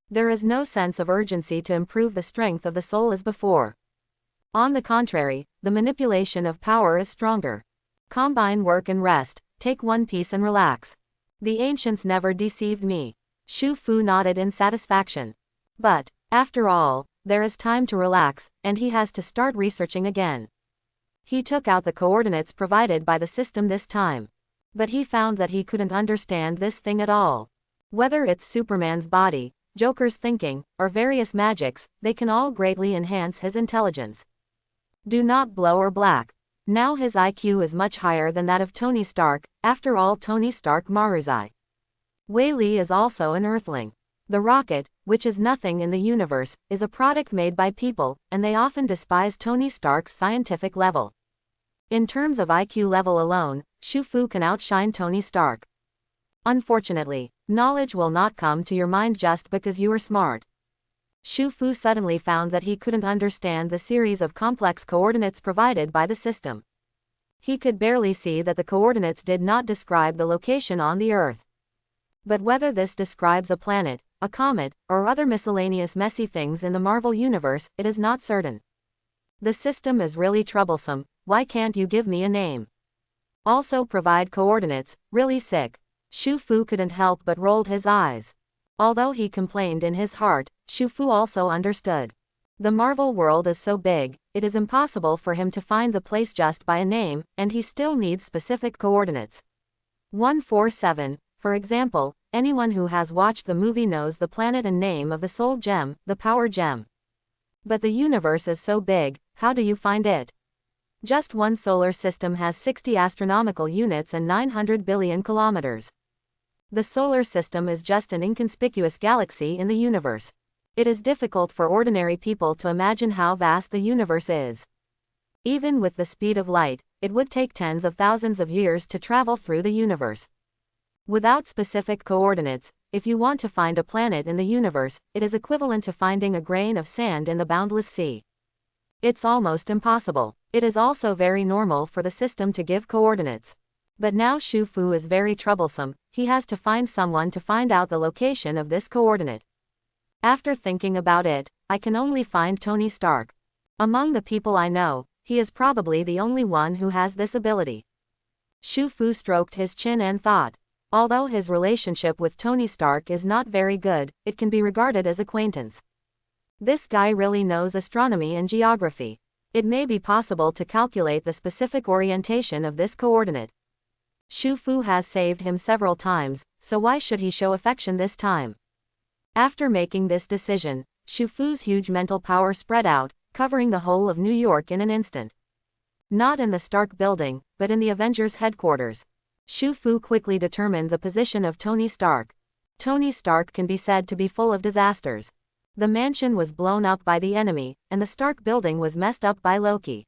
There is no sense of urgency to improve the strength of the soul as before. On the contrary, the manipulation of power is stronger. Combine work and rest, take one piece and relax. The ancients never deceived me. Shu Fu nodded in satisfaction. But, after all, there is time to relax, and he has to start researching again. He took out the coordinates provided by the system this time. But he found that he couldn't understand this thing at all. Whether it's Superman's body, Joker's thinking, or various magics, they can all greatly enhance his intelligence. Do not blow or black. Now his IQ is much higher than that of Tony Stark, after all Tony Stark Maruzai. Wei Li is also an Earthling. The rocket, which is nothing in the universe, is a product made by people, and they often despise Tony Stark's scientific level. In terms of IQ level alone, Shu Fu can outshine Tony Stark. Unfortunately, knowledge will not come to your mind just because you are smart. Shu Fu suddenly found that he couldn't understand the series of complex coordinates provided by the system. He could barely see that the coordinates did not describe the location on the Earth. But whether this describes a planet, a comet, or other miscellaneous messy things in the Marvel Universe, it is not certain. The system is really troublesome. Why can't you give me a name? Also provide coordinates, really sick. Shu Fu couldn't help but rolled his eyes. Although he complained in his heart, Shu Fu also understood. The Marvel world is so big, it is impossible for him to find the place just by a name, and he still needs specific coordinates. 147, for example, anyone who has watched the movie knows the planet and name of the soul gem, the power gem. But the universe is so big, how do you find it? Just one solar system has 60 astronomical units and 900 billion kilometers. The solar system is just an inconspicuous galaxy in the universe. It is difficult for ordinary people to imagine how vast the universe is. Even with the speed of light, it would take tens of thousands of years to travel through the universe. Without specific coordinates, if you want to find a planet in the universe, it is equivalent to finding a grain of sand in the boundless sea. It's almost impossible. It is also very normal for the system to give coordinates. But now Shu Fu is very troublesome. He has to find someone to find out the location of this coordinate. After thinking about it, I can only find Tony Stark. Among the people I know, he is probably the only one who has this ability. Shu Fu stroked his chin and thought. Although his relationship with Tony Stark is not very good, it can be regarded as acquaintance. This guy really knows astronomy and geography. It may be possible to calculate the specific orientation of this coordinate. Shu Fu has saved him several times, so why should he show affection this time? After making this decision, Shu Fu's huge mental power spread out, covering the whole of New York in an instant. Not in the Stark building, but in the Avengers headquarters. Shu Fu quickly determined the position of Tony Stark. Tony Stark can be said to be full of disasters. The mansion was blown up by the enemy, and the Stark building was messed up by Loki.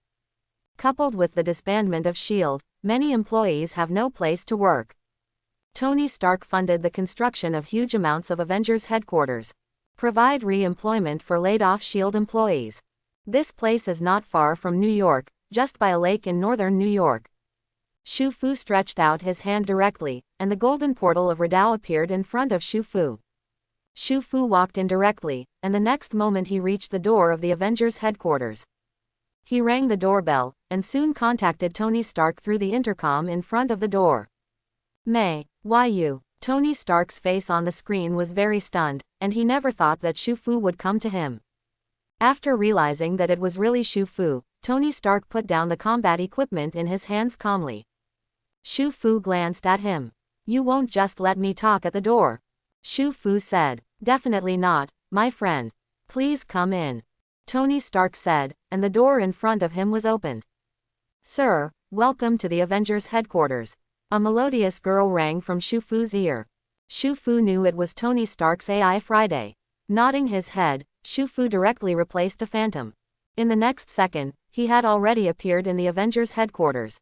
Coupled with the disbandment of S.H.I.E.L.D., many employees have no place to work. Tony Stark funded the construction of huge amounts of Avengers headquarters. Provide re-employment for laid-off S.H.I.E.L.D. employees. This place is not far from New York, just by a lake in northern New York. Shu Fu stretched out his hand directly, and the golden portal of Radao appeared in front of Shu Fu. Shu Fu walked in directly, and the next moment he reached the door of the Avengers headquarters. He rang the doorbell, and soon contacted Tony Stark through the intercom in front of the door. Why you? Tony Stark's face on the screen was very stunned, and he never thought that Shu Fu would come to him. After realizing that it was really Shu Fu, Tony Stark put down the combat equipment in his hands calmly. Shu Fu glanced at him. You won't just let me talk at the door? Shu Fu said. Definitely not, my friend. Please come in. Tony Stark said, and the door in front of him was opened. Sir, welcome to the Avengers headquarters. A melodious girl rang from Shu Fu's ear. Shu Fu knew it was Tony Stark's AI Friday. Nodding his head, Shu Fu directly replaced a phantom. In the next second, he had already appeared in the Avengers headquarters.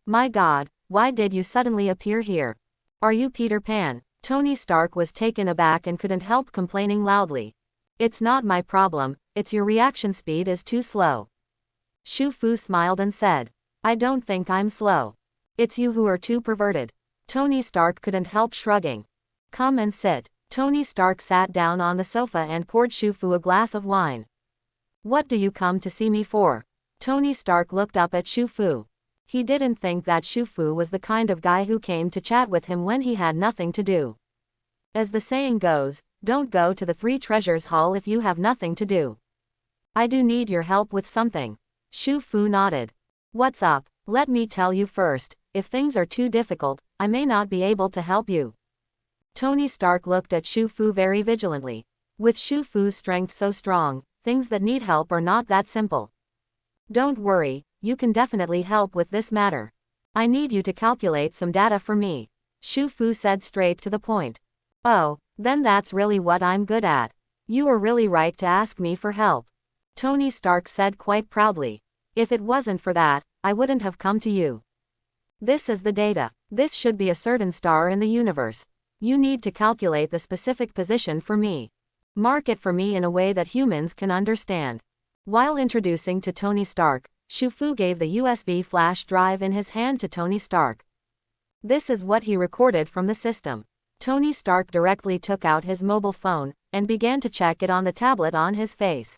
My God, why did you suddenly appear here? Are you Peter Pan? Tony Stark was taken aback and couldn't help complaining loudly. It's not my problem, it's your reaction speed is too slow. Shu Fu smiled and said, I don't think I'm slow. It's you who are too perverted. Tony Stark couldn't help shrugging. Come and sit. Tony Stark sat down on the sofa and poured Shu Fu a glass of wine. What do you come to see me for? Tony Stark looked up at Shu Fu. He didn't think that Shu Fu was the kind of guy who came to chat with him when he had nothing to do. As the saying goes, don't go to the Three Treasures Hall if you have nothing to do. I do need your help with something. Shu Fu nodded. What's up? Let me tell you first, if things are too difficult, I may not be able to help you. Tony Stark looked at Shu Fu very vigilantly. With Shu Fu's strength so strong, things that need help are not that simple. Don't worry, you can definitely help with this matter. I need you to calculate some data for me. Shu Fu said straight to the point. Oh, then that's really what I'm good at. You were really right to ask me for help. Tony Stark said quite proudly. If it wasn't for that, I wouldn't have come to you. This is the data. This should be a certain star in the universe. You need to calculate the specific position for me. Mark it for me in a way that humans can understand. While introducing to Tony Stark, Shu-Fu gave the USB flash drive in his hand to Tony Stark. This is what he recorded from the system. Tony Stark directly took out his mobile phone and began to check it on the tablet on his face.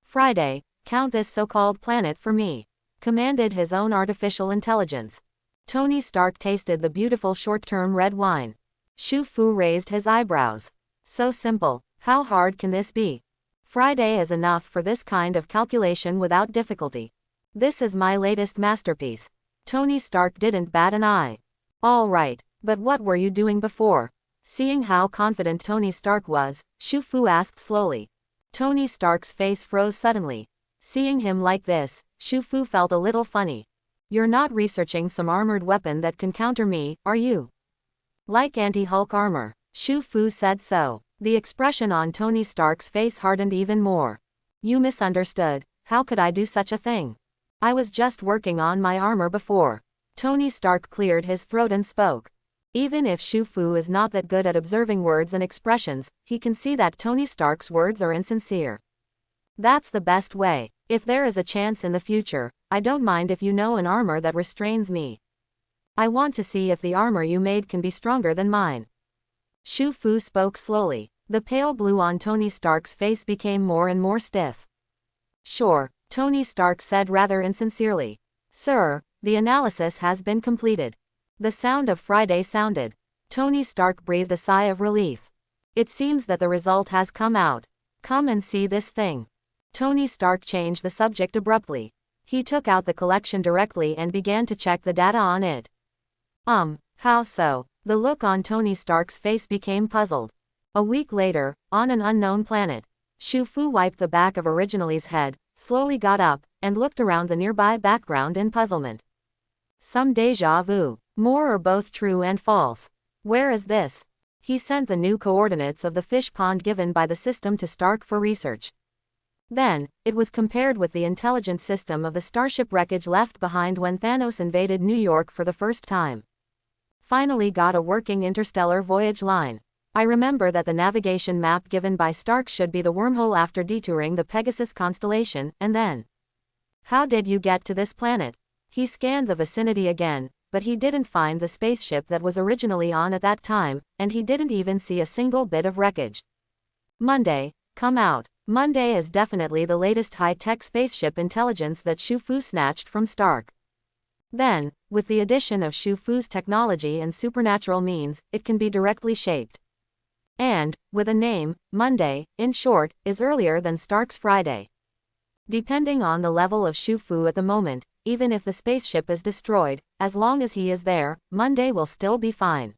Friday, count this so-called planet for me, commanded his own artificial intelligence. Tony Stark tasted the beautiful short-term red wine. Shu-Fu raised his eyebrows. So simple, how hard can this be? Friday is enough for this kind of calculation without difficulty. This is my latest masterpiece. Tony Stark didn't bat an eye. All right, but what were you doing before? Seeing how confident Tony Stark was, Shu-Fu asked slowly. Tony Stark's face froze suddenly. Seeing him like this, Shu-Fu felt a little funny. You're not researching some armored weapon that can counter me, are you? Like anti-Hulk armor. Shu-Fu said so. The expression on Tony Stark's face hardened even more. You misunderstood. How could I do such a thing? I was just working on my armor before. Tony Stark cleared his throat and spoke. Even if Shu-Fu is not that good at observing words and expressions, he can see that Tony Stark's words are insincere. That's the best way. If there is a chance in the future, I don't mind if you know an armor that restrains me. I want to see if the armor you made can be stronger than mine. Shu-Fu spoke slowly. The pale blue on Tony Stark's face became more and more stiff. Sure, Tony Stark said rather insincerely. Sir, the analysis has been completed. The sound of Friday sounded. Tony Stark breathed a sigh of relief. It seems that the result has come out. Come and see this thing. Tony Stark changed the subject abruptly. He took out the collection directly and began to check the data on it. How so? The look on Tony Stark's face became puzzled. A week later, on an unknown planet, Shu-Fu wiped the back of Originally's head, slowly got up, and looked around the nearby background in puzzlement. Some déjà vu. More or both true and false. Where is this? He sent the new coordinates of the fish pond given by the system to Stark for research. Then, it was compared with the intelligence system of the starship wreckage left behind when Thanos invaded New York for the first time. Finally got a working interstellar voyage line. I remember that the navigation map given by Stark should be the wormhole after detouring the Pegasus constellation, and then. How did you get to this planet? He scanned the vicinity again, but he didn't find the spaceship that was originally on at that time, and he didn't even see a single bit of wreckage. Monday, come out. Monday is definitely the latest high-tech spaceship intelligence that Shu-Fu snatched from Stark. Then, with the addition of Shu-Fu's technology and supernatural means, it can be directly shaped. And, with a name, Monday, in short, is earlier than Stark's Friday. Depending on the level of Shu-Fu at the moment, even if the spaceship is destroyed, as long as he is there, Monday will still be fine.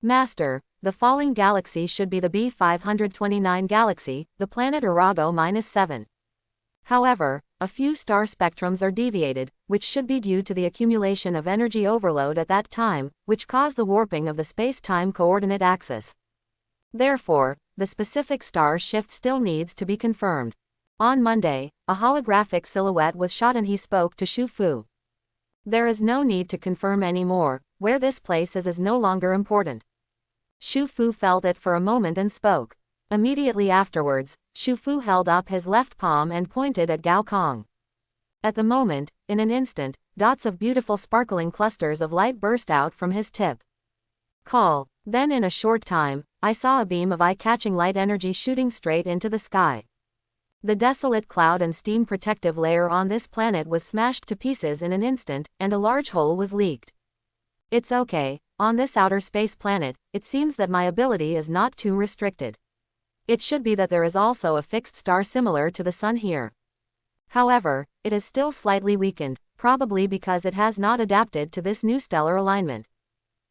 Master, the falling galaxy should be the B529 galaxy, the planet Arago-7. However, a few star spectrums are deviated, which should be due to the accumulation of energy overload at that time, which caused the warping of the space-time coordinate axis. Therefore, the specific star shift still needs to be confirmed. On Monday, a holographic silhouette was shot and he spoke to Shu-Fu. There is no need to confirm anymore, where this place is no longer important. Shu-Fu felt it for a moment and spoke. Immediately afterwards, Shu-Fu held up his left palm and pointed at Gao Kong. At the moment, in an instant, dots of beautiful sparkling clusters of light burst out from his tip. Call. Then in a short time, I saw a beam of eye-catching light energy shooting straight into the sky. The desolate cloud and steam protective layer on this planet was smashed to pieces in an instant, and a large hole was leaked. It's okay, on this outer space planet, it seems that my ability is not too restricted. It should be that there is also a fixed star similar to the Sun here. However, it is still slightly weakened, probably because it has not adapted to this new stellar alignment.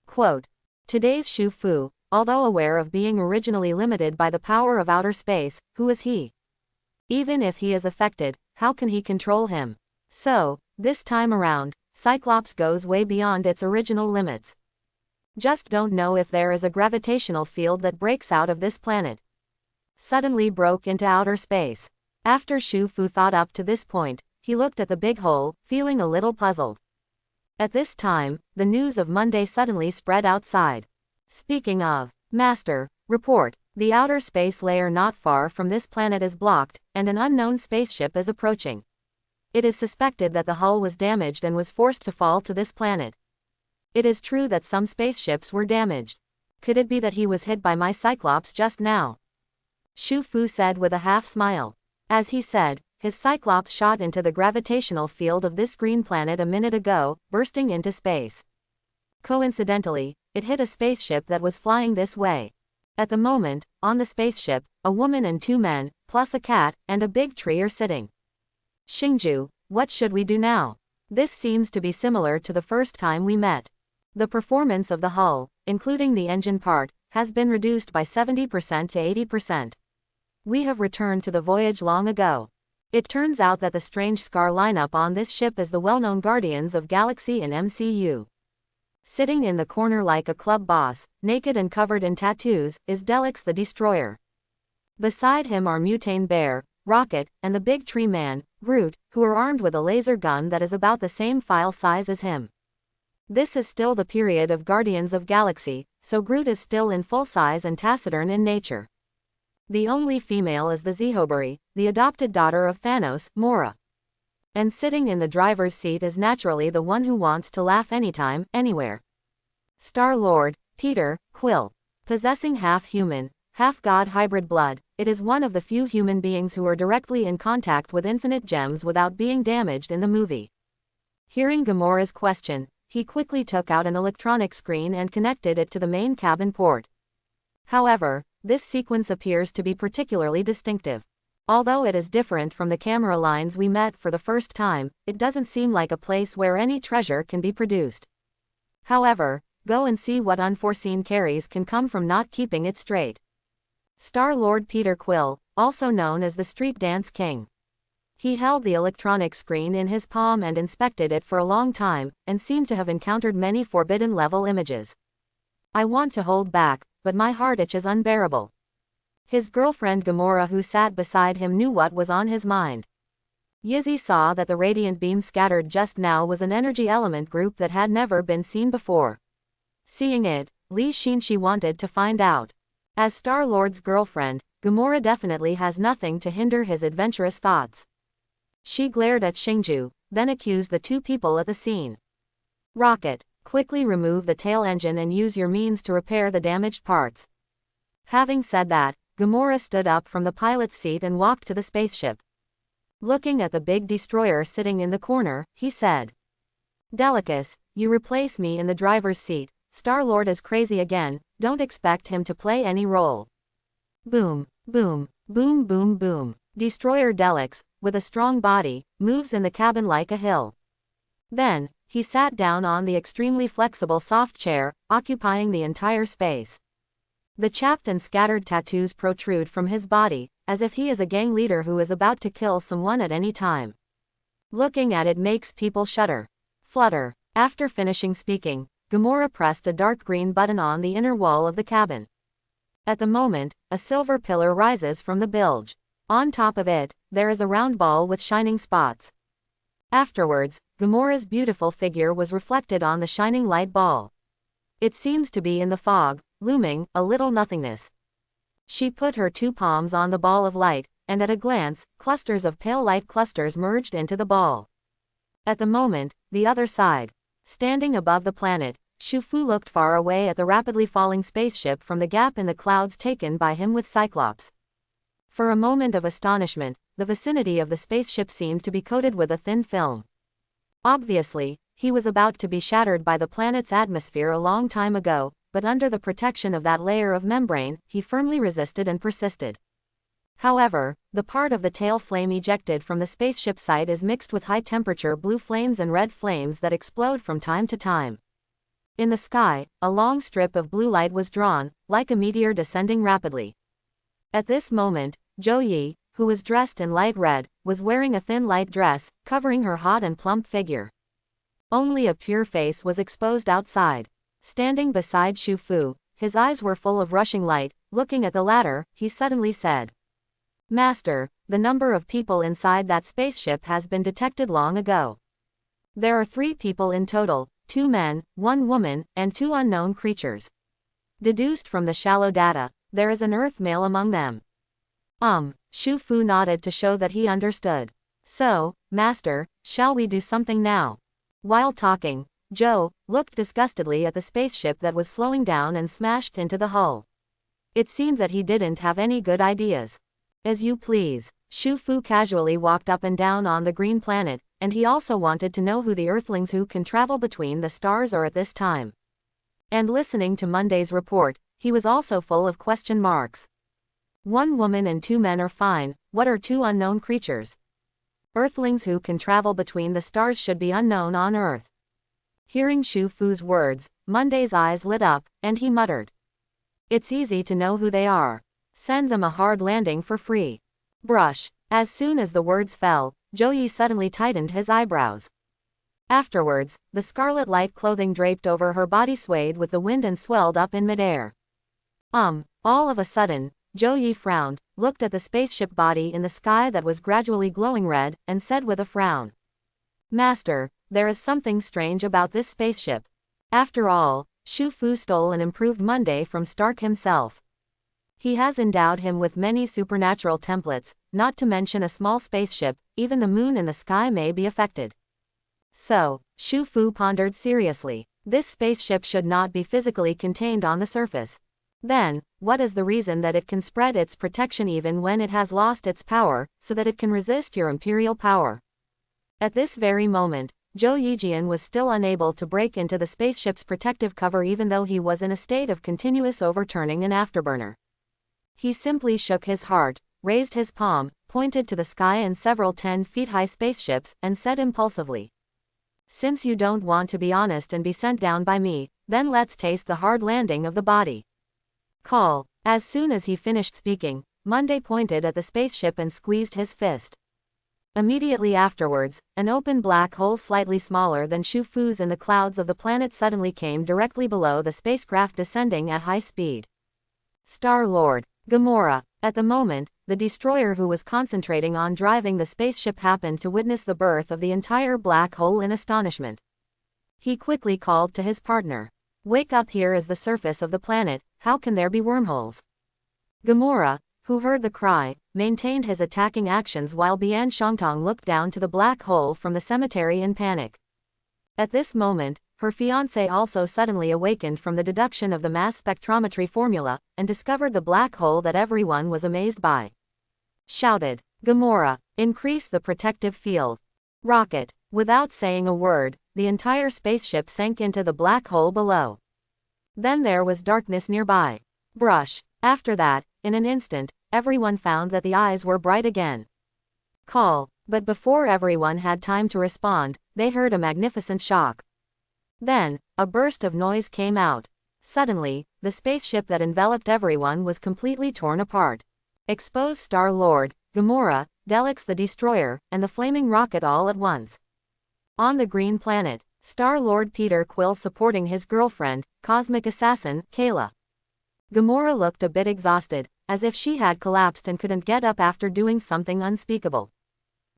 Quote. Today's Shu-Fu, although aware of being originally limited by the power of outer space, who is he? Even if he is affected, how can he control him? So, this time around, Cyclops goes way beyond its original limits. Just don't know if there is a gravitational field that breaks out of this planet. Suddenly broke into outer space. After Shu-Fu thought up to this point, he looked at the big hole, feeling a little puzzled. At this time, the news of Monday suddenly spread outside. Speaking of, Master, report, the outer space layer not far from this planet is blocked, and an unknown spaceship is approaching. It is suspected that the hull was damaged and was forced to fall to this planet. It is true that some spaceships were damaged. Could it be that he was hit by my Cyclops just now? Shu Fu said with a half smile. As he said, his Cyclops shot into the gravitational field of this green planet a minute ago, bursting into space. Coincidentally, it hit a spaceship that was flying this way. At the moment, on the spaceship, a woman and 2 men, plus a cat, and a big tree are sitting. Xingju, what should we do now? This seems to be similar to the first time we met. The performance of the hull, including the engine part, has been reduced by 70% to 80%. We have returned to the voyage long ago. It turns out that the strange Scar lineup on this ship is the well-known Guardians of Galaxy in MCU. Sitting in the corner like a club boss, naked and covered in tattoos, is Delix the Destroyer. Beside him are Mutane Bear, Rocket, and the Big Tree Man, Groot, who are armed with a laser gun that is about the same file size as him. This is still the period of Guardians of Galaxy, so Groot is still in full size and taciturn in nature. The only female is the Zehoberi, the adopted daughter of Thanos, Mora. And sitting in the driver's seat is naturally the one who wants to laugh anytime, anywhere. Star-Lord, Peter Quill. Possessing half-human, half-god hybrid blood, it is one of the few human beings who are directly in contact with infinite gems without being damaged in the movie. Hearing Gamora's question, he quickly took out an electronic screen and connected it to the main cabin port. However, this sequence appears to be particularly distinctive. Although it is different from the camera lines we met for the first time, it doesn't seem like a place where any treasure can be produced. However, go and see what unforeseen carries can come from not keeping it straight. Star-Lord Peter Quill, also known as the Street Dance King. He held the electronic screen in his palm and inspected it for a long time, and seemed to have encountered many forbidden-level images. I want to hold back, but my heart itch is unbearable. His girlfriend Gamora, who sat beside him, knew what was on his mind. Yizzy saw that the radiant beam scattered just now was an energy element group that had never been seen before. Seeing it, Li Xinxi wanted to find out. As Star-Lord's girlfriend, Gamora definitely has nothing to hinder his adventurous thoughts. She glared at Xingju, then accused the 2 people at the scene. Rocket, quickly remove the tail engine and use your means to repair the damaged parts. Having said that, Gamora stood up from the pilot's seat and walked to the spaceship. Looking at the big destroyer sitting in the corner, he said, Delicus, you replace me in the driver's seat. Star-Lord is crazy again, don't expect him to play any role. Boom, boom, boom boom boom. Destroyer Delix, with a strong body, moves in the cabin like a hill. Then, he sat down on the extremely flexible soft chair, occupying the entire space. The chapped and scattered tattoos protrude from his body, as if he is a gang leader who is about to kill someone at any time. Looking at it makes people shudder. Flutter. After finishing speaking, Gamora pressed a dark green button on the inner wall of the cabin. At the moment, a silver pillar rises from the bilge. On top of it, there is a round ball with shining spots. Afterwards, Gamora's beautiful figure was reflected on the shining light ball. It seems to be in the fog, looming, a little nothingness. She put her 2 palms on the ball of light, and at a glance, clusters of pale light clusters merged into the ball. At the moment, the other side. Standing above the planet, Shu Fu looked far away at the rapidly falling spaceship from the gap in the clouds taken by him with Cyclops. For a moment of astonishment, the vicinity of the spaceship seemed to be coated with a thin film. Obviously, he was about to be shattered by the planet's atmosphere a long time ago, but under the protection of that layer of membrane, he firmly resisted and persisted. However, the part of the tail flame ejected from the spaceship site is mixed with high-temperature blue flames and red flames that explode from time to time. In the sky, a long strip of blue light was drawn, like a meteor descending rapidly. At this moment, Zhou Yi, who was dressed in light red, was wearing a thin light dress, covering her hot and plump figure. Only a pure face was exposed outside. Standing beside Shu Fu, his eyes were full of rushing light. Looking at the latter, he suddenly said, Master, the number of people inside that spaceship has been detected long ago. There are 3 people in total, 2 men, 1 woman, and 2 unknown creatures. Deduced from the shallow data, there is an Earth male among them. Shu Fu nodded to show that he understood. So, Master, shall we do something now? While talking, Zhou looked disgustedly at the spaceship that was slowing down and smashed into the hull. It seemed that he didn't have any good ideas. As you please. Shu Fu casually walked up and down on the green planet, and he also wanted to know who the Earthlings who can travel between the stars are at this time. And listening to Monday's report, he was also full of question marks. 1 woman and 2 men are fine, what are 2 unknown creatures? Earthlings who can travel between the stars should be unknown on Earth. Hearing Shu Fu's words, Monday's eyes lit up, and he muttered. It's easy to know who they are. Send them a hard landing for free. Brush. As soon as the words fell, Zhou Yi suddenly tightened his eyebrows. Afterwards, the scarlet light clothing draped over her body swayed with the wind and swelled up in midair. All of a sudden, Zhou Yi frowned, looked at the spaceship body in the sky that was gradually glowing red, and said with a frown. Master, there is something strange about this spaceship. After all, Shu Fu stole an improved Monday from Stark himself. He has endowed him with many supernatural templates, not to mention a small spaceship, even the moon in the sky may be affected. So, Shu Fu pondered seriously. This spaceship should not be physically contained on the surface. Then, what is the reason that it can spread its protection even when it has lost its power, so that it can resist your imperial power? At this very moment, Zhou Yijian was still unable to break into the spaceship's protective cover even though he was in a state of continuous overturning and afterburner. He simply shook his heart, raised his palm, pointed to the sky and several 10-feet-high spaceships, and said impulsively. Since you don't want to be honest and be sent down by me, then let's taste the hard landing of the body. Call. As soon as he finished speaking, Monday pointed at the spaceship and squeezed his fist. Immediately afterwards, an open black hole slightly smaller than Shu Fu's in the clouds of the planet suddenly came directly below the spacecraft descending at high speed. Star-Lord. Gamora. At the moment, the destroyer who was concentrating on driving the spaceship happened to witness the birth of the entire black hole in astonishment. He quickly called to his partner. Wake up, here is the surface of the planet, how can there be wormholes? Gamora, who heard the cry, maintained his attacking actions while Bian Shangtong looked down to the black hole from the cemetery in panic. At this moment, her fiancé also suddenly awakened from the deduction of the mass spectrometry formula, and discovered the black hole that everyone was amazed by. Shouted. Gamora, increase the protective field. Rocket. Without saying a word, the entire spaceship sank into the black hole below. Then there was darkness nearby. Brush. After that, in an instant, everyone found that the eyes were bright again. Call. But before everyone had time to respond, they heard a magnificent shock. Then, a burst of noise came out. Suddenly, the spaceship that enveloped everyone was completely torn apart. Exposed Star-Lord, Gamora, Delix the Destroyer, and the flaming rocket all at once. On the green planet, Star-Lord Peter Quill supporting his girlfriend, Cosmic Assassin, Kayla. Gamora looked a bit exhausted, as if she had collapsed and couldn't get up after doing something unspeakable.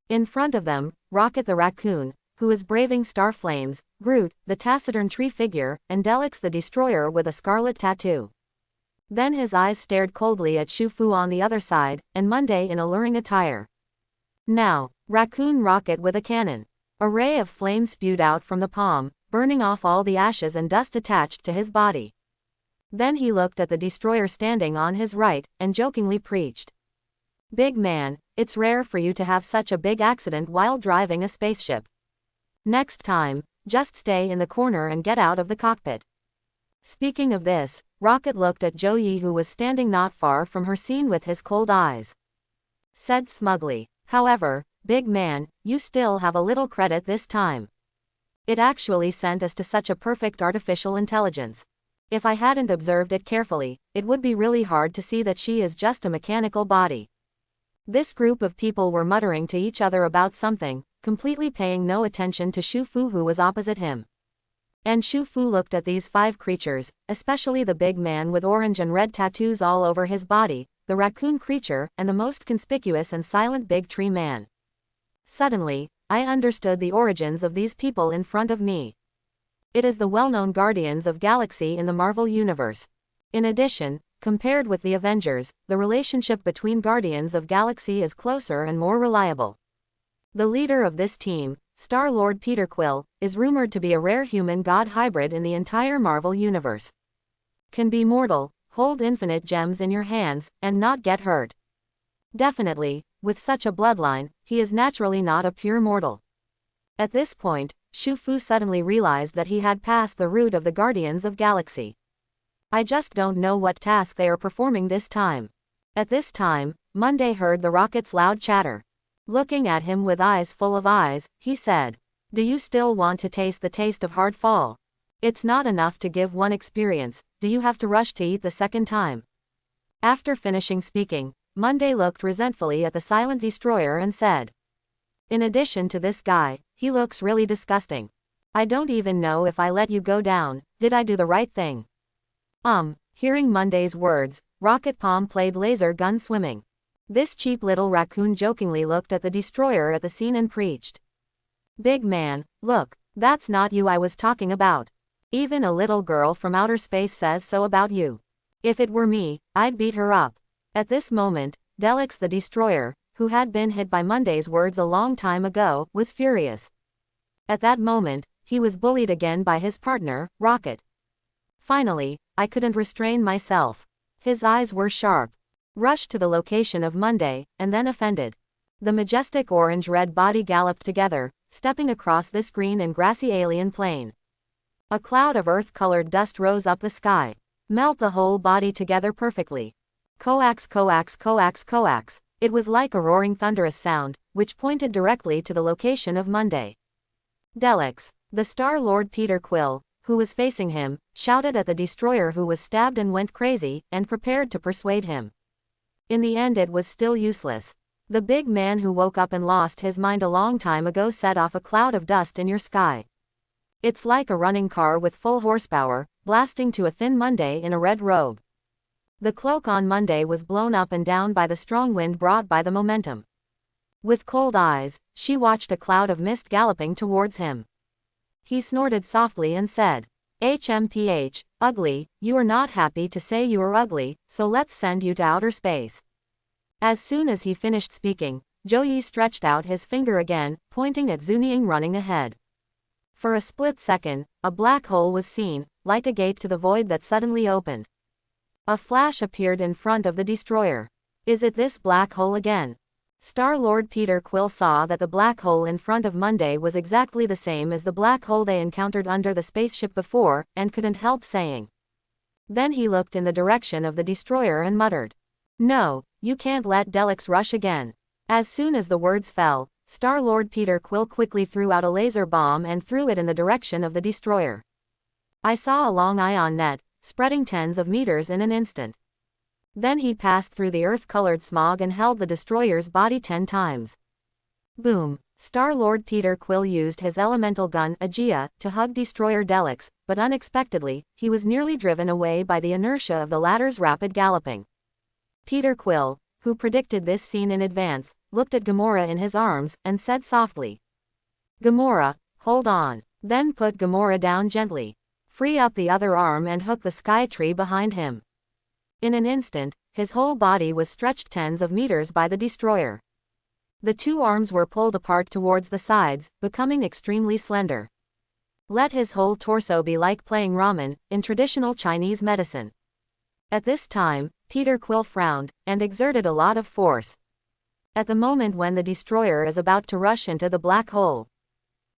In front of them, Rocket the Raccoon, who is braving star flames, Groot, the taciturn tree figure, and Delix the Destroyer with a scarlet tattoo. Then his eyes stared coldly at Shu Fu on the other side, and Monday in alluring attire. Now, Raccoon Rocket with a cannon. A ray of flame spewed out from the palm, burning off all the ashes and dust attached to his body. Then he looked at the Destroyer standing on his right, and jokingly preached. Big man, it's rare for you to have such a big accident while driving a spaceship. Next time, just stay in the corner and get out of the cockpit. Speaking of this, Rocket looked at Zhou Yi, who was standing not far from her scene with his cold eyes. Said smugly, however, big man, you still have a little credit this time. It actually sent us to such a perfect artificial intelligence. If I hadn't observed it carefully, it would be really hard to see that she is just a mechanical body. This group of people were muttering to each other about something, completely paying no attention to Shu Fu, who was opposite him. And Shu Fu looked at these 5 creatures, especially the big man with orange and red tattoos all over his body, the raccoon creature, and the most conspicuous and silent big tree man. Suddenly, I understood the origins of these people in front of me. It is the well-known Guardians of Galaxy in the Marvel Universe. In addition, compared with the Avengers, the relationship between Guardians of Galaxy is closer and more reliable. The leader of this team, Star-Lord Peter Quill, is rumored to be a rare human-god hybrid in the entire Marvel Universe. Can be mortal, hold infinite gems in your hands, and not get hurt. Definitely, with such a bloodline, he is naturally not a pure mortal. At this point, Shu Fu suddenly realized that he had passed the route of the Guardians of Galaxy. I just don't know what task they are performing this time. At this time, Monday heard the rocket's loud chatter. Looking at him with eyes full of eyes, he said, "Do you still want to taste the taste of hard fall? It's not enough to give one experience, do you have to rush to eat the second time?" After finishing speaking, Monday looked resentfully at the silent destroyer and said, "In addition to this guy, he looks really disgusting. I don't even know if I let you go down, did I do the right thing?" Hearing Monday's words, Rocket Palm played laser gun swimming. This cheap little raccoon jokingly looked at the destroyer at the scene and preached, "Big man, look, that's not you I was talking about. Even a little girl from outer space says so about you. If it were me, I'd beat her up." At this moment, Delix the destroyer, who had been hit by Monday's words a long time ago, was furious. At that moment, he was bullied again by his partner, Rocket. Finally, I couldn't restrain myself. His eyes were sharp. Rushed to the location of Monday, and then offended. The majestic orange-red body galloped together, stepping across this green and grassy alien plain. A cloud of earth-colored dust rose up the sky. Melt the whole body together perfectly. Coax, coax, coax, coax. It was like a roaring thunderous sound, which pointed directly to the location of Monday. Delix, the Star-Lord Peter Quill, who was facing him, shouted at the destroyer who was stabbed and went crazy, and prepared to persuade him. In the end it was still useless. The big man who woke up and lost his mind a long time ago set off a cloud of dust in your sky. It's like a running car with full horsepower, blasting to a thin Monday in a red robe. The cloak on Monday was blown up and down by the strong wind brought by the momentum. With cold eyes, she watched a cloud of mist galloping towards him. He snorted softly and said, "HMPH, ugly, you are not happy to say you are ugly, so let's send you to outer space." As soon as he finished speaking, Zhou Yi stretched out his finger again, pointing at Zuniing running ahead. For a split second, a black hole was seen, like a gate to the void that suddenly opened. A flash appeared in front of the destroyer. Is it this black hole again? Star-Lord Peter Quill saw that the black hole in front of Monday was exactly the same as the black hole they encountered under the spaceship before, and couldn't help saying. Then he looked in the direction of the destroyer and muttered, "No, you can't let Delix rush again." As soon as the words fell, Star-Lord Peter Quill quickly threw out a laser bomb and threw it in the direction of the destroyer. I saw a long ion net, spreading tens of meters in an instant. Then he passed through the earth-colored smog and held the destroyer's body 10 times. Boom! Star-Lord Peter Quill used his elemental gun, Aegea, to hug destroyer Delix, but unexpectedly, he was nearly driven away by the inertia of the latter's rapid galloping. Peter Quill, who predicted this scene in advance, looked at Gamora in his arms, and said softly, "Gamora, hold on." Then put Gamora down gently. Free up the other arm and hook the sky tree behind him. In an instant, his whole body was stretched tens of meters by the destroyer. The two arms were pulled apart towards the sides, becoming extremely slender. Let his whole torso be like playing ramen, in traditional Chinese medicine. At this time, Peter Quill frowned, and exerted a lot of force. At the moment when the destroyer is about to rush into the black hole.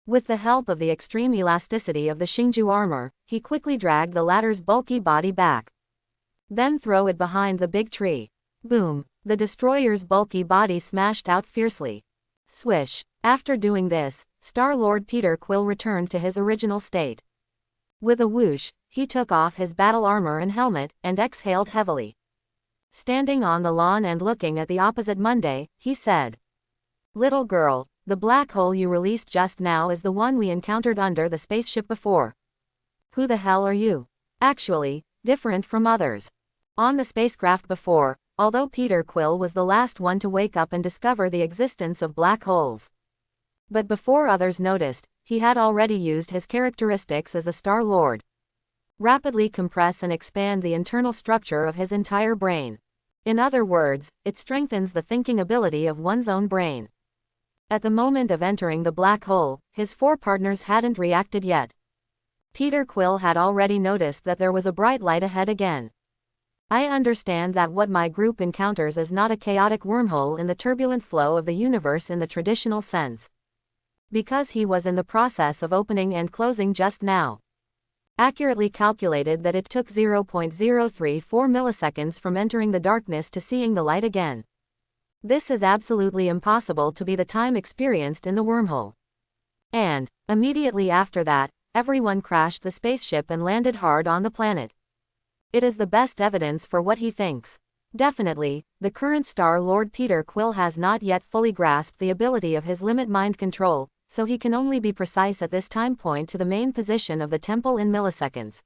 With the help of the extreme elasticity of the Xingju armor, he quickly dragged the latter's bulky body back. Then throw it behind the big tree. Boom! The destroyer's bulky body smashed out fiercely. Swish! After doing this, Star-Lord Peter Quill returned to his original state. With a whoosh, he took off his battle armor and helmet, and exhaled heavily. Standing on the lawn and looking at the opposite Monday, he said, "Little girl, the black hole you released just now is the one we encountered under the spaceship before. Who the hell are you? Actually, different from others." On the spacecraft before, although Peter Quill was the last one to wake up and discover the existence of black holes. But before others noticed, he had already used his characteristics as a Star-Lord. Rapidly compress and expand the internal structure of his entire brain. In other words, it strengthens the thinking ability of one's own brain. At the moment of entering the black hole, his four partners hadn't reacted yet. Peter Quill had already noticed that there was a bright light ahead again. I understand that what my group encounters is not a chaotic wormhole in the turbulent flow of the universe in the traditional sense. Because he was in the process of opening and closing just now. Accurately calculated that it took 0.034 milliseconds from entering the darkness to seeing the light again. This is absolutely impossible to be the time experienced in the wormhole. And, immediately after that, everyone crashed the spaceship and landed hard on the planet. It is the best evidence for what he thinks. Definitely, the current Star-Lord Peter Quill has not yet fully grasped the ability of his limit mind control, so he can only be precise at this time point to the main position of the temple in milliseconds.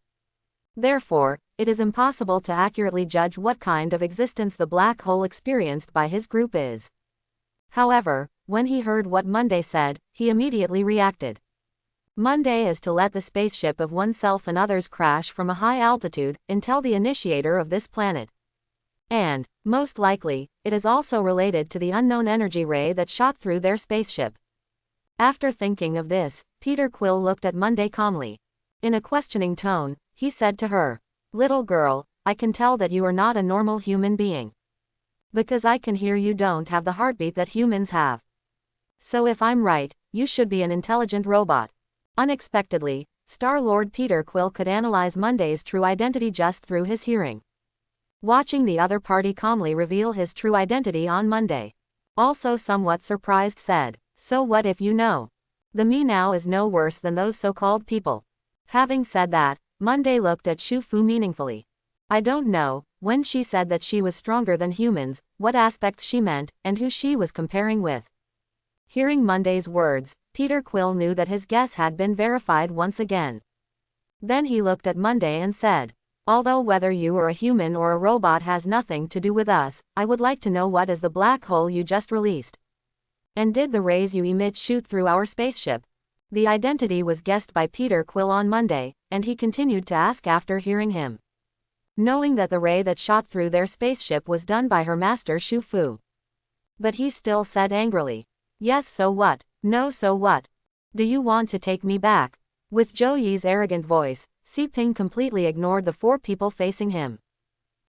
Therefore, it is impossible to accurately judge what kind of existence the black hole experienced by his group is. However, when he heard what Monday said, he immediately reacted. Monday is to let the spaceship of oneself and others crash from a high altitude and tell the initiator of this planet. And, most likely, it is also related to the unknown energy ray that shot through their spaceship. After thinking of this, Peter Quill looked at Monday calmly. In a questioning tone, he said to her, "Little girl, I can tell that you are not a normal human being. Because I can hear you don't have the heartbeat that humans have. So if I'm right, you should be an intelligent robot." Unexpectedly, Star-Lord Peter Quill could analyze Monday's true identity just through his hearing. Watching the other party calmly reveal his true identity on Monday. Also somewhat surprised said, "So what if you know? The me now is no worse than those so-called people." Having said that, Monday looked at Shu Fu meaningfully. I don't know, when she said that she was stronger than humans, what aspects she meant, and who she was comparing with. Hearing Monday's words, Peter Quill knew that his guess had been verified once again. Then he looked at Monday and said, "Although whether you are a human or a robot has nothing to do with us, I would like to know what is the black hole you just released. And did the rays you emit shoot through our spaceship?" The identity was guessed by Peter Quill on Monday, and he continued to ask after hearing him. Knowing that the ray that shot through their spaceship was done by her master Shu Fu. But he still said angrily, "Yes, so what? No, so what? Do you want to take me back?" With Zhou Yi's arrogant voice, Si Ping completely ignored the four people facing him.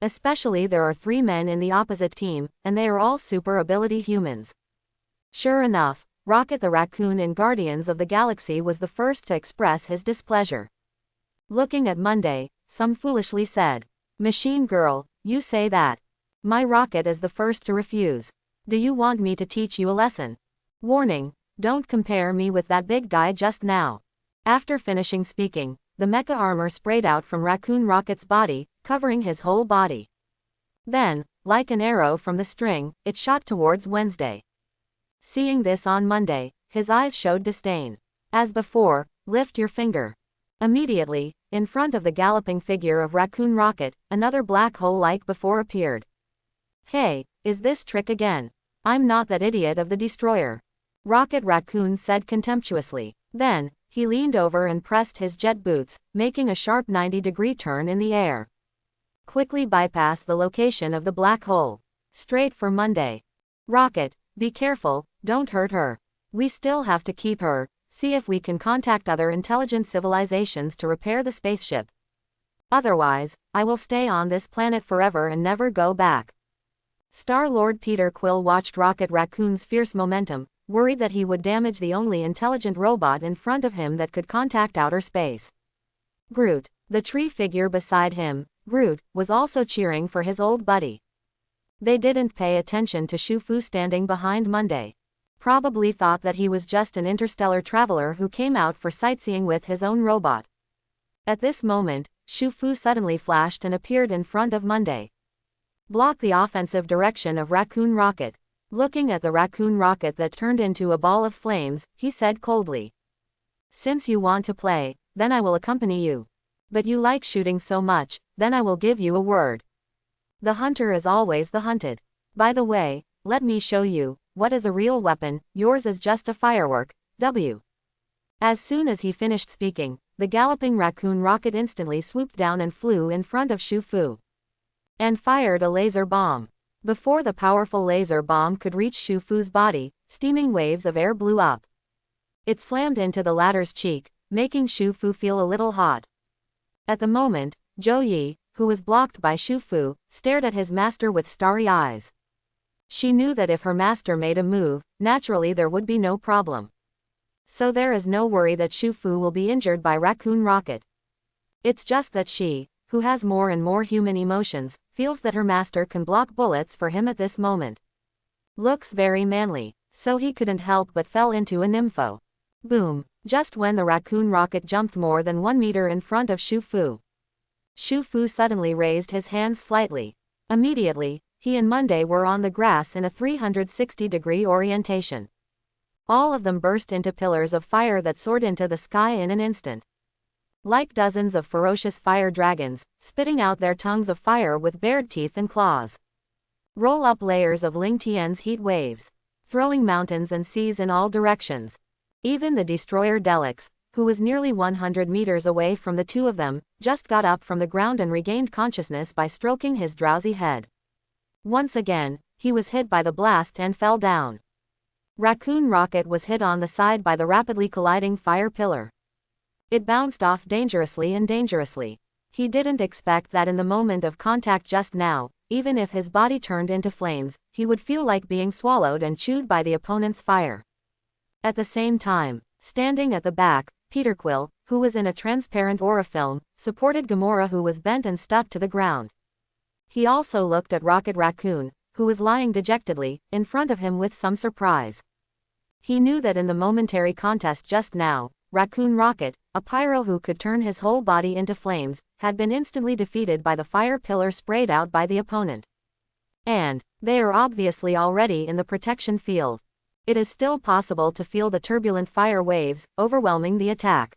Especially there are 3 men in the opposite team, and they are all super ability humans. Sure enough, Rocket the raccoon in Guardians of the Galaxy was the first to express his displeasure. Looking at Monday, some foolishly said, "Machine girl, you say that. My Rocket is the first to refuse. Do you want me to teach you a lesson? Warning, don't compare me with that big guy just now." After finishing speaking, the mecha armor sprayed out from Raccoon Rocket's body, covering his whole body. Then, like an arrow from the string, it shot towards Wednesday. Seeing this on Monday, his eyes showed disdain. As before, "Lift your finger." Immediately, in front of the galloping figure of Raccoon Rocket, another black hole like before appeared. "Hey, is this trick again? I'm not that idiot of the destroyer," Rocket Raccoon said contemptuously. Then, he leaned over and pressed his jet boots, making a sharp 90-degree turn in the air. Quickly bypassed the location of the black hole. Straight for Monday. "Rocket, be careful, don't hurt her. We still have to keep her. See if we can contact other intelligent civilizations to repair the spaceship. Otherwise, I will stay on this planet forever and never go back." Star-Lord Peter Quill watched Rocket Raccoon's fierce momentum, worried that he would damage the only intelligent robot in front of him that could contact outer space. Groot, the tree figure beside him, Groot, was also cheering for his old buddy. They didn't pay attention to Shu Fu standing behind Monday. Probably thought that he was just an interstellar traveler who came out for sightseeing with his own robot. At this moment, Shu Fu suddenly flashed and appeared in front of Monday. Blocked the offensive direction of Raccoon Rocket. Looking at the Raccoon Rocket that turned into a ball of flames, he said coldly, "Since you want to play, then I will accompany you. But you like shooting so much, then I will give you a word. The hunter is always the hunted. By the way, let me show you, what is a real weapon, yours is just a firework, W. As soon as he finished speaking, the galloping raccoon rocket instantly swooped down and flew in front of Shu Fu. And fired a laser bomb. Before the powerful laser bomb could reach Shu Fu's body, steaming waves of air blew up. It slammed into the latter's cheek, making Shu Fu feel a little hot. At the moment, Zhou Yi, who was blocked by Shu Fu, stared at his master with starry eyes. She knew that if her master made a move, naturally there would be no problem. So there is no worry that Shu Fu will be injured by Raccoon Rocket. It's just that she, who has more and more human emotions, feels that her master can block bullets for him at this moment. Looks very manly, so he couldn't help but fell into a nympho. Boom! Just when the raccoon rocket jumped more than 1 meter in front of Shu Fu. Shu Fu suddenly raised his hands slightly. Immediately, he and Monday were on the grass in a 360-degree orientation. All of them burst into pillars of fire that soared into the sky in an instant. Like dozens of ferocious fire dragons, spitting out their tongues of fire with bared teeth and claws. Roll up layers of Ling Tian's heat waves, throwing mountains and seas in all directions. Even the destroyer Delix, who was nearly 100 meters away from the two of them, just got up from the ground and regained consciousness by stroking his drowsy head. Once again, he was hit by the blast and fell down. Raccoon Rocket was hit on the side by the rapidly colliding fire pillar. It bounced off dangerously and dangerously. He didn't expect that in the moment of contact just now, even if his body turned into flames, he would feel like being swallowed and chewed by the opponent's fire. At the same time, standing at the back, Peter Quill, who was in a transparent aura film, supported Gamora, who was bent and stuck to the ground. He also looked at Rocket Raccoon, who was lying dejectedly in front of him with some surprise. He knew that in the momentary contest just now, Raccoon Rocket, a pyro who could turn his whole body into flames, had been instantly defeated by the fire pillar sprayed out by the opponent. And they are obviously already in the protection field. It is still possible to feel the turbulent fire waves overwhelming the attack.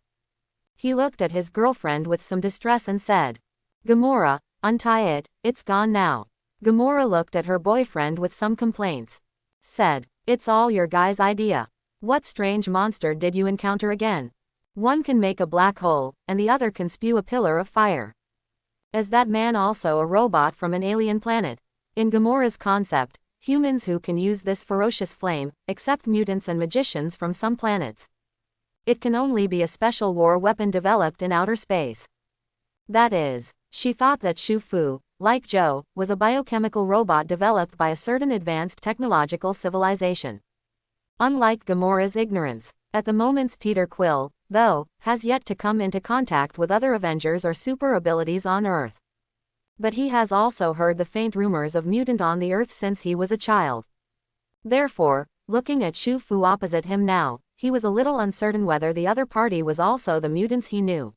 He looked at his girlfriend with some distress and said, "Gamora, untie it, it's gone now." Gamora looked at her boyfriend with some complaints. Said, "It's all your guy's idea. What strange monster did you encounter again? One can make a black hole, and the other can spew a pillar of fire. Is that man also a robot from an alien planet?" In Gamora's concept, humans who can use this ferocious flame, except mutants and magicians from some planets. It can only be a special war weapon developed in outer space. That is, she thought that Shu Fu, like Zhou, was a biochemical robot developed by a certain advanced technological civilization. Unlike Gamora's ignorance, at the moment's Peter Quill, though, has yet to come into contact with other Avengers or super abilities on Earth. But he has also heard the faint rumors of mutant on the Earth since he was a child. Therefore, looking at Shu Fu opposite him now, he was a little uncertain whether the other party was also the mutants he knew.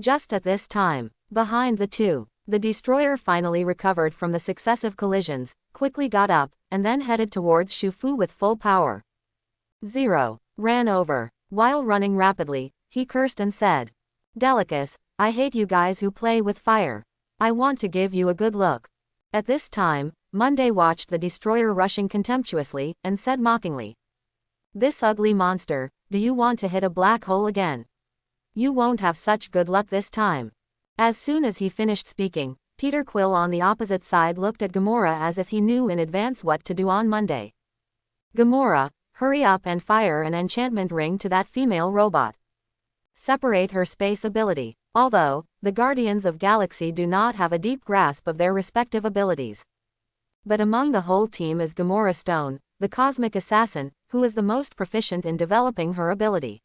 Just at this time, behind the two, the destroyer finally recovered from the successive collisions, quickly got up, and then headed towards Shu Fu with full power. Zero. Ran over. While running rapidly, he cursed and said, "Delicus, I hate you guys who play with fire. I want to give you a good look." At this time, Monday watched the destroyer rushing contemptuously, and said mockingly, "This ugly monster, do you want to hit a black hole again? You won't have such good luck this time." As soon as he finished speaking, Peter Quill on the opposite side looked at Gamora as if he knew in advance what to do on Monday. "Gamora, hurry up and fire an enchantment ring to that female robot. Separate her space ability." Although, the Guardians of Galaxy do not have a deep grasp of their respective abilities. But among the whole team is Gamora Stone, the cosmic assassin, who is the most proficient in developing her ability.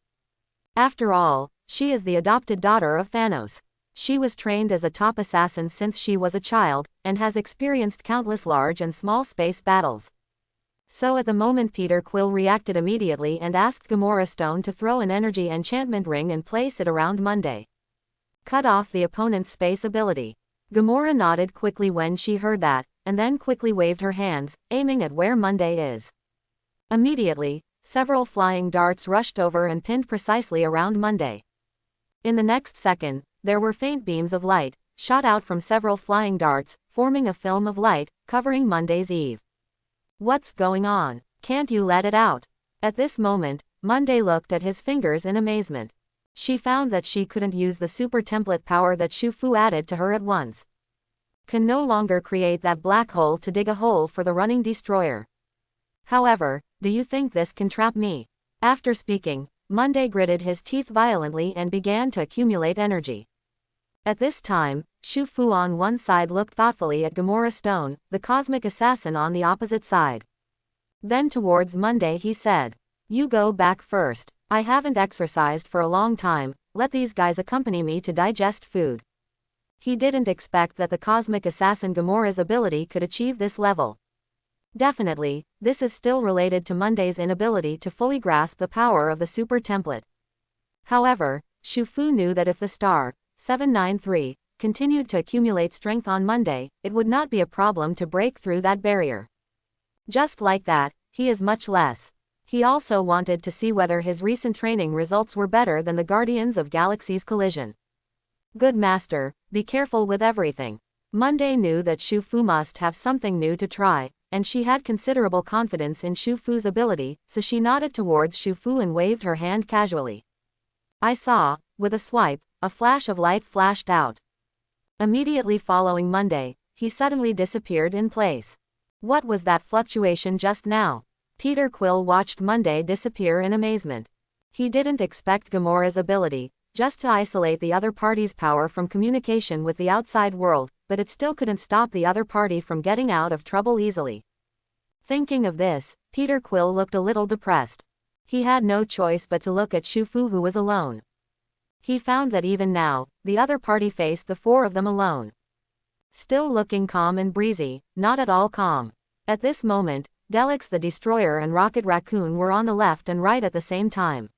After all, she is the adopted daughter of Thanos. She was trained as a top assassin since she was a child, and has experienced countless large and small space battles. So at the moment Peter Quill reacted immediately and asked Gamora Stone to throw an energy enchantment ring and place it around Monday. Cut off the opponent's space ability. Gamora nodded quickly when she heard that, and then quickly waved her hands, aiming at where Monday is. Immediately, several flying darts rushed over and pinned precisely around Monday. In the next second, there were faint beams of light, shot out from several flying darts, forming a film of light, covering Monday's eve. "What's going on?" Can't you let it out? At this moment, Monday looked at his fingers in amazement. She found that she couldn't use the super template power that Shu Fu added to her at once. Can no longer create that black hole to dig a hole for the running destroyer. However, do you think this can trap me? After speaking, Monday gritted his teeth violently and began to accumulate energy. At this time, Shu Fu on one side looked thoughtfully at Gamora Stone, the cosmic assassin on the opposite side. Then towards Monday he said, "You go back first. I haven't exercised for a long time, let these guys accompany me to digest food." He didn't expect that the cosmic assassin Gamora's ability could achieve this level. Definitely, this is still related to Monday's inability to fully grasp the power of the super template. However, Shu Fu knew that if the star 793 continued to accumulate strength on Monday, it would not be a problem to break through that barrier. Just like that, he is much less. He also wanted to see whether his recent training results were better than the Guardians of Galaxy's collision. Good master, be careful with everything. Monday knew that Shu Fu must have something new to try, and she had considerable confidence in Shu Fu's ability, so she nodded towards Shu Fu and waved her hand casually. I saw, with a swipe, a flash of light flashed out. Immediately following Monday, he suddenly disappeared in place. What was that fluctuation just now? Peter Quill watched Monday disappear in amazement. He didn't expect Gamora's ability, just to isolate the other party's power from communication with the outside world, but it still couldn't stop the other party from getting out of trouble easily. Thinking of this, Peter Quill looked a little depressed. He had no choice but to look at Shu Fu, who was alone. He found that even now, the other party faced the four of them alone. Still looking calm and breezy, not at all calm. At this moment, Delix the Destroyer and Rocket Raccoon were on the left and right at the same time.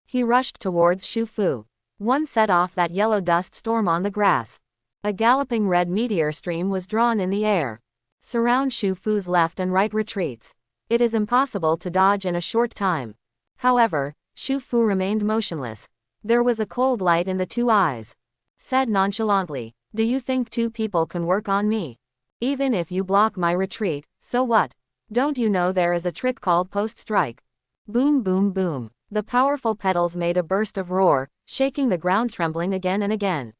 He rushed towards Shu Fu. One set off that yellow dust storm on the grass. A galloping red meteor stream was drawn in the air. Surround Shu Fu's left and right retreats. It is impossible to dodge in a short time. However, Shu Fu remained motionless. There was a cold light in the two eyes. Said nonchalantly, "Do you think two people can work on me? Even if you block my retreat, so what? Don't you know there is a trick called post-strike?" Boom boom boom. The powerful petals made a burst of roar, shaking the ground, trembling again and again.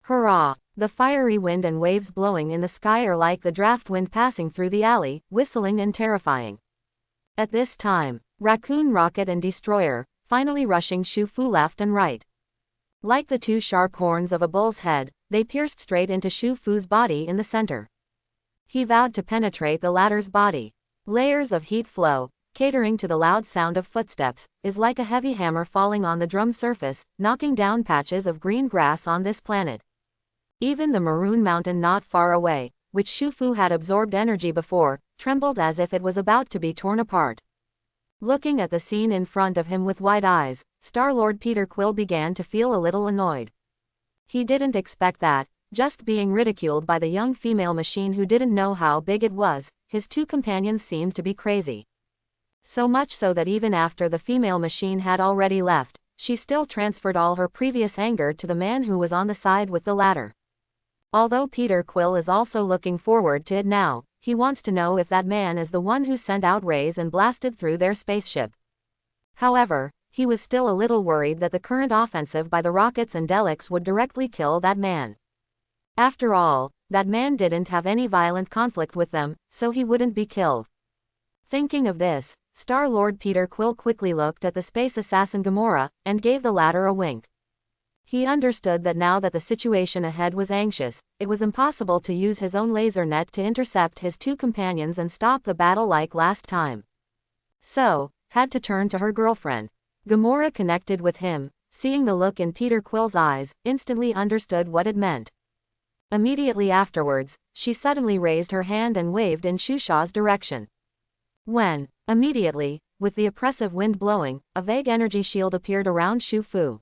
Hurrah! The fiery wind and waves blowing in the sky are like the draft wind passing through the alley, whistling and terrifying. At this time, Raccoon, Rocket and Destroyer, finally rushing Shu Fu left and right. Like the two sharp horns of a bull's head, they pierced straight into Shu Fu's body in the center. He vowed to penetrate the latter's body. Layers of heat flow, catering to the loud sound of footsteps, is like a heavy hammer falling on the drum surface, knocking down patches of green grass on this planet. Even the maroon mountain not far away, which Shu Fu had absorbed energy before, trembled as if it was about to be torn apart. Looking at the scene in front of him with wide eyes, Star-Lord Peter Quill began to feel a little annoyed. He didn't expect that, just being ridiculed by the young female machine who didn't know how big it was, his two companions seemed to be crazy. So much so that even after the female machine had already left, she still transferred all her previous anger to the man who was on the side with the latter. Although Peter Quill is also looking forward to it now, he wants to know if that man is the one who sent out rays and blasted through their spaceship. However, he was still a little worried that the current offensive by the Rockets and Delix would directly kill that man. After all, that man didn't have any violent conflict with them, so he wouldn't be killed. Thinking of this, Star-Lord Peter Quill quickly looked at the space assassin Gamora, and gave the latter a wink. He understood that now that the situation ahead was anxious, it was impossible to use his own laser net to intercept his two companions and stop the battle like last time. So, had to turn to her girlfriend. Gamora connected with him, seeing the look in Peter Quill's eyes, instantly understood what it meant. Immediately afterwards, she suddenly raised her hand and waved in Shusha's direction. Immediately, with the oppressive wind blowing, a vague energy shield appeared around Shu Fu.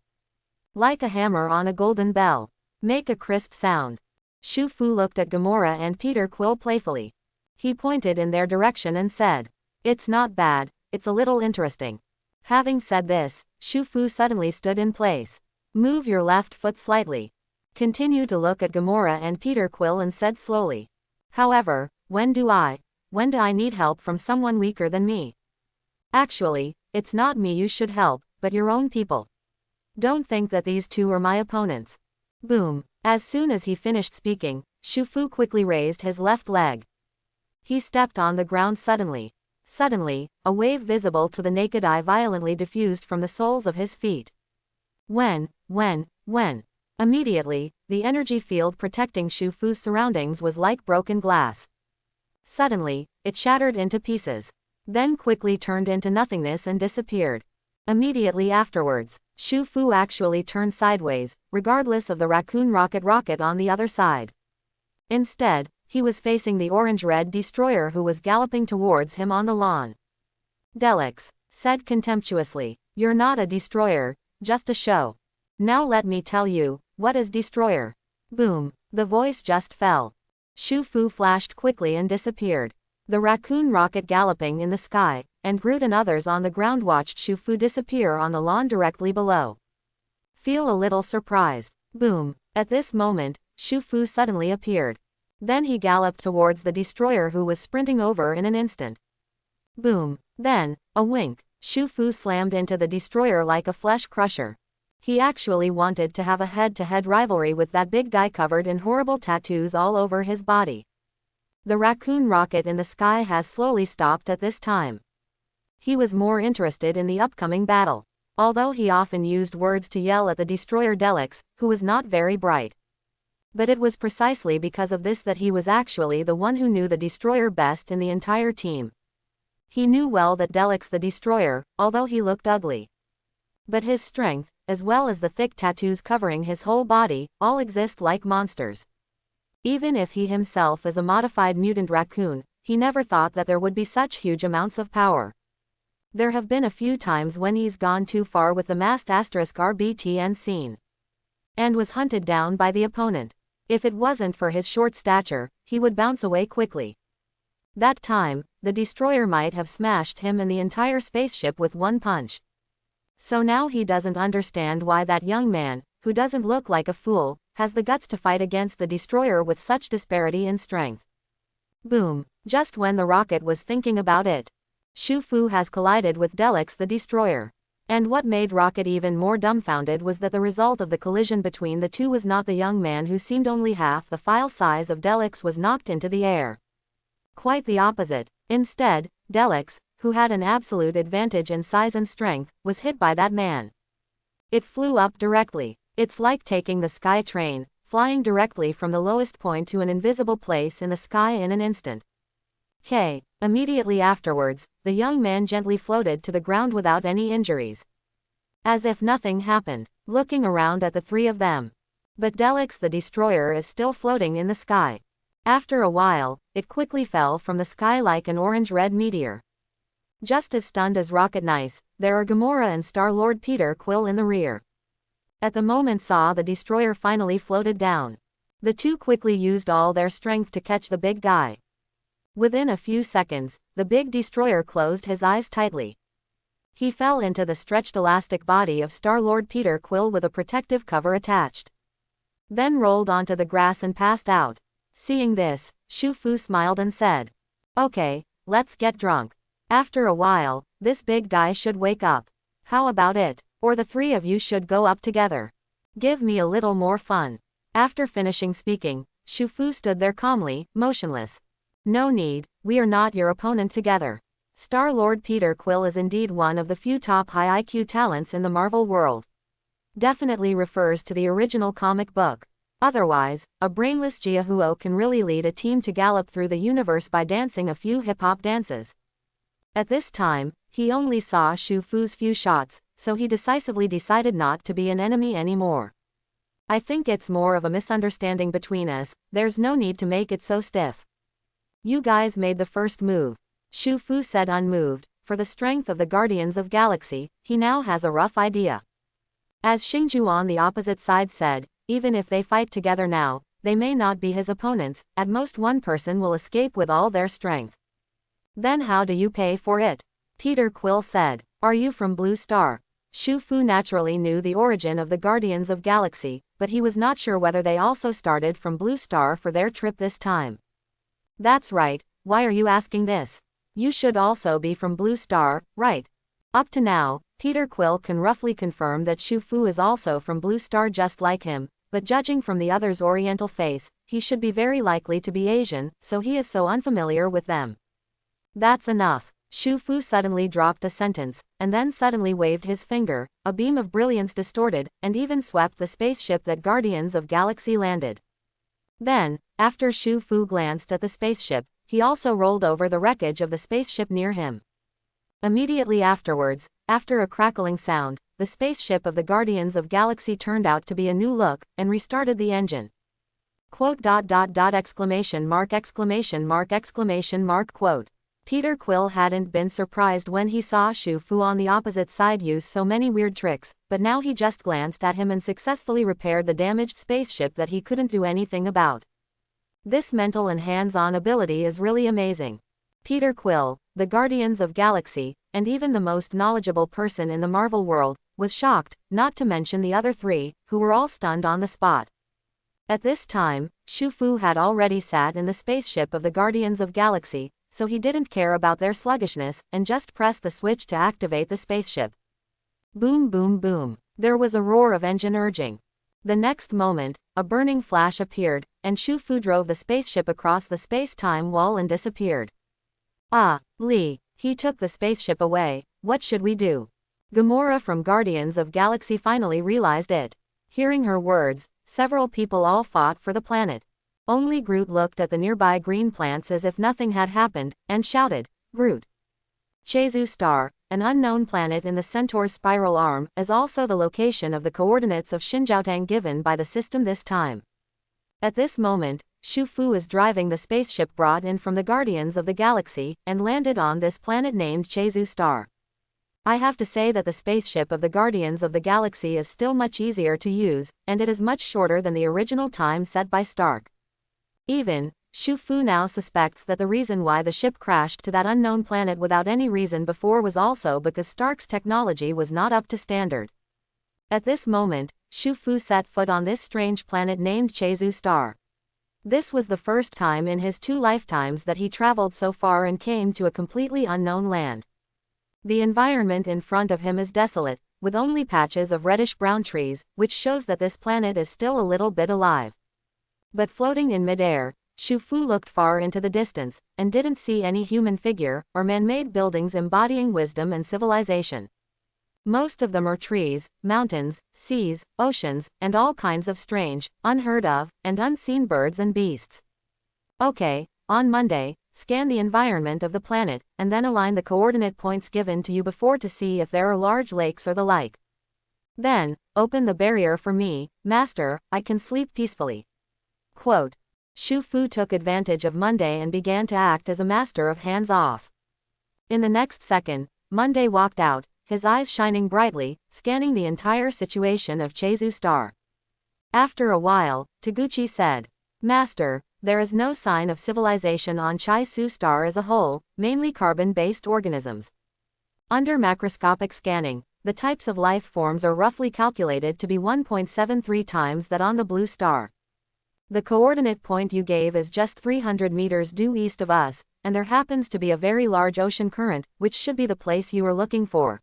Like a hammer on a golden bell. Make a crisp sound. Shu Fu looked at Gamora and Peter Quill playfully. He pointed in their direction and said, "It's not bad, it's a little interesting." Having said this, Shu Fu suddenly stood in place. Move your left foot slightly. Continued to look at Gamora and Peter Quill and said slowly. However, when do I? when do I need help from someone weaker than me? Actually, it's not me you should help, but your own people. Don't think that these two are my opponents. Boom. As soon as he finished speaking, Shu Fu quickly raised his left leg. He stepped on the ground suddenly. Suddenly, a wave visible to the naked eye violently diffused from the soles of his feet. When. Immediately, the energy field protecting Shu Fu's surroundings was like broken glass. Suddenly, it shattered into pieces. Then quickly turned into nothingness and disappeared. Immediately afterwards, Shu Fu actually turned sideways, regardless of the raccoon rocket on the other side. Instead, he was facing the orange-red destroyer who was galloping towards him on the lawn. Delix said contemptuously, "You're not a destroyer, just a show. Now let me tell you, what is destroyer?" Boom. The voice just fell. Shu Fu flashed quickly and disappeared. The raccoon rocket galloping in the sky, and Groot and others on the ground watched Shu Fu disappear on the lawn directly below. Feel a little surprised. Boom. At this moment, Shu Fu suddenly appeared. Then he galloped towards the destroyer who was sprinting over in an instant. Boom. Then, a wink, Shu Fu slammed into the destroyer like a flesh crusher. He actually wanted to have a head-to-head rivalry with that big guy covered in horrible tattoos all over his body. The raccoon rocket in the sky has slowly stopped at this time. He was more interested in the upcoming battle, although he often used words to yell at the destroyer Delix, who was not very bright. But it was precisely because of this that he was actually the one who knew the destroyer best in the entire team. He knew well that Delix the destroyer, although he looked ugly, but his strength, as well as the thick tattoos covering his whole body, all exist like monsters. Even if he himself is a modified mutant raccoon, he never thought that there would be such huge amounts of power. There have been a few times when he's gone too far with the masked *RBTN scene, and was hunted down by the opponent. If it wasn't for his short stature, he would bounce away quickly. That time, the destroyer might have smashed him and the entire spaceship with one punch. So now he doesn't understand why that young man, who doesn't look like a fool, has the guts to fight against the destroyer with such disparity in strength. Boom. Just when the rocket was thinking about it, Shu Fu has collided with Delix the destroyer. And what made Rocket even more dumbfounded was that the result of the collision between the two was not the young man who seemed only half the file size of Delix was knocked into the air. Quite the opposite. Instead, Delix, who had an absolute advantage in size and strength, was hit by that man. It flew up directly. It's like taking the sky train, flying directly from the lowest point to an invisible place in the sky in an instant. Immediately afterwards, the young man gently floated to the ground without any injuries, as if nothing happened, looking around at the three of them. But Delix the destroyer is still floating in the sky. After a while, it quickly fell from the sky like an orange-red meteor. Just as stunned as Rocket Nice, there are Gamora and Star-Lord Peter Quill in the rear. At the moment saw the destroyer finally floated down. The two quickly used all their strength to catch the big guy. Within a few seconds, the big destroyer closed his eyes tightly. He fell into the stretched elastic body of Star-Lord Peter Quill with a protective cover attached. Then rolled onto the grass and passed out. Seeing this, Shu Fu smiled and said, "Okay, let's get drunk. After a while, this big guy should wake up. How about it? Or the three of you should go up together. Give me a little more fun." After finishing speaking, Shu Fu stood there calmly, motionless. "No need, we are not your opponent together." Star-Lord Peter Quill is indeed one of the few top high IQ talents in the Marvel world. Definitely refers to the original comic book. Otherwise, a brainless Jiahuo can really lead a team to gallop through the universe by dancing a few hip-hop dances. At this time, he only saw Shu Fu's few shots, so he decisively decided not to be an enemy anymore. "I think it's more of a misunderstanding between us, there's no need to make it so stiff. You guys made the first move," Shu Fu said unmoved. For the strength of the Guardians of Galaxy, he now has a rough idea. As Xingju on the opposite side said, even if they fight together now, they may not be his opponents, at most one person will escape with all their strength. "Then how do you pay for it?" Peter Quill said. "Are you from Blue Star?" Shu Fu naturally knew the origin of the Guardians of Galaxy, but he was not sure whether they also started from Blue Star for their trip this time. "That's right, why are you asking this? You should also be from Blue Star, right? Up to now, Peter Quill can roughly confirm that Shu Fu is also from Blue Star just like him, but judging from the other's oriental face, he should be very likely to be Asian, so he is so unfamiliar with them. That's enough. Shu Fu suddenly dropped a sentence, and then suddenly waved his finger. A beam of brilliance distorted, and even swept the spaceship that Guardians of Galaxy landed. Then, after Shu Fu glanced at the spaceship, he also rolled over the wreckage of the spaceship near him. Immediately afterwards, after a crackling sound, the spaceship of the Guardians of Galaxy turned out to be a new look, and restarted the engine. Quote ... exclamation mark exclamation mark exclamation mark quote. Peter Quill hadn't been surprised when he saw Shu Fu on the opposite side use so many weird tricks, but now he just glanced at him and successfully repaired the damaged spaceship that he couldn't do anything about. This mental and hands-on ability is really amazing. Peter Quill, the Guardians of Galaxy, and even the most knowledgeable person in the Marvel world, was shocked, not to mention the other three, who were all stunned on the spot. At this time, Shu Fu had already sat in the spaceship of the Guardians of Galaxy, so he didn't care about their sluggishness, and just pressed the switch to activate the spaceship. Boom boom boom. There was a roar of engine urging. The next moment, a burning flash appeared, and Shu Fu drove the spaceship across the space-time wall and disappeared. Ah, Lee, he took the spaceship away, what should we do? Gamora from Guardians of Galaxy finally realized it. Hearing her words, several people all fought for the planet. Only Groot looked at the nearby green plants as if nothing had happened, and shouted, Groot. Jeju Star, an unknown planet in the Centaur's spiral arm, is also the location of the coordinates of Xinjiaotang given by the system this time. At this moment, Shu Fu is driving the spaceship brought in from the Guardians of the Galaxy, and landed on this planet named Jeju Star. I have to say that the spaceship of the Guardians of the Galaxy is still much easier to use, and it is much shorter than the original time set by Stark. Even, Shu Fu now suspects that the reason why the ship crashed to that unknown planet without any reason before was also because Stark's technology was not up to standard. At this moment, Shu Fu set foot on this strange planet named Jeju Star. This was the first time in his 2 lifetimes that he traveled so far and came to a completely unknown land. The environment in front of him is desolate, with only patches of reddish-brown trees, which shows that this planet is still a little bit alive. But floating in midair, Shu Fu looked far into the distance, and didn't see any human figure, or man-made buildings embodying wisdom and civilization. Most of them are trees, mountains, seas, oceans, and all kinds of strange, unheard of, and unseen birds and beasts. Okay, on Monday, scan the environment of the planet, and then align the coordinate points given to you before to see if there are large lakes or the like. Then, open the barrier for me, Master, I can sleep peacefully. Quote. Shu Fu took advantage of Monday and began to act as a master of hands-off. In the next second, Monday walked out, his eyes shining brightly, scanning the entire situation of Jeju Star. After a while, Taguchi said, Master, there is no sign of civilization on Jeju Star as a whole, mainly carbon-based organisms. Under macroscopic scanning, the types of life forms are roughly calculated to be 1.73 times that on the Blue Star. The coordinate point you gave is just 300 meters due east of us, and there happens to be a very large ocean current, which should be the place you are looking for.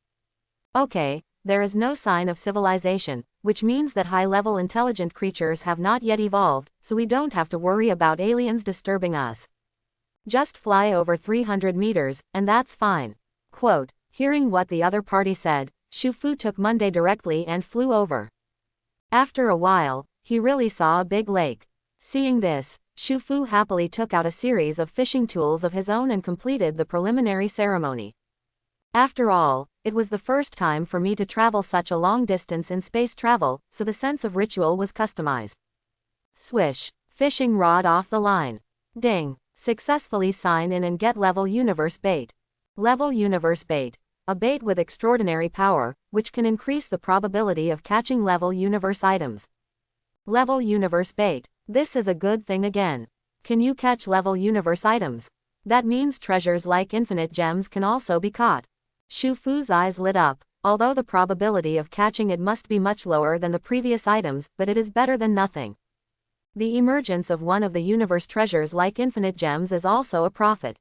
Okay, there is no sign of civilization, which means that high-level intelligent creatures have not yet evolved, so we don't have to worry about aliens disturbing us. Just fly over 300 meters, and that's fine. Quote. Hearing what the other party said, Shu Fu took Monday directly and flew over. After a while, he really saw a big lake. Seeing this, Shu Fu happily took out a series of fishing tools of his own and completed the preliminary ceremony. After all, it was the first time for me to travel such a long distance in space travel, so the sense of ritual was customized. Swish. Fishing rod off the line. Ding. Successfully sign in and get Level Universe Bait. Level Universe Bait. A bait with extraordinary power, which can increase the probability of catching Level Universe items. Level Universe Bait. This is a good thing again. Can you catch Level Universe items? That means treasures like infinite gems can also be caught. Shu Fu's eyes lit up, although the probability of catching it must be much lower than the previous items, but it is better than nothing. The emergence of one of the universe treasures like infinite gems is also a profit.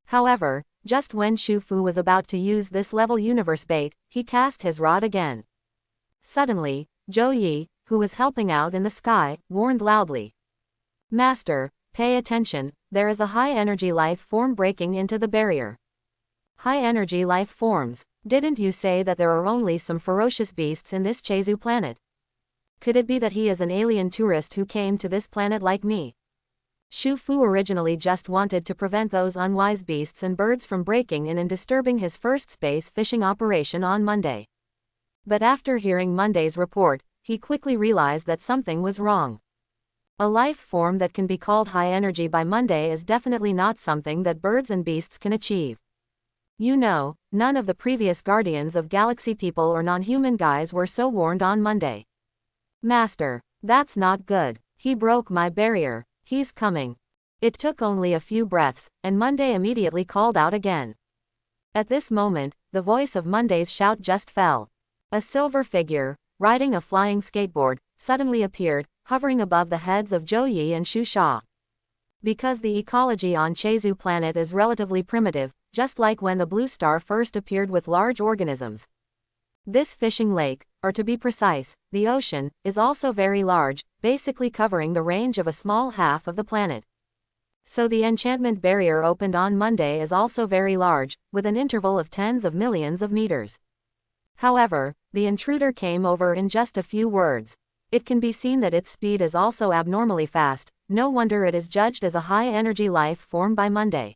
However, just when Shu Fu was about to use this level universe bait, he cast his rod again. Suddenly, Zhou Yi, who was helping out in the sky, warned loudly. Master, pay attention, there is a high-energy life form breaking into the barrier. High-energy life forms, didn't you say that there are only some ferocious beasts in this Chezu planet? Could it be that he is an alien tourist who came to this planet like me? Shu Fu originally just wanted to prevent those unwise beasts and birds from breaking in and disturbing his first space fishing operation on Monday. But after hearing Monday's report, he quickly realized that something was wrong. A life form that can be called high energy by Monday is definitely not something that birds and beasts can achieve. You know, none of the previous Guardians of Galaxy people or non-human guys were so warned on Monday. Master, that's not good. He broke my barrier. He's coming. It took only a few breaths, and Monday immediately called out again. At this moment, the voice of Monday's shout just fell. A silver figure, riding a flying skateboard, suddenly appeared, hovering above the heads of Zhou Yi and Xu Sha. Because the ecology on Chezu planet is relatively primitive, just like when the blue star first appeared with large organisms. This fishing lake, or to be precise, the ocean, is also very large, basically covering the range of a small half of the planet. So the enchantment barrier opened on Monday is also very large, with an interval of tens of millions of meters. However, the intruder came over in just a few words. It can be seen that its speed is also abnormally fast, no wonder it is judged as a high-energy life form by Monday.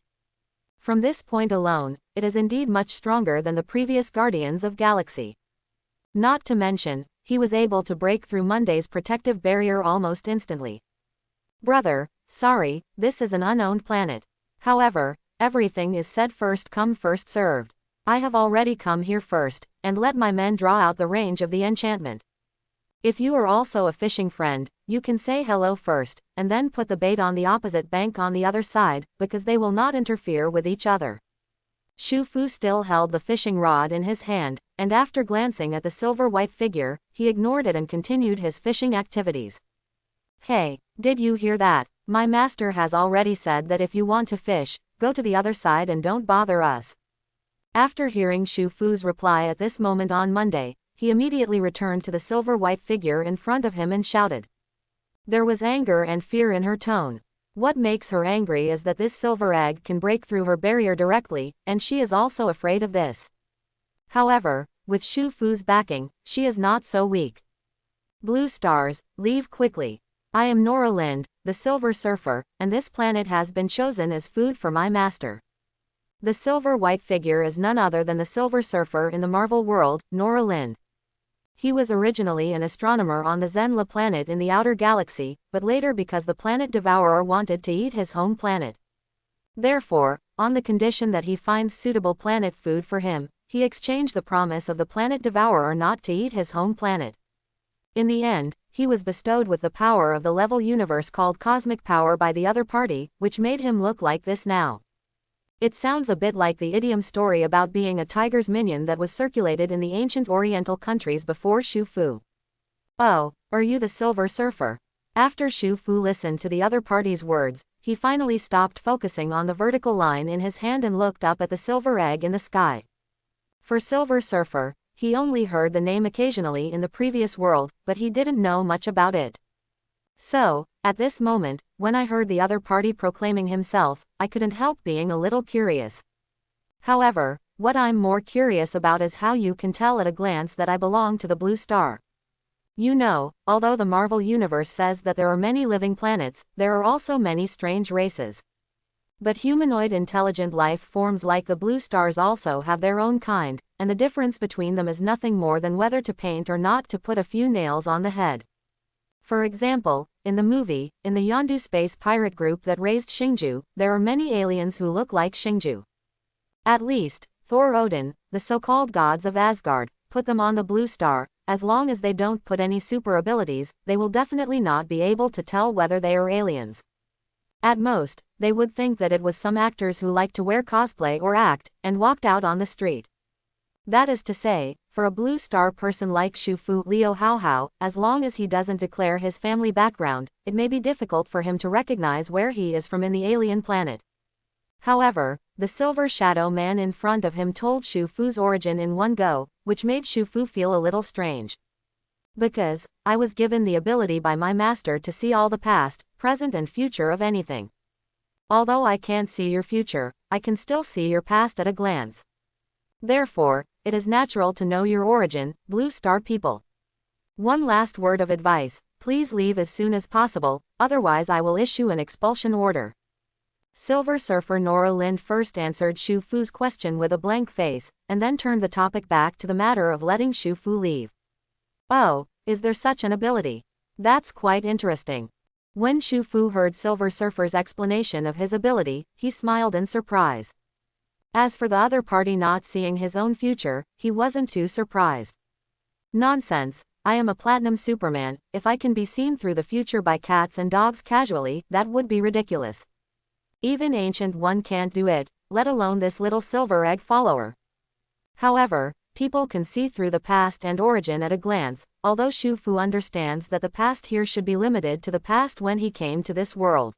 From this point alone, it is indeed much stronger than the previous Guardians of Galaxy. Not to mention, he was able to break through Monday's protective barrier almost instantly. Brother, sorry, this is an unowned planet. However, everything is said first come first served. I have already come here first, and let my men draw out the range of the enchantment. If you are also a fishing friend, you can say hello first, and then put the bait on the opposite bank on the other side, because they will not interfere with each other. Shu Fu still held the fishing rod in his hand, and after glancing at the silver-white figure, he ignored it and continued his fishing activities. Hey, did you hear that? My master has already said that if you want to fish, go to the other side and don't bother us. After hearing Shu Fu's reply at this moment on Monday, he immediately returned to the silver-white figure in front of him and shouted. There was anger and fear in her tone. What makes her angry is that this silver egg can break through her barrier directly, and she is also afraid of this. However, with Shu Fu's backing, she is not so weak. Blue stars, leave quickly. I am Nora Lind, the Silver Surfer, and this planet has been chosen as food for my master. The silver-white figure is none other than the Silver Surfer in the Marvel world, Nora Lind. He was originally an astronomer on the Zenla planet in the outer galaxy, but later because the planet Devourer wanted to eat his home planet. Therefore, on the condition that he finds suitable planet food for him, he exchanged the promise of the planet Devourer not to eat his home planet. In the end, he was bestowed with the power of the level universe called cosmic power by the other party, which made him look like this now. It sounds a bit like the idiom story about being a tiger's minion that was circulated in the ancient Oriental countries before Shu Fu. Oh, are you the Silver Surfer? After Shu Fu listened to the other party's words, he finally stopped focusing on the vertical line in his hand and looked up at the silver egg in the sky. For Silver Surfer, he only heard the name occasionally in the previous world, but he didn't know much about it. So, at this moment, when I heard the other party proclaiming himself, I couldn't help being a little curious. However, what I'm more curious about is how you can tell at a glance that I belong to the Blue Star. You know, although the Marvel Universe says that there are many living planets, there are also many strange races. But humanoid intelligent life forms like the Blue Stars also have their own kind, and the difference between them is nothing more than whether to paint or not to put a few nails on the head. For example, in the movie, in the Yondu space pirate group that raised Xingju, there are many aliens who look like Xingju. At least, Thor Odin, the so-called gods of Asgard, put them on the Blue Star. As long as they don't put any super abilities, they will definitely not be able to tell whether they are aliens. At most, they would think that it was some actors who like to wear cosplay or act, and walked out on the street. That is to say, for a blue star person like Shufu Liu Haohao, as long as he doesn't declare his family background, it may be difficult for him to recognize where he is from in the alien planet. However, the silver shadow man in front of him told Shufu's origin in one go, which made Shufu feel a little strange. Because, I was given the ability by my master to see all the past, present and future of anything. Although I can't see your future, I can still see your past at a glance. Therefore, it is natural to know your origin, Blue Star people. One last word of advice, please leave as soon as possible, otherwise I will issue an expulsion order. Silver Surfer Nora Lin first answered Shu Fu's question with a blank face, and then turned the topic back to the matter of letting Shu Fu leave. Oh, is there such an ability? That's quite interesting. When Shu Fu heard Silver Surfer's explanation of his ability, he smiled in surprise. As for the other party not seeing his own future, he wasn't too surprised. Nonsense, I am a Platinum Superman, if I can be seen through the future by cats and dogs casually, that would be ridiculous. Even Ancient One can't do it, let alone this little silver egg follower. However, people can see through the past and origin at a glance, although Shu Fu understands that the past here should be limited to the past when he came to this world.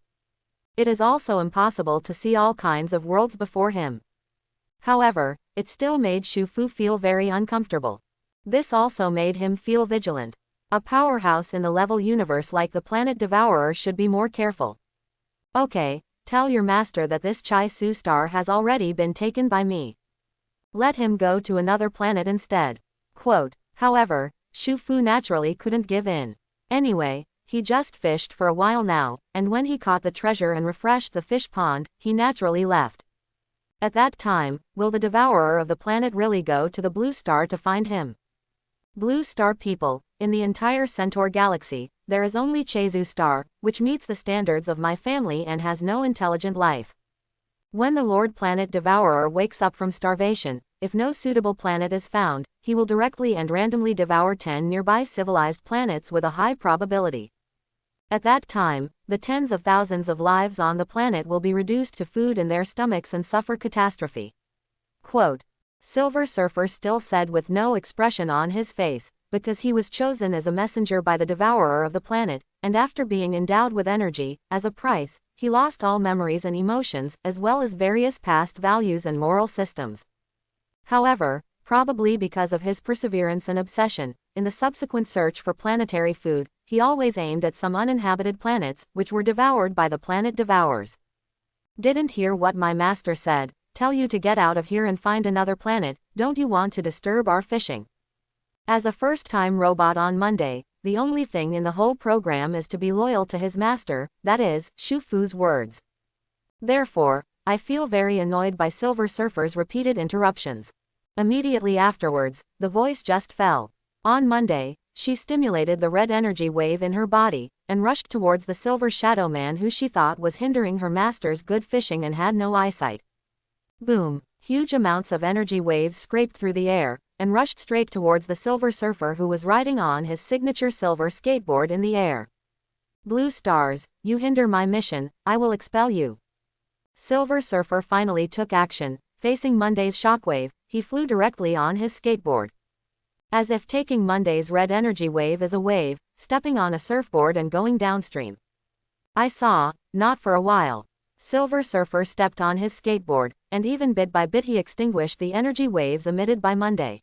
It is also impossible to see all kinds of worlds before him. However, it still made Shu Fu feel very uncomfortable. This also made him feel vigilant. A powerhouse in the level universe like the Planet Devourer should be more careful. Okay, tell your master that this Chai Su star has already been taken by me. Let him go to another planet instead. Quote, however, Shu Fu naturally couldn't give in. Anyway, he just fished for a while now, and when he caught the treasure and refreshed the fish pond, he naturally left. At that time, will the devourer of the planet really go to the blue star to find him? Blue star people, in the entire Centaur galaxy, there is only Chezu star, which meets the standards of my family and has no intelligent life. When the Lord Planet Devourer wakes up from starvation, if no suitable planet is found, he will directly and randomly devour 10 nearby civilized planets with a high probability. At that time, the tens of thousands of lives on the planet will be reduced to food in their stomachs and suffer catastrophe. Quote, Silver Surfer still said with no expression on his face, because he was chosen as a messenger by the devourer of the planet, and after being endowed with energy, as a price, he lost all memories and emotions, as well as various past values and moral systems. However, probably because of his perseverance and obsession, in the subsequent search for planetary food, he always aimed at some uninhabited planets, which were devoured by the planet devourers. Didn't hear what my master said, tell you to get out of here and find another planet, don't you want to disturb our fishing? As a first-time robot on Monday, the only thing in the whole program is to be loyal to his master, that is, Shu Fu's words. Therefore, I feel very annoyed by Silver Surfer's repeated interruptions. Immediately afterwards, the voice just fell. On Monday, she stimulated the red energy wave in her body, and rushed towards the silver shadow man who she thought was hindering her master's good fishing and had no eyesight. Boom! Huge amounts of energy waves scraped through the air, and rushed straight towards the Silver Surfer who was riding on his signature silver skateboard in the air. Blue stars, you hinder my mission, I will expel you. Silver Surfer finally took action. Facing Monday's shockwave, he flew directly on his skateboard. As if taking Monday's red energy wave as a wave, stepping on a surfboard and going downstream. I saw, not for a while. Silver Surfer stepped on his skateboard, and even bit by bit he extinguished the energy waves emitted by Monday.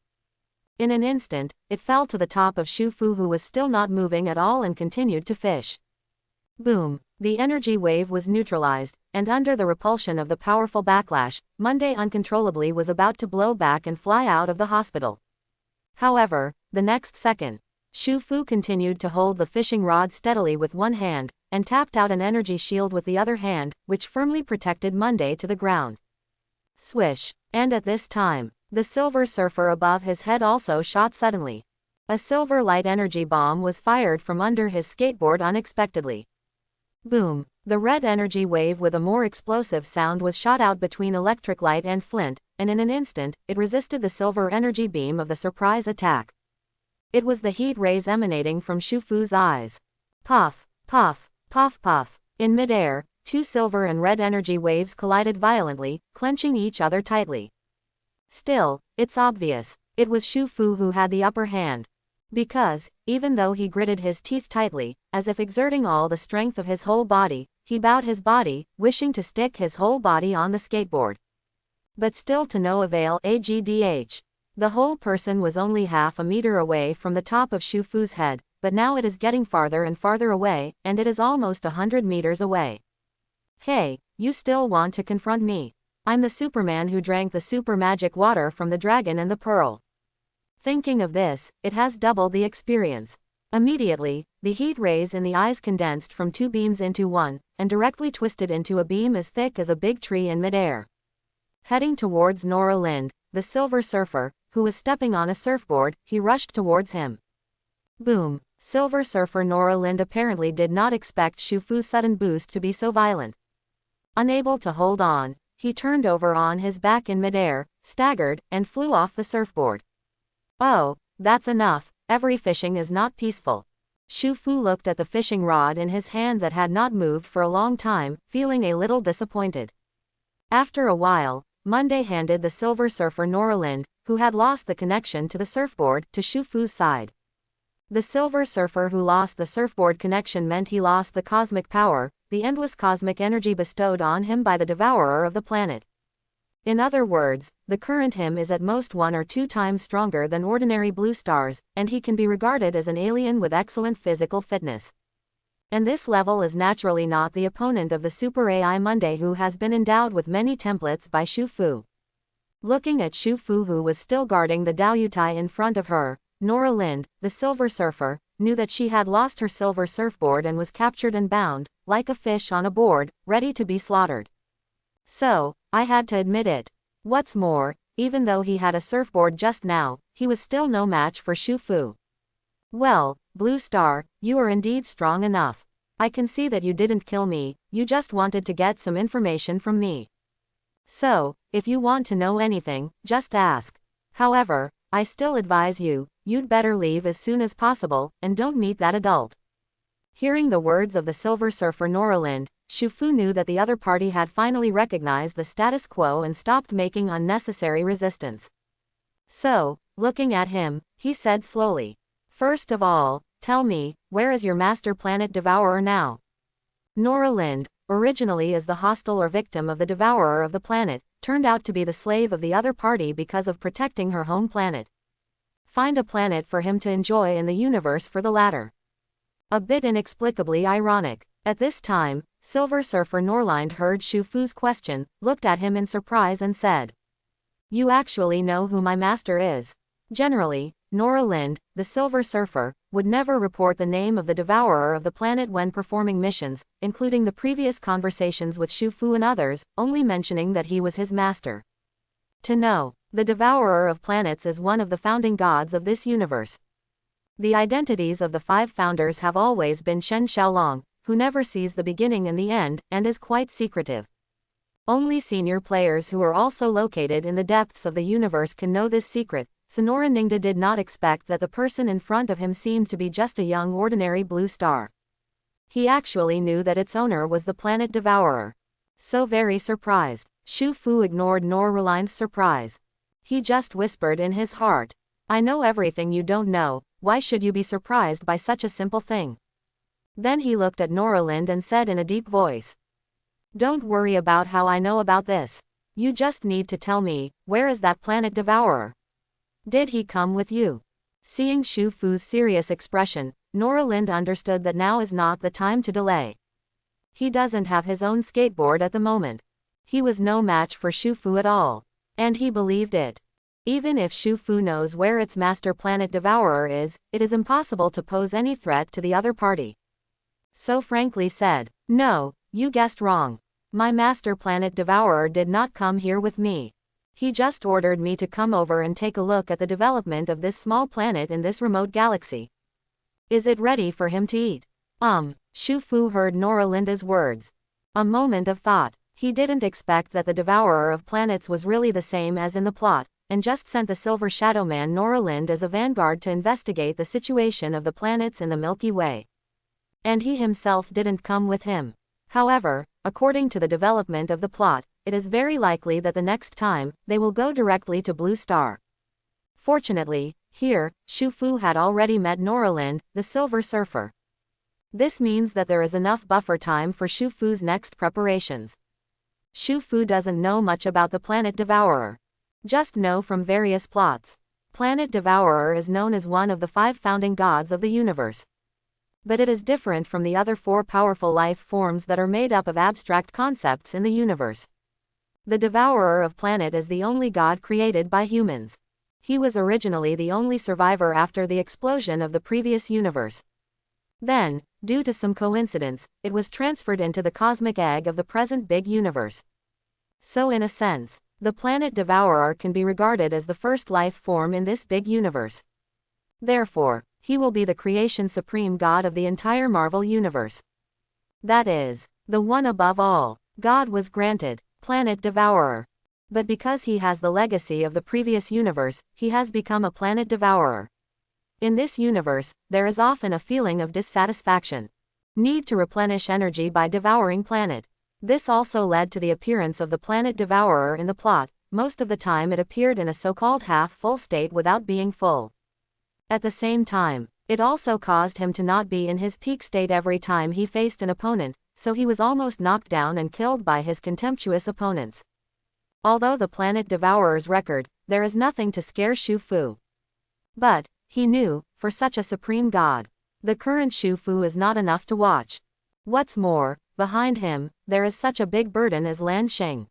In an instant, it fell to the top of Shu Fu who was still not moving at all and continued to fish. Boom! The energy wave was neutralized, and under the repulsion of the powerful backlash, Monday uncontrollably was about to blow back and fly out of the hospital. However, the next second, Shu Fu continued to hold the fishing rod steadily with one hand, and tapped out an energy shield with the other hand, which firmly protected Monday to the ground. Swish! And at this time, the Silver Surfer above his head also shot suddenly. A silver light energy bomb was fired from under his skateboard unexpectedly. Boom! The red energy wave with a more explosive sound was shot out between electric light and flint, and in an instant, it resisted the silver energy beam of the surprise attack. It was the heat rays emanating from Shu Fu's eyes. Puff! Puff! Puff! Puff! In midair, two silver and red energy waves collided violently, clenching each other tightly. Still, it's obvious. It was Shu Fu who had the upper hand. Because, even though he gritted his teeth tightly, as if exerting all the strength of his whole body, he bowed his body, wishing to stick his whole body on the skateboard. But still to no avail. Agdh. The whole person was only half a meter away from the top of Shu Fu's head, but now it is getting farther and farther away, and it is almost 100 meters away. Hey, you still want to confront me? I'm the Superman who drank the super magic water from the dragon and the pearl. Thinking of this, it has doubled the experience. Immediately, the heat rays in the eyes condensed from two beams into one, and directly twisted into a beam as thick as a big tree in midair. Heading towards Nora Lind, the Silver Surfer, who was stepping on a surfboard, he rushed towards him. Boom! Silver Surfer Nora Lind apparently did not expect Shu Fu's sudden boost to be so violent. Unable to hold on, he turned over on his back in midair, staggered, and flew off the surfboard. Oh, that's enough, every fishing is not peaceful. Shu Fu looked at the fishing rod in his hand that had not moved for a long time, feeling a little disappointed. After a while, Monday handed the Silver Surfer Nora Lind, who had lost the connection to the surfboard, to Shu Fu's side. The Silver Surfer who lost the surfboard connection meant he lost the cosmic power, the endless cosmic energy bestowed on him by the devourer of the planet. In other words, the current him is at most 1 or 2 times stronger than ordinary blue stars, and he can be regarded as an alien with excellent physical fitness. And this level is naturally not the opponent of the Super AI Monday, who has been endowed with many templates by Shu Fu. Looking at Shu Fu, who was still guarding the Daoyutai in front of her, Nora Lind, the Silver Surfer, knew that she had lost her silver surfboard and was captured and bound, like a fish on a board, ready to be slaughtered. So, I had to admit it. What's more, even though he had a surfboard just now, he was still no match for Shu Fu. Well, Blue Star, you are indeed strong enough. I can see that you didn't kill me, you just wanted to get some information from me. So, if you want to know anything, just ask. However, I still advise you'd better leave as soon as possible, and don't meet that adult. Hearing the words of the Silver Surfer Nora Lind, Shu Fu knew that the other party had finally recognized the status quo and stopped making unnecessary resistance. So, looking at him, he said slowly, "First of all, tell me, where is your master planet devourer now?" Nora Lind, originally as the hostile or victim of the devourer of the planet, turned out to be the slave of the other party because of protecting her home planet. Find a planet for him to enjoy in the universe for the latter. A bit inexplicably ironic. At this time, Silver Surfer Norlind heard Shu Fu's question, looked at him in surprise and said, "You actually know who my master is?" Generally, Nora Lind, the Silver Surfer, would never report the name of the devourer of the planet when performing missions, including the previous conversations with Shu Fu and others, only mentioning that he was his master. To know, the devourer of planets is one of the founding gods of this universe. The identities of the 5 founders have always been Shen Xiaolong, who never sees the beginning and the end, and is quite secretive. Only senior players who are also located in the depths of the universe can know this secret. Sonora Ningda did not expect that the person in front of him seemed to be just a young ordinary blue star. He actually knew that its owner was the planet devourer. So very surprised, Shu Fu ignored Nora Lind's surprise. He just whispered in his heart, "I know everything you don't know, why should you be surprised by such a simple thing?" Then he looked at Nora Lind and said in a deep voice, "Don't worry about how I know about this. You just need to tell me, where is that planet devourer? Did he come with you?" Seeing Shu Fu's serious expression, Nora Lind understood that now is not the time to delay. He doesn't have his own skateboard at the moment. He was no match for Shu Fu at all. And he believed it. Even if Shu Fu knows where its master planet devourer is, it is impossible to pose any threat to the other party. So frankly said, "No, you guessed wrong. My master planet devourer did not come here with me. He just ordered me to come over and take a look at the development of this small planet in this remote galaxy. Is it ready for him to eat?" Shu Fu heard Nora Linda's words. A moment of thought. He didn't expect that the devourer of planets was really the same as in the plot, and just sent the Silver Shadow Man Nora Lind as a vanguard to investigate the situation of the planets in the Milky Way. And he himself didn't come with him. However, according to the development of the plot, it is very likely that the next time, they will go directly to Blue Star. Fortunately, here, Shu Fu had already met Noralind, the Silver Surfer. This means that there is enough buffer time for Shu Fu's next preparations. Shu Fu doesn't know much about the Planet Devourer. Just know from various plots. Planet Devourer is known as one of the 5 founding gods of the universe. But it is different from the other 4 powerful life forms that are made up of abstract concepts in the universe. The Devourer of Planet is the only god created by humans. He was originally the only survivor after the explosion of the previous universe. Then, due to some coincidence, it was transferred into the cosmic egg of the present big universe. So in a sense, the Planet Devourer can be regarded as the first life form in this big universe. Therefore, he will be the creation supreme god of the entire Marvel universe. That is, the one above all. God was granted Planet Devourer. But because he has the legacy of the previous universe, he has become a Planet Devourer. In this universe, there is often a feeling of dissatisfaction. Need to replenish energy by devouring planet. This also led to the appearance of the Planet Devourer in the plot. Most of the time it appeared in a so-called half-full state without being full. At the same time, it also caused him to not be in his peak state every time he faced an opponent, so he was almost knocked down and killed by his contemptuous opponents. Although the Planet Devourer's record, there is nothing to scare Shu Fu. But, he knew, for such a supreme god, the current Shu Fu is not enough to watch. What's more, behind him, there is such a big burden as Lan Sheng.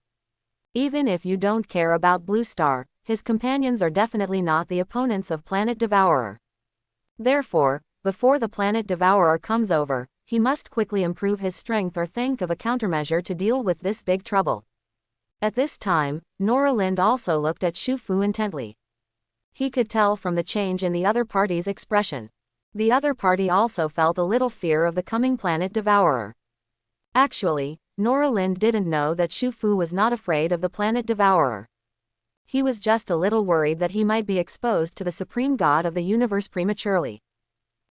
Even if you don't care about Blue Star, his companions are definitely not the opponents of Planet Devourer. Therefore, before the Planet Devourer comes over, he must quickly improve his strength or think of a countermeasure to deal with this big trouble. At this time, Noralind also looked at Shu Fu intently. He could tell from the change in the other party's expression. The other party also felt a little fear of the coming Planet Devourer. Actually, Noralind didn't know that Shu Fu was not afraid of the Planet Devourer. He was just a little worried that he might be exposed to the supreme god of the universe prematurely.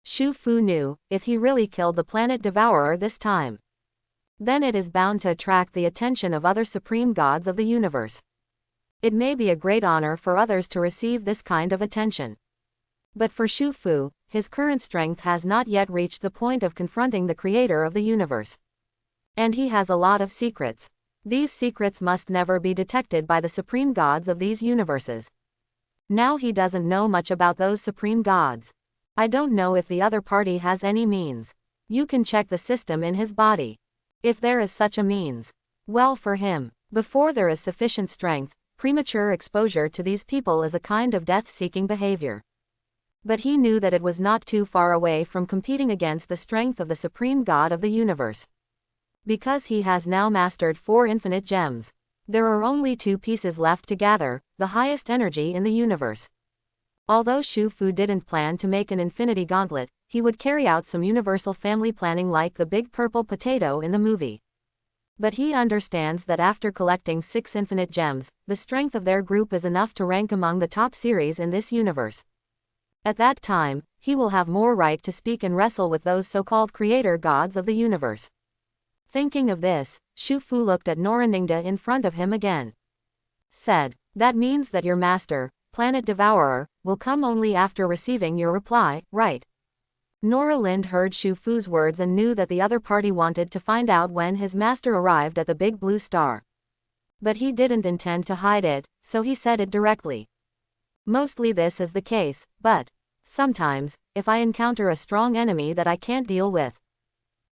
Shu Fu knew, if he really killed the Planet Devourer this time, then it is bound to attract the attention of other supreme gods of the universe. It may be a great honor for others to receive this kind of attention. But for Shu Fu, his current strength has not yet reached the point of confronting the creator of the universe. And he has a lot of secrets. These secrets must never be detected by the supreme gods of these universes. Now he doesn't know much about those supreme gods. I don't know if the other party has any means. You can check the system in his body. If there is such a means, well for him. Before there is sufficient strength, premature exposure to these people is a kind of death-seeking behavior. But he knew that it was not too far away from competing against the strength of the supreme god of the universe. Because he has now mastered 4 infinite gems, there are only 2 pieces left to gather, the highest energy in the universe. Although Shu Fu didn't plan to make an infinity gauntlet, he would carry out some universal family planning like the big purple potato in the movie. But he understands that after collecting 6 infinite gems, the strength of their group is enough to rank among the top series in this universe. At that time, he will have more right to speak and wrestle with those so-called creator gods of the universe. Thinking of this, Shu Fu looked at Noralindha in front of him again. Said, "That means that your master, Planet Devourer, will come only after receiving your reply, right?" Noralind heard Shu Fu's words and knew that the other party wanted to find out when his master arrived at the big blue star. But he didn't intend to hide it, so he said it directly. Mostly this is the case, but sometimes, if I encounter a strong enemy that I can't deal with,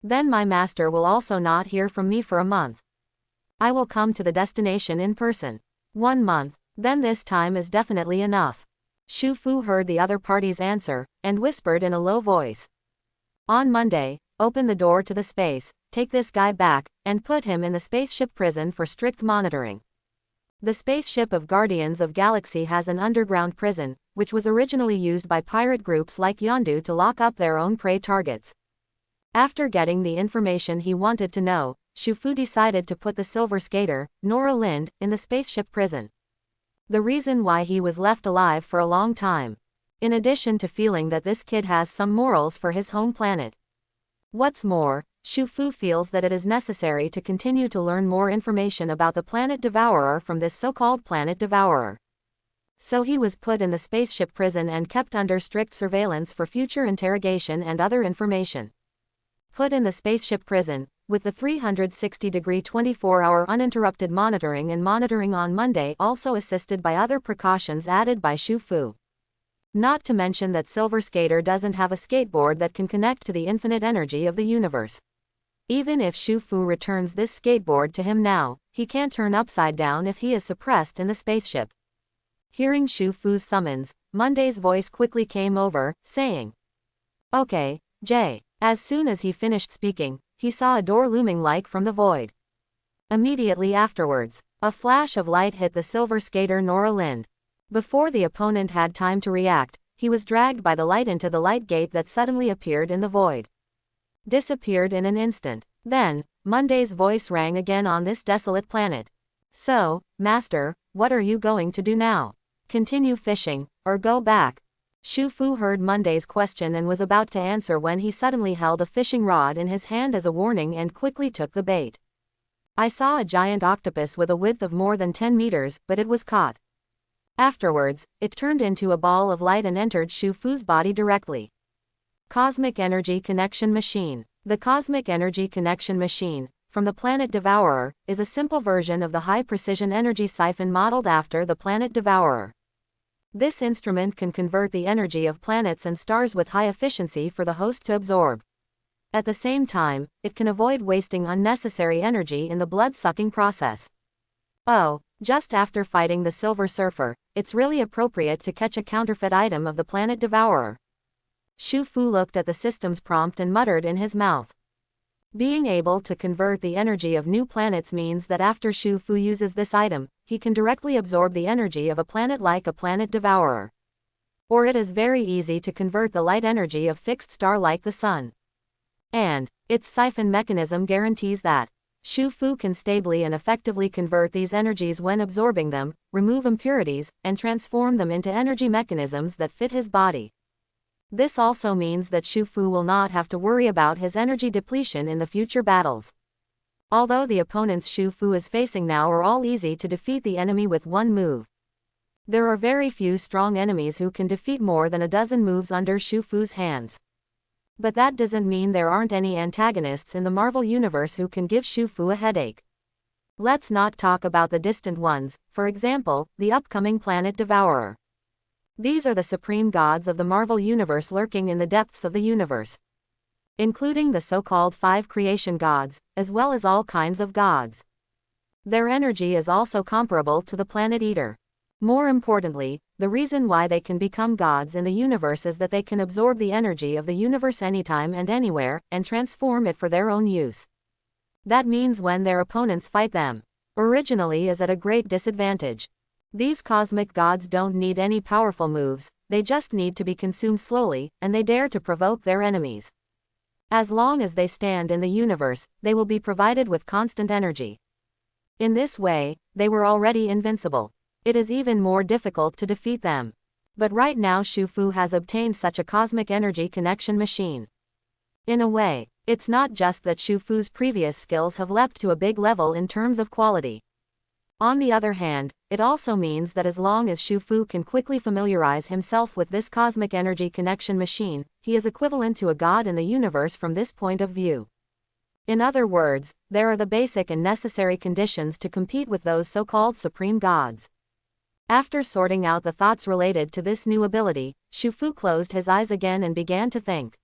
then my master will also not hear from me for a month. I will come to the destination in person. 1 month, then this time is definitely enough. Shu Fu heard the other party's answer, and whispered in a low voice. On Monday, open the door to the space, take this guy back, and put him in the spaceship prison for strict monitoring. The spaceship of Guardians of Galaxy has an underground prison, which was originally used by pirate groups like Yondu to lock up their own prey targets. After getting the information he wanted to know, Shu Fu decided to put the Silver Skater, Noralind, in the spaceship prison. The reason why he was left alive for a long time. In addition to feeling that this kid has some morals for his home planet. What's more, Shu Fu feels that it is necessary to continue to learn more information about the Planet Devourer from this so-called Planet Devourer. So he was put in the spaceship prison and kept under strict surveillance for future interrogation and other information. Put in the spaceship prison, with the 360-degree 24-hour uninterrupted monitoring and monitoring on Monday, also assisted by other precautions added by Shu Fu. Not to mention that Silver Skater doesn't have a skateboard that can connect to the infinite energy of the universe. Even if Shu Fu returns this skateboard to him now, he can't turn upside down if he is suppressed in the spaceship. Hearing Shu Fu's summons, Monday's voice quickly came over, saying, "Okay, Jay." As soon as he finished speaking, he saw a door looming like from the void. Immediately afterwards, a flash of light hit the Silver Skater Nora Lind. Before the opponent had time to react, he was dragged by the light into the light gate that suddenly appeared in the void. Disappeared in an instant. Then, Monday's voice rang again on this desolate planet. "So, Master, what are you going to do now? Continue fishing, or go back?" Shu Fu heard Monday's question and was about to answer when he suddenly held a fishing rod in his hand as a warning and quickly took the bait. "I saw a giant octopus with a width of more than 10 meters, but it was caught." Afterwards, it turned into a ball of light and entered Shu Fu's body directly. Cosmic Energy Connection Machine. The Cosmic Energy Connection Machine, from the Planet Devourer, is a simple version of the high-precision energy siphon modeled after the Planet Devourer. This instrument can convert the energy of planets and stars with high efficiency for the host to absorb. At the same time, it can avoid wasting unnecessary energy in the blood-sucking process. Oh, just after fighting the Silver Surfer, it's really appropriate to catch a counterfeit item of the Planet Devourer. Shu Fu looked at the system's prompt and muttered in his mouth. Being able to convert the energy of new planets means that after Shu Fu uses this item, he can directly absorb the energy of a planet like a Planet Devourer. Or it is very easy to convert the light energy of fixed star like the Sun. And its siphon mechanism guarantees that Shu Fu can stably and effectively convert these energies when absorbing them, remove impurities, and transform them into energy mechanisms that fit his body. This also means that Shu Fu will not have to worry about his energy depletion in the future battles. Although the opponents Shu Fu is facing now are all easy to defeat the enemy with one move. There are very few strong enemies who can defeat more than a dozen moves under Shu Fu's hands. But that doesn't mean there aren't any antagonists in the Marvel Universe who can give Shu Fu a headache. Let's not talk about the distant ones, for example, the upcoming Planet Devourer. These are the supreme gods of the Marvel Universe lurking in the depths of the universe, including the so-called 5 creation gods, as well as all kinds of gods. Their energy is also comparable to the Planet Eater. More importantly, the reason why they can become gods in the universe is that they can absorb the energy of the universe anytime and anywhere, and transform it for their own use. That means when their opponents fight them, originally is at a great disadvantage. These cosmic gods don't need any powerful moves, they just need to be consumed slowly, and they dare to provoke their enemies. As long as they stand in the universe, they will be provided with constant energy. In this way, they were already invincible. It is even more difficult to defeat them. But right now Shu Fu has obtained such a cosmic energy connection machine. In a way, it's not just that Shu Fu's previous skills have leapt to a big level in terms of quality. On the other hand, it also means that as long as Shu Fu can quickly familiarize himself with this cosmic energy connection machine, he is equivalent to a god in the universe from this point of view. In other words, there are the basic and necessary conditions to compete with those so-called supreme gods. After sorting out the thoughts related to this new ability, Shu Fu closed his eyes again and began to think.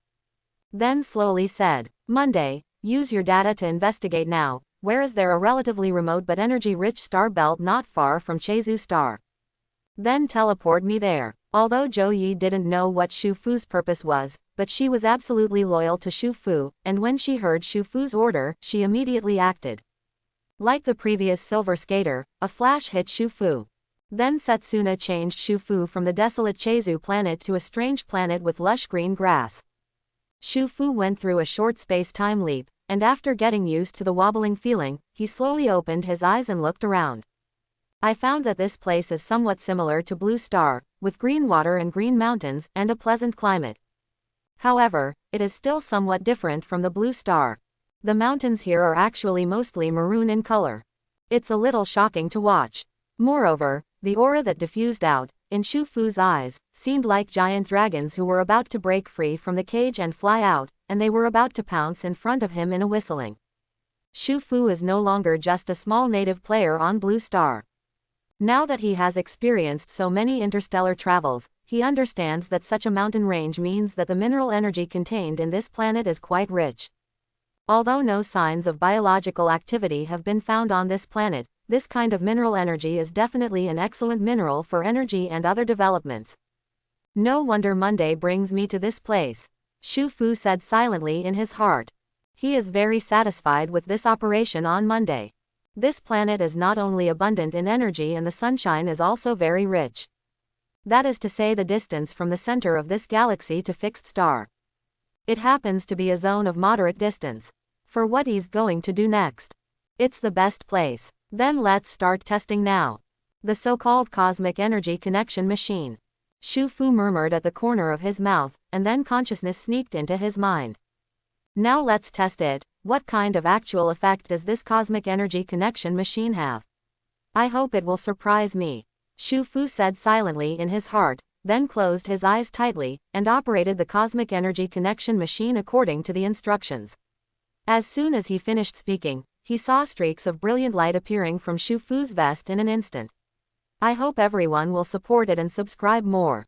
Then slowly said, "Monday, use your data to investigate now. Where is there a relatively remote but energy-rich star belt not far from Chezu Star? Then teleport me there." Although Zhou Yi didn't know what Shu Fu's purpose was, but she was absolutely loyal to Shu Fu, and when she heard Shu Fu's order, she immediately acted. Like the previous Silver Skater, a flash hit Shu Fu. Then Setsuna changed Shu Fu from the desolate Chezu planet to a strange planet with lush green grass. Shu Fu went through a short space-time leap, and after getting used to the wobbling feeling, he slowly opened his eyes and looked around. "I found that this place is somewhat similar to Blue Star, with green water and green mountains, and a pleasant climate. However, it is still somewhat different from the Blue Star. The mountains here are actually mostly maroon in color. It's a little shocking to watch. Moreover, the aura that diffused out, in Shu Fu's eyes, seemed like giant dragons who were about to break free from the cage and fly out, and they were about to pounce in front of him in a whistling. Shu Fu is no longer just a small native player on Blue Star. Now that he has experienced so many interstellar travels, he understands that such a mountain range means that the mineral energy contained in this planet is quite rich. Although no signs of biological activity have been found on this planet, this kind of mineral energy is definitely an excellent mineral for energy and other developments. No wonder Monday brings me to this place, Shu Fu said silently in his heart. He is very satisfied with this operation on Monday. This planet is not only abundant in energy, and the sunshine is also very rich. That is to say, the distance from the center of this galaxy to fixed star. It happens to be a zone of moderate distance. For what he's going to do next, it's the best place. Then let's start testing now. The so-called cosmic energy connection machine. Shu Fu murmured at the corner of his mouth, and then consciousness sneaked into his mind. Now let's test it. What kind of actual effect does this cosmic energy connection machine have? I hope it will surprise me, Shu Fu said silently in his heart, then closed his eyes tightly, and operated the cosmic energy connection machine according to the instructions. As soon as he finished speaking, he saw streaks of brilliant light appearing from Shu Fu's vest in an instant. I hope everyone will support it and subscribe more.